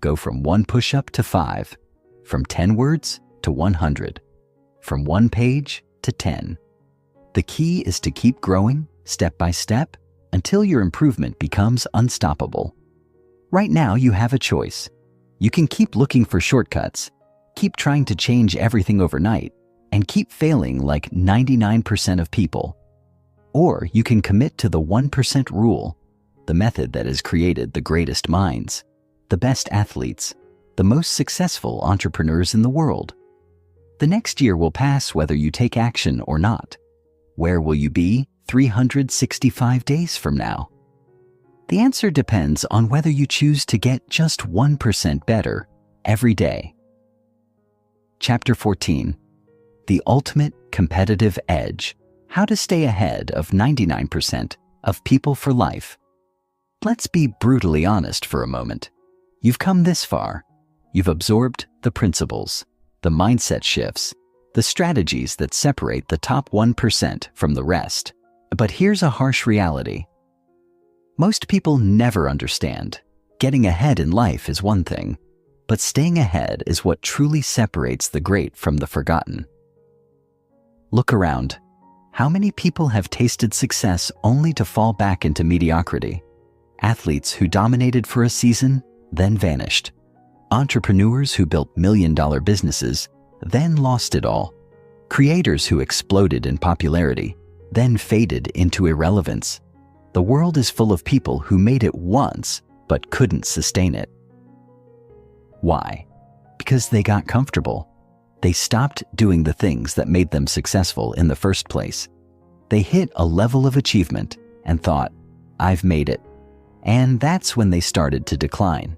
Go from 1 push-up to 5, from 10 words to 100, from 1 page to 10. The key is to keep growing step by step until your improvement becomes unstoppable. Right now, you have a choice. You can keep looking for shortcuts, keep trying to change everything overnight, and keep failing like 99% of people. Or you can commit to the 1% rule, the method that has created the greatest minds, the best athletes, the most successful entrepreneurs in the world. The next year will pass whether you take action or not. Where will you be 365 days from now? The answer depends on whether you choose to get just 1% better every day. Chapter 14. The Ultimate Competitive Edge. How to stay ahead of 99% of people for life. Let's be brutally honest for a moment. You've come this far. You've absorbed the principles, the mindset shifts, the strategies that separate the top 1% from the rest. But here's a harsh reality. Most people never understand. Getting ahead in life is one thing, but staying ahead is what truly separates the great from the forgotten. Look around. How many people have tasted success only to fall back into mediocrity? Athletes who dominated for a season, then vanished. Entrepreneurs who built million-dollar businesses, then lost it all. Creators who exploded in popularity, then faded into irrelevance. The world is full of people who made it once, but couldn't sustain it. Why? Because they got comfortable. They stopped doing the things that made them successful in the first place. They hit a level of achievement and thought, I've made it. And that's when they started to decline.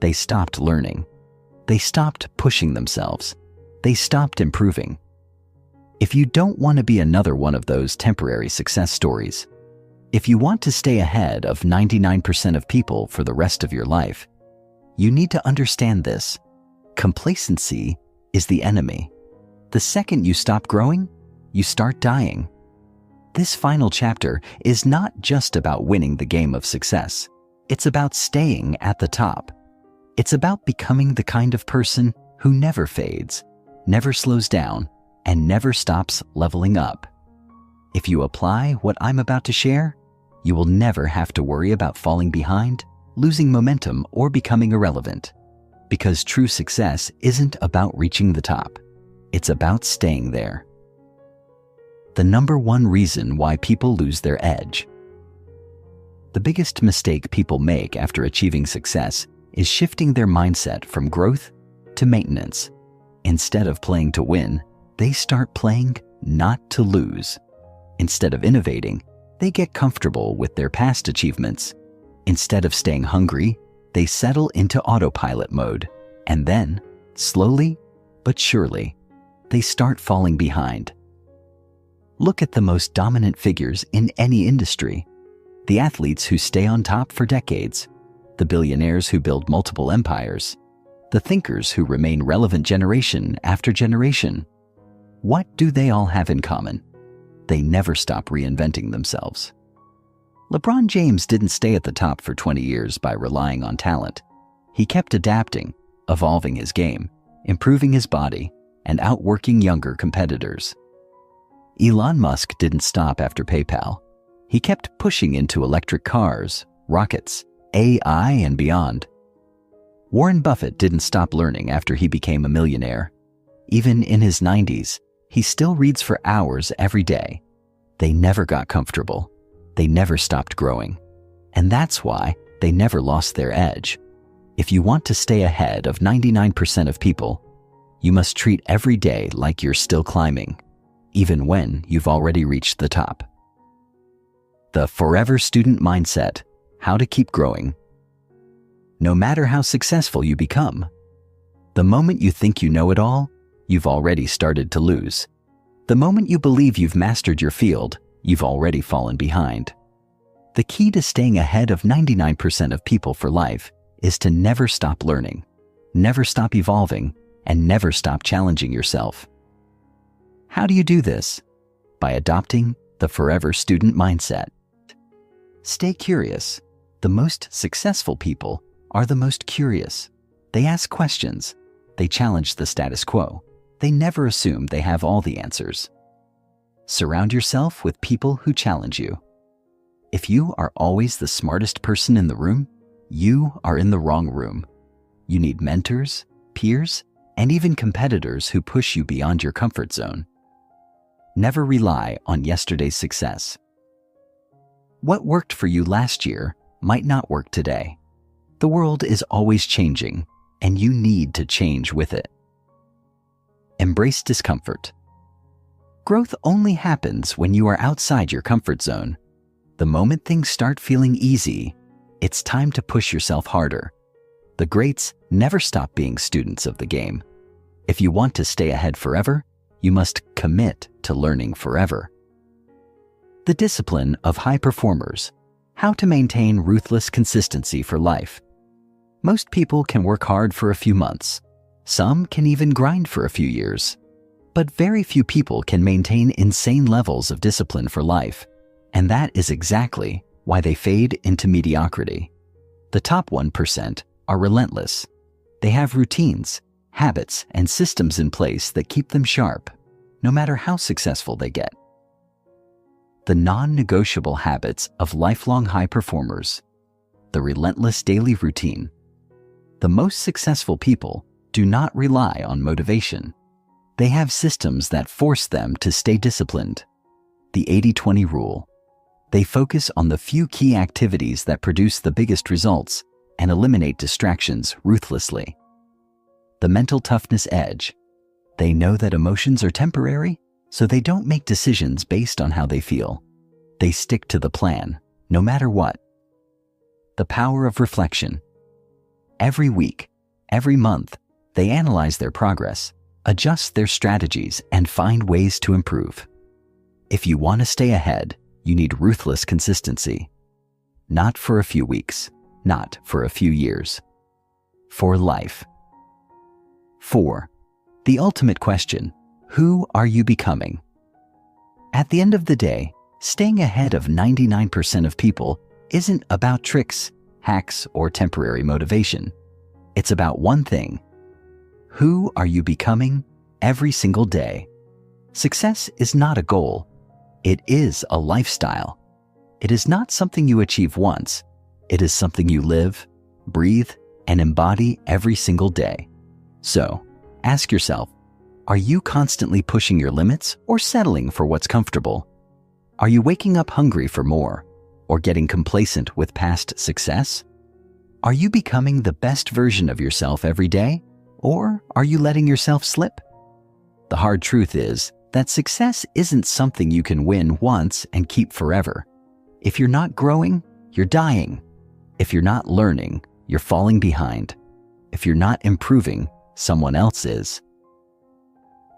They stopped learning. They stopped pushing themselves. They stopped improving. If you don't want to be another one of those temporary success stories, if you want to stay ahead of 99% of people for the rest of your life, you need to understand this. Complacency is the enemy. The second you stop growing, you start dying. This final chapter is not just about winning the game of success. It's about staying at the top. It's about becoming the kind of person who never fades, never slows down, and never stops leveling up. If you apply what I'm about to share, you will never have to worry about falling behind, losing momentum, or becoming irrelevant. Because true success isn't about reaching the top. It's about staying there. The number one reason why people lose their edge. The biggest mistake people make after achieving success is shifting their mindset from growth to maintenance. Instead of playing to win, they start playing not to lose. Instead of innovating, they get comfortable with their past achievements. Instead of staying hungry, they settle into autopilot mode. And then, slowly but surely, they start falling behind. Look at the most dominant figures in any industry. The athletes who stay on top for decades, the billionaires who build multiple empires, the thinkers who remain relevant generation after generation. What do they all have in common? They never stop reinventing themselves. LeBron James didn't stay at the top for 20 years by relying on talent. He kept adapting, evolving his game, improving his body, and outworking younger competitors. Elon Musk didn't stop after PayPal. He kept pushing into electric cars, rockets, AI, and beyond. Warren Buffett didn't stop learning after he became a millionaire. Even in his 90s, he still reads for hours every day. They never got comfortable. They never stopped growing. And that's why they never lost their edge. If you want to stay ahead of 99% of people, you must treat every day like you're still climbing, even when you've already reached the top. The Forever Student Mindset: How to Keep Growing. No matter how successful you become, the moment you think you know it all, you've already started to lose. The moment you believe you've mastered your field, you've already fallen behind. The key to staying ahead of 99% of people for life is to never stop learning, never stop evolving, and never stop challenging yourself. How do you do this? By adopting the Forever Student Mindset. Stay curious. The most successful people are the most curious. They ask questions. They challenge the status quo. They never assume they have all the answers. Surround yourself with people who challenge you. If you are always the smartest person in the room, you are in the wrong room. You need mentors, peers, and even competitors who push you beyond your comfort zone. Never rely on yesterday's success. What worked for you last year might not work today. The world is always changing, and you need to change with it. Embrace discomfort. Growth only happens when you are outside your comfort zone. The moment things start feeling easy, it's time to push yourself harder. The greats never stop being students of the game. If you want to stay ahead forever, you must commit to learning forever. The discipline of high performers: How to maintain ruthless consistency for life. Most people can work hard for a few months. Some can even grind for a few years. But very few people can maintain insane levels of discipline for life. And that is exactly why they fade into mediocrity. The top 1% are relentless. They have routines, habits, and systems in place that keep them sharp, no matter how successful they get. The non-negotiable habits of lifelong high performers. The relentless daily routine. The most successful people do not rely on motivation. They have systems that force them to stay disciplined. The 80-20 rule. They focus on the few key activities that produce the biggest results and eliminate distractions ruthlessly. The mental toughness edge. They know that emotions are temporary, so they don't make decisions based on how they feel. They stick to the plan, no matter what. The power of reflection. Every week, every month, they analyze their progress, adjust their strategies, and find ways to improve. If you want to stay ahead, you need ruthless consistency. Not for a few weeks, not for a few years. For life. 4. The ultimate question: who are you becoming? At the end of the day, staying ahead of 99% of people isn't about tricks, hacks, or temporary motivation. It's about one thing: who are you becoming every single day? Success is not a goal. It is a lifestyle. It is not something you achieve once. It is something you live, breathe, and embody every single day. So, ask yourself, are you constantly pushing your limits or settling for what's comfortable? Are you waking up hungry for more or getting complacent with past success? Are you becoming the best version of yourself every day, or are you letting yourself slip? The hard truth is that success isn't something you can win once and keep forever. If you're not growing, you're dying. If you're not learning, you're falling behind. If you're not improving, someone else is.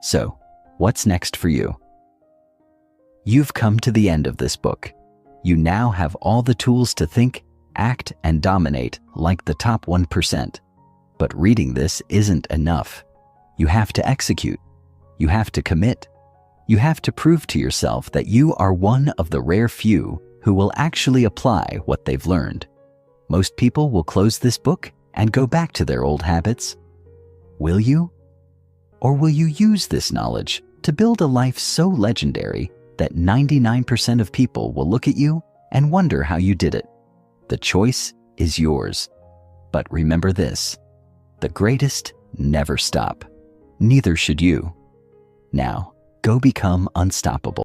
So, what's next for you? You've come to the end of this book. You now have all the tools to think, act, and dominate like the top 1%. But reading this isn't enough. You have to execute. You have to commit. You have to prove to yourself that you are one of the rare few who will actually apply what they've learned. Most people will close this book and go back to their old habits. Will you? Or will you use this knowledge to build a life so legendary that 99% of people will look at you and wonder how you did it? The choice is yours. But remember this, the greatest never stop. Neither should you. Now, go become unstoppable.